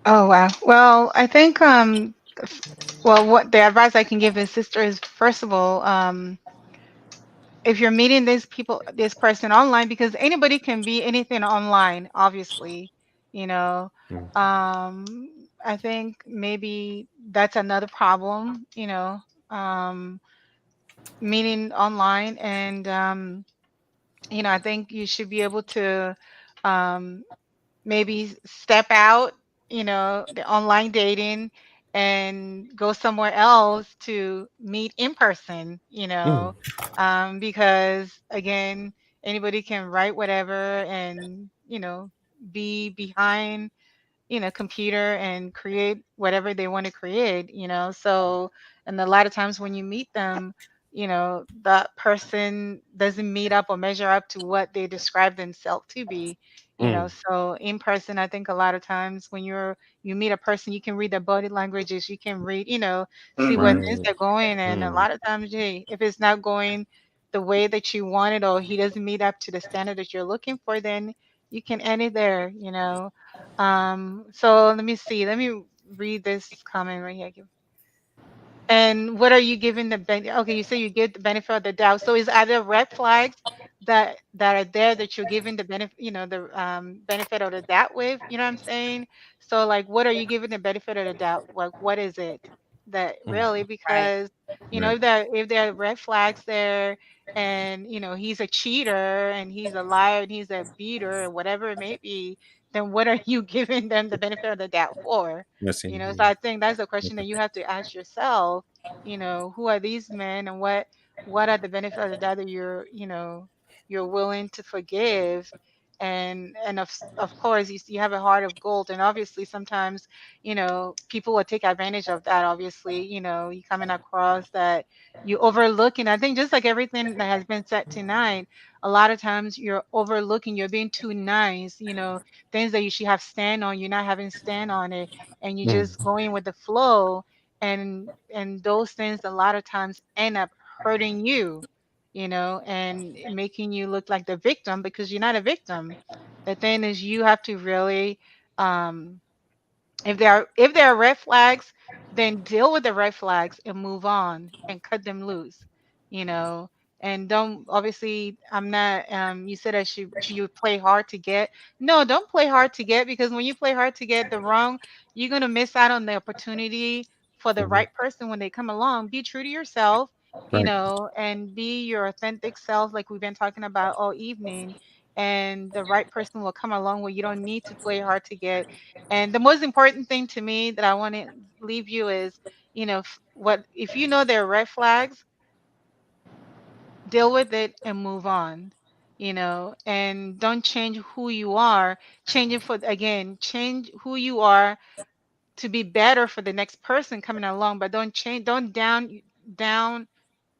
F: Oh wow. Well, I think well, what the advice I can give his sister is, first of all, if you're meeting this person online, because anybody can be anything online, obviously, you know,
C: Mm,
F: I think maybe that's another problem, meeting online, and I think you should be able to um, maybe step out, the online dating, and go somewhere else to meet in person,
C: mm,
F: because again, anybody can write whatever and, be behind, computer and create whatever they want to create, so, and a lot of times when you meet them, that person doesn't meet up or measure up to what they describe themselves to be,
C: mm.
F: so in person, I think a lot of times when you meet a person, you can read their body languages, you can read, see where
D: Mhm.
F: things
C: Right.
F: are going, and a
C: Mm,
F: lot of times, hey, if it's not going the way that you want it, or he doesn't meet up to the standard that you're looking for, then you can end it there, so let me see. Let me read this comment right here. And what are you giving the okay, you say you give the benefit of the doubt. So is either red flags that are there that you're giving the benefit, the benefit of the doubt with, you know what I'm saying? So like what are you giving the benefit of the doubt? Like what is it that
C: mm.
F: really?
E: Right.
F: Because
C: Right.
F: if there are red flags there, and he's a cheater and he's a liar and he's a beater or whatever it may be, then what are you giving them the benefit of the doubt for? So
C: Missing.
F: I think that's the question that you have to ask yourself, who are these men, and what are the benefits of the doubt that you're willing to forgive, and of course you have a heart of gold, and obviously sometimes people will take advantage of that. Obviously, you coming across that you overlooking. I think just like everything that has been said tonight, a lot of times you're overlooking, you're being too nice, things that you should have stand on, you're not having stand on it, and you're
C: Mm.
F: just going with the flow, and those things a lot of times end up hurting you, and making you look like the victim, because you're not a victim. The thing is, you have to really, um if there are red flags, then deal with the red flags and move on and cut them loose, you know. And don't, obviously, I'm not. You said that you play hard to get. No, don't play hard to get, because when you play hard to get the wrong, you're gonna miss out on the opportunity for the
C: Mhm.
F: right person when they come along. Be true to yourself,
C: Right.
F: and be your authentic self, like we've been talking about all evening. And the right person will come along where you don't need to play hard to get. And the most important thing to me that I want to leave you is, if you know there are red flags, deal with it and move on, and don't change who you are. Change it for, again, change who you are to be better for the next person coming along, but don't down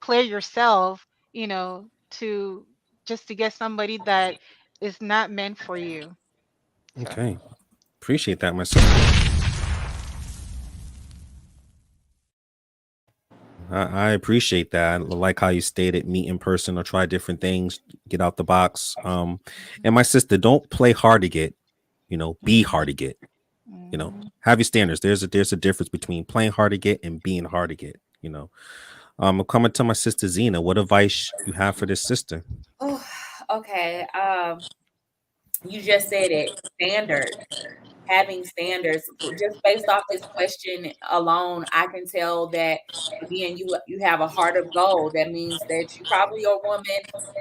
F: play yourself, to just to get somebody that is not meant for you. So.
C: Okay. Appreciate that, my sister. I appreciate that. I like how you stated, meet in person or try different things, get out the box. And my sister, don't play hard to get, be
F: Mhm.
C: hard to get,
F: Mhm.
C: have your standards. There's a difference between playing hard to get and being hard to get. I'm coming to my sister Zeina. What advice you have for this sister?
E: Oh, okay. You just said it. Standards. Having standards, just based off this question alone, I can tell that again, you have a heart of gold. That means that you probably are a woman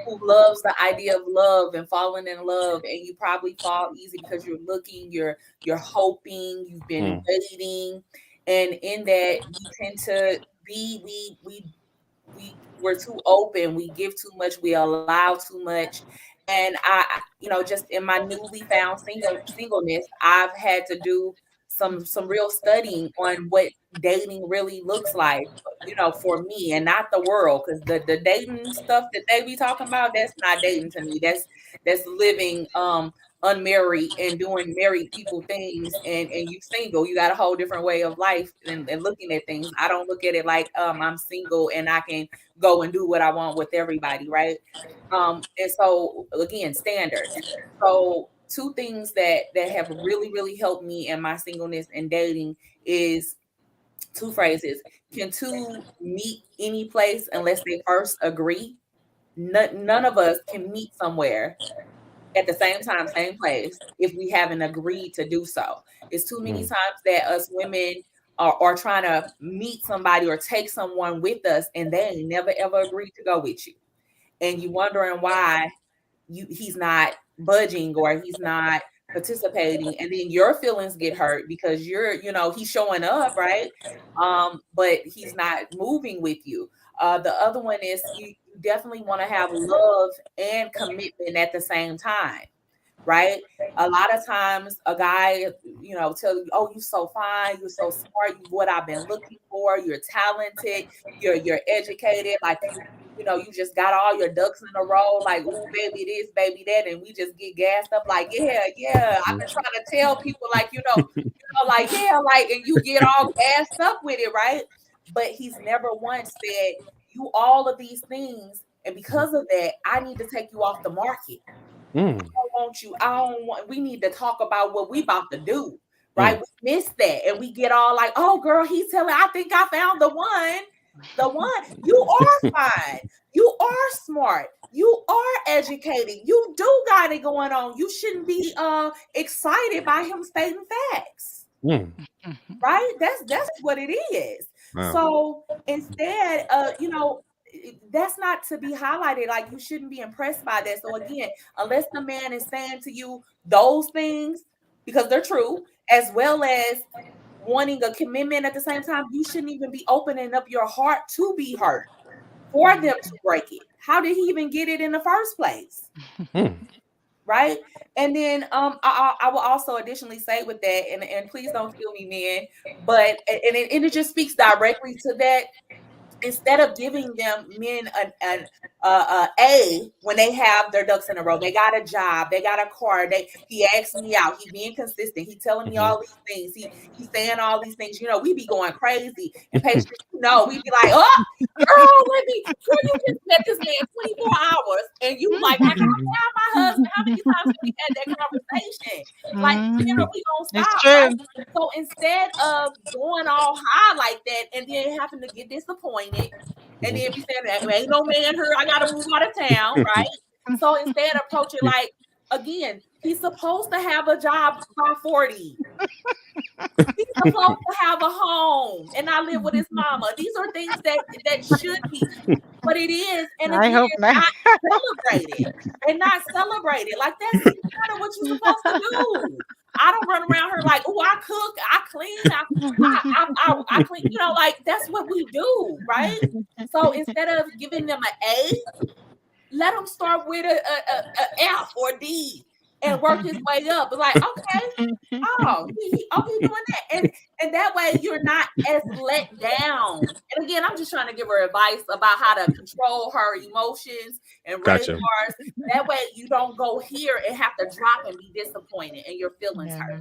E: who loves the idea of love and falling in love, and you probably fall easy because you're looking, you're hoping, you've been
C: Mm,
E: waiting, and in that we tend to be we're too open, we give too much, we allow too much. And just in my newly found singleness, I've had to do some real studying on what dating really looks like, for me, and not the world, because the dating stuff that they be talking about, that's not dating to me. That's living unmarried and doing married people things, and you single, you got a whole different way of life and looking at things. I don't look at it like I'm single and I can go and do what I want with everybody, right? And so again, standards. So two things that have really helped me in my singleness and dating is two phrases. Can two meet any place unless they first agree? None of us can meet somewhere at the same time, same place, if we haven't agreed to do so. It's too many times that us women are trying to meet somebody or take someone with us, and they ain't never ever agreed to go with you. And you wondering why he's not budging or he's not participating, and then your feelings get hurt because he's showing up, right? But he's not moving with you. The other one is you definitely want to have love and commitment at the same time, right? A lot of times a guy, tell you, oh, you're so fine, you're so smart, you're what I've been looking for, you're talented, you're educated, like you just got all your ducks in a row, like, ooh, baby this, baby that, and we just get gassed up, like, yeah. I've been trying to tell people, like, like, yeah, like, and you get all gassed up with it, right? But he's never once said, you all of these things, and because of that, I need to take you off the market. I don't want you. We need to talk about what we about to do, right? We miss that, and we get all like, oh, girl, he's telling, I think I found the one. You are fine. You are smart. You are educated. You do got it going on. You shouldn't be excited by him stating facts. Right? That's what it is. Wow. So instead, that's not to be highlighted. Like, you shouldn't be impressed by that. So again, unless the man is saying to you those things because they're true, as well as wanting a commitment at the same time, you shouldn't even be opening up your heart to be hurt for them to break it. How did he even get it in the first place? Right? And then I will also additionally say with that, and please don't kill me, man, but and it just speaks directly to that. Instead of giving them men an A when they have their ducks in a row, they got a job, they got a car, he asked me out, he being consistent, he telling me all these things, he's saying all these things, we be going crazy. And patience, we be like, oh, girl, you just met this man 24 hours, and you like, I can't have my husband. How many times have we had that conversation? Like, we gonna stop. Right? So instead of going all high like that, and then having to get disappointed, and then be saying that ain't no man here, I gotta move out of town, right? So instead, approach it like, again, he's supposed to have a job by 40. He's supposed to have a home and not live with his mama. These are things that should be, but it is, and again, I hope not celebrated and not celebrated. Like, that's kind of what you're supposed to do. I don't run around here like, oh, I cook, I clean, I clean, like, that's what we do, right? So instead of giving them an A, let them start with a F or D and work his way up. But like, okay, he's doing that. And that way you're not as let down. And again, I'm just trying to give her advice about how to control her emotions and raise bars. That way you don't go here and have to drop and be disappointed and your feelings hurt.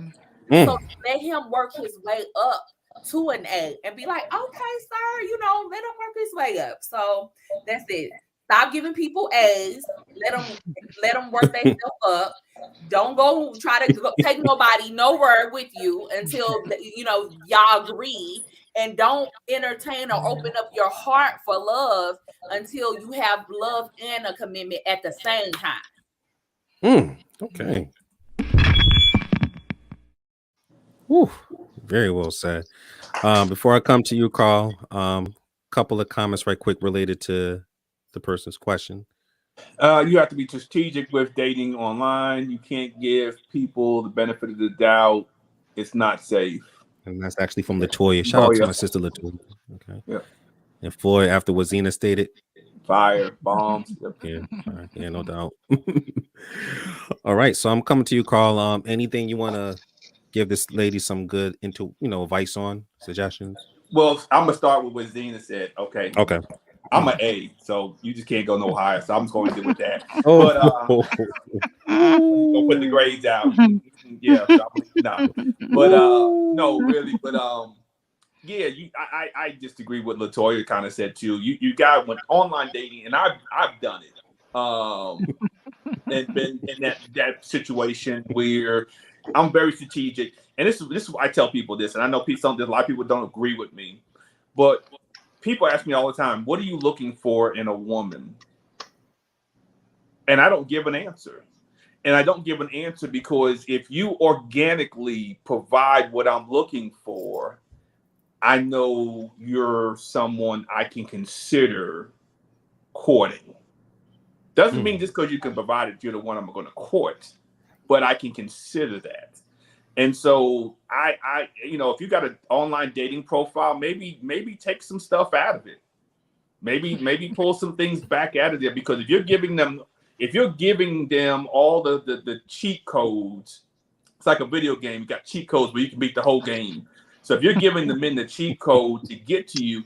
E: So let him work his way up to an A and be like, okay, sir, let him work his way up. So that's it. Stop giving people A's. Let them work themselves up. Don't go try to take nobody nowhere with you until y'all agree, and don't entertain or open up your heart for love until you have love and a commitment at the same time.
C: Okay. Whew, very well said. Before I come to you, Karl, couple of comments right quick related to the person's question.
D: You have to be strategic with dating online. You can't give people the benefit of the doubt. It's not safe.
C: And that's actually from Latoya. Shout out to my sister Latoya. Okay. Yeah. And Floyd, after what Zeina stated,
D: fire, bombs.
C: Yeah, no doubt. All right, so I'm coming to you, Karl. Anything you want to give this lady some good advice on, suggestions?
D: Well, I'm gonna start with what Zeina said. Okay. I'm an A, so you just can't go no higher. So I'm just going to do with that. But don't put the grades out. Yeah, no. But no, really. But yeah, I just agree with Latoya kind of said too. You got when online dating, and I've done it. and been in that situation where I'm very strategic. And this is why I tell people this, and I know a lot of people don't agree with me, but people ask me all the time, what are you looking for in a woman? And I don't give an answer. And I don't give an answer because if you organically provide what I'm looking for, I know you're someone I can consider courting. Doesn't mean just because you can provide it, you're the one I'm going to court, but I can consider that. And so I if you got an online dating profile, maybe take some stuff out of it. Maybe pull some things back out of there, because if you're giving them all the cheat codes, it's like a video game. You got cheat codes where you can beat the whole game. So if you're giving the men the cheat code to get to you,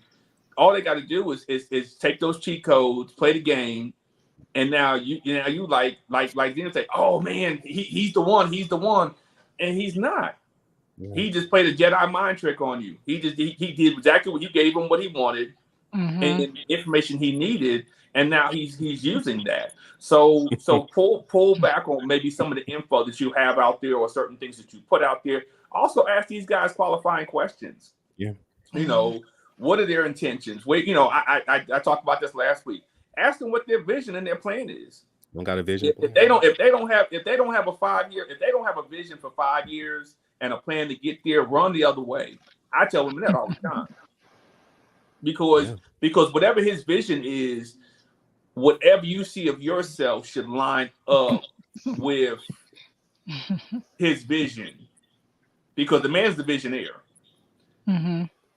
D: all they got to do is take those cheat codes, play the game, and now you like Zeina say, oh man, he's the one, and he's not. Yeah. He just played a Jedi mind trick on you. He did exactly what you gave him, what he wanted, and information he needed, and now he's using that. So pull back on maybe some of the info that you have out there or certain things that you put out there. Also ask these guys qualifying questions. Yeah. What are their intentions? Wait, I talked about this last week. Ask them what their vision and their plan is.
C: Don't got a vision.
D: If they don't have a 5 year, if they don't have a vision for 5 years and a plan to get there, run the other way. I tell them that all the time. Because whatever his vision is, whatever you see of yourself should line up with his vision. Because the man's the visionaire.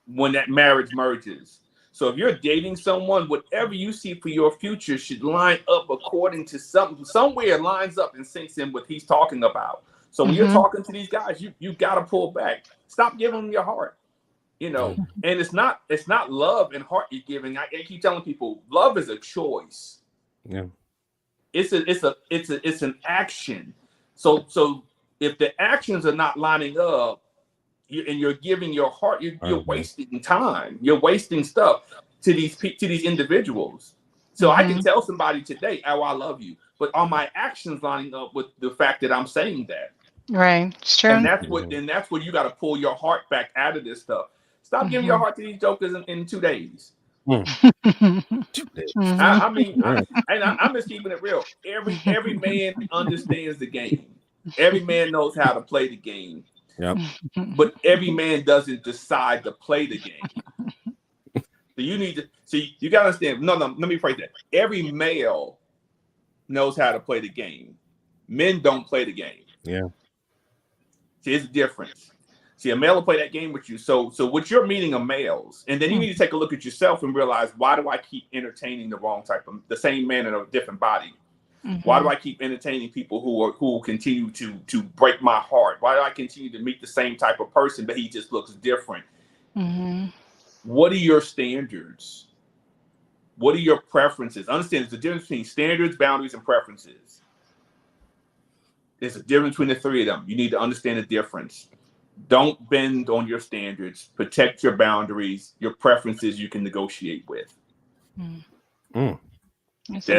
D: When that marriage merges. So if you're dating someone, whatever you see for your future should line up according to somewhere lines up and sinks in what he's talking about. So when you're talking to these guys, you got to pull back. Stop giving them your heart. And it's not love and heart you're giving. I keep telling people, love is a choice. Yeah. It's an action. So if the actions are not lining up, and you're giving your heart, you're wasting time. You're wasting stuff to these individuals. So I can tell somebody today, oh, I love you, but are my actions lining up with the fact that I'm saying that?
F: Right, it's true.
D: And that's what you got to pull your heart back out of this stuff. Stop giving your heart to these jokers in 2 days. 2 days. I'm just keeping it real. Every man understands the game. Every man knows how to play the game. Yep. But every man doesn't decide to play the game. So you need to see, you gotta understand. No, let me phrase that. Every male knows how to play the game. Men don't play the game. Yeah. See, it's a difference. See, a male will play that game with you. So what you're meeting are males, and then you need to take a look at yourself and realize, why do I keep entertaining the same man in a different body? Why do I keep entertaining people who continue to break my heart? Why do I continue to meet the same type of person, but he just looks different? What are your standards? What are your preferences? Understand there's a difference between standards, boundaries, and preferences. There's a difference between the three of them. You need to understand the difference. Don't bend on your standards. Protect your boundaries. Your preferences you can negotiate with. There's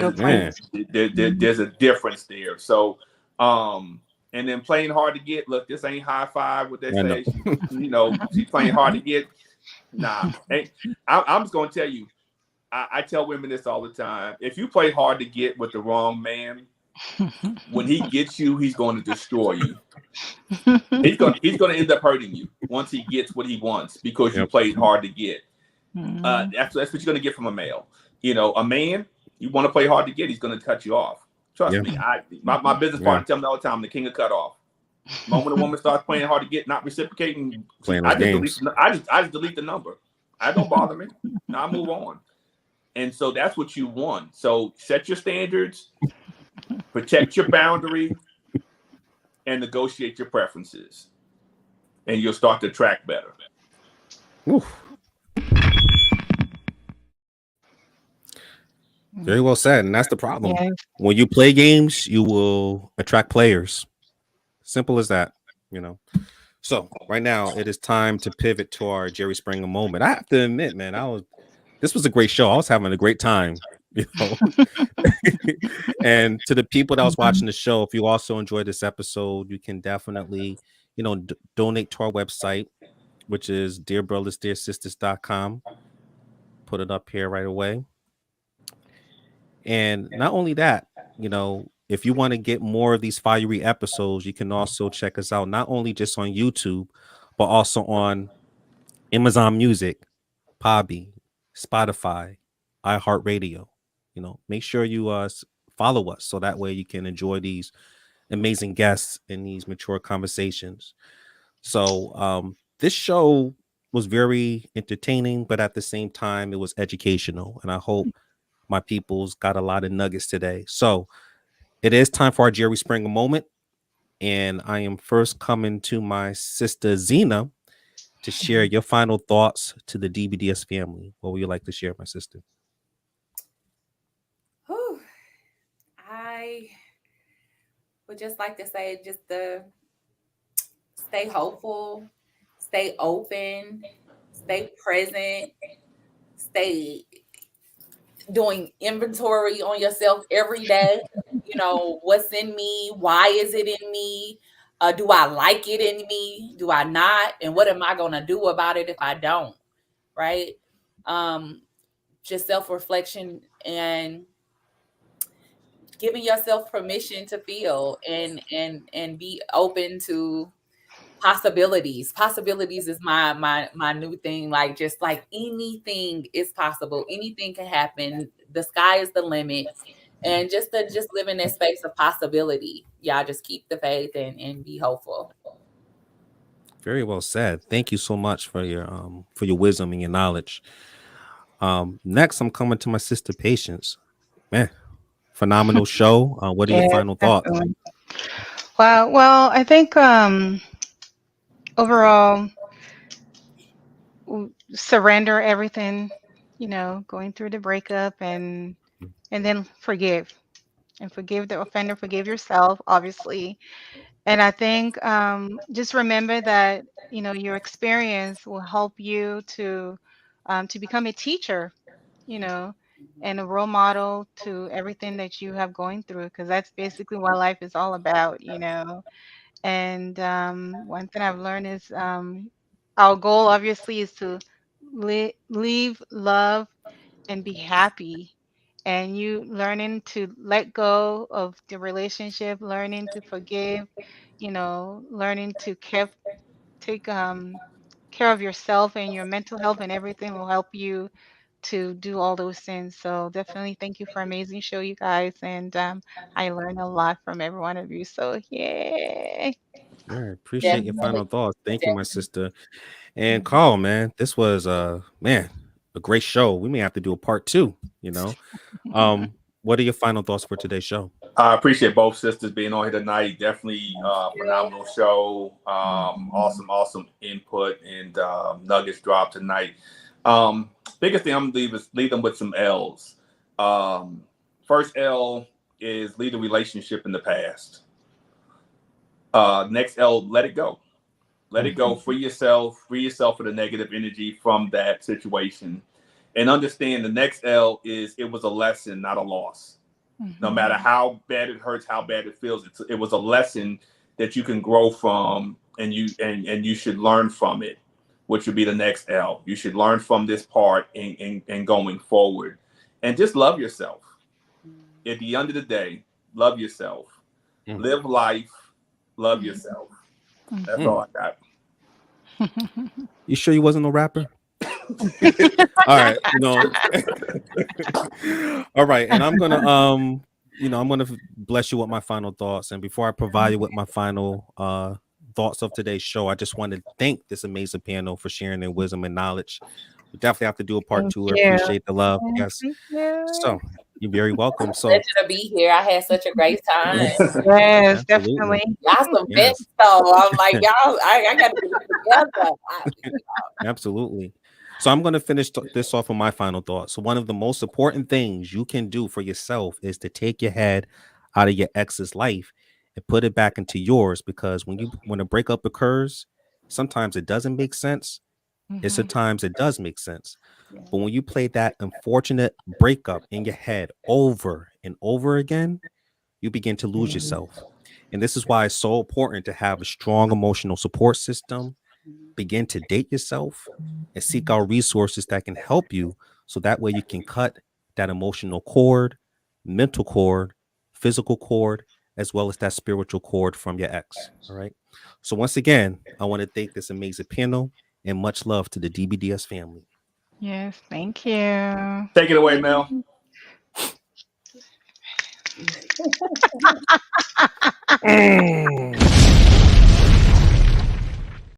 D: a difference there. So, and then playing hard to get. Look, this ain't high five. What they say, she's playing hard to get. Nah, I'm just gonna tell you. I tell women this all the time. If you play hard to get with the wrong man, when he gets you, he's going to destroy you. He's going to end up hurting you once he gets what he wants, because you played hard to get. That's what you're going to get from a male. A man. You want to play hard to get, he's going to cut you off. Trust me. My business partner tell me all the time, I'm the king of cutoff. The moment a woman starts playing hard to get, not reciprocating, I just delete the number. That don't bother me. I move on. And so that's what you want. So set your standards, protect your boundary, and negotiate your preferences. And you'll start to attract better.
C: Oof. Very well said. And that's the problem. Yeah. When you play games, you will attract players. Simple as that, So right now it is time to pivot to our Jerry Springer moment. I have to admit, man, this was a great show. I was having a great time, you know. And to the people that was watching the show, if you also enjoyed this episode, you can definitely, you know, donate to our website, which is dearbrothersdearsisters.com. Put it up here right away. And not only that, you know, if you want to get more of these fiery episodes, you can also check us out, not only just on YouTube, but also on Amazon Music, Podbean, Spotify, iHeartRadio. You know, make sure you follow us so that way you can enjoy these amazing guests and these mature conversations. So this show was very entertaining, but at the same time, it was educational. And I hope my people's got a lot of nuggets today. So it is time for our Jerry Springer moment. And I am first coming to my sister Zeina to share your final thoughts to the DBDS family. What would you like to share, my sister?
E: Whew. I would just like to say just to stay hopeful, stay open, stay present, stay doing inventory on yourself every day. You know, what's in me? Why is it in me? Do I like it in me? Do I not? And what am I going to do about it if I don't? Right? Just self-reflection and giving yourself permission to feel and be open to possibilities. Possibilities is my new thing. Like, just like anything is possible, anything can happen. The sky is the limit. And just live in that space of possibility. Yeah, just keep the faith and be hopeful.
C: Very well said. Thank you so much for your wisdom and your knowledge. Next, I'm coming to my sister Patience. Man, phenomenal show. What are your final thoughts?
F: Well, I think overall, surrender everything, you know, going through the breakup and then forgive the offender, forgive yourself, obviously. And I think just remember that, you know, your experience will help you to become a teacher, you know, and a role model to everything that you have going through, because that's basically what life is all about, you know. And one thing I've learned is our goal obviously is to leave, love, and be happy. And you learning to let go of the relationship, learning to forgive, you know, learning to take care of yourself and your mental health and everything will help you to do all those things. So definitely thank you for an amazing show, you guys. And I learned a lot from every one of you. So yay.
C: All right, appreciate your final thoughts. Thank you, my sister. And Carl, man, this was man, a great show. We may have to do a part 2, you know. What are your final thoughts for today's show?
D: I appreciate both sisters being on here tonight. Definitely phenomenal show. Awesome input and nuggets dropped tonight. Biggest thing I'm gonna leave them with some L's. First L is leave the relationship in the past. Next L, let it go. Let it go. Free yourself of the negative energy from that situation. And understand the next L is it was a lesson, not a loss. No matter how bad it hurts, how bad it feels, it was a lesson that you can grow from, and you should learn from it, which would be the next L. You should learn from this part and going forward. And just love yourself. At the end of the day, love yourself. Live life, love yourself. That's all I got.
C: You sure you wasn't a rapper? All right, you know. All right, and I'm gonna I'm gonna bless you with my final thoughts. And before I provide you with my final thoughts of today's show, I just want to thank this amazing panel for sharing their wisdom and knowledge. We definitely have to do a part 2. I appreciate the love. Yes. So you're very welcome. So
E: pleasure to be here. I had such a great time.
F: Yes, definitely.
E: Y'all some best though. I'm like, y'all, I got to get it together.
C: Absolutely. So I'm going to finish this off with my final thoughts. So one of the most important things you can do for yourself is to take your head out of your ex's life and put it back into yours, because when a breakup occurs, sometimes it doesn't make sense. And sometimes it does make sense. But when you play that unfortunate breakup in your head over and over again, you begin to lose yourself. And this is why it's so important to have a strong emotional support system. Begin to date yourself and seek out resources that can help you, so that way you can cut that emotional cord, mental cord, physical cord, as well as that spiritual cord from your ex. All right. So once again, I want to thank this amazing panel and much love to the DBDS family.
F: Yes, thank you.
D: Take it away, Mel.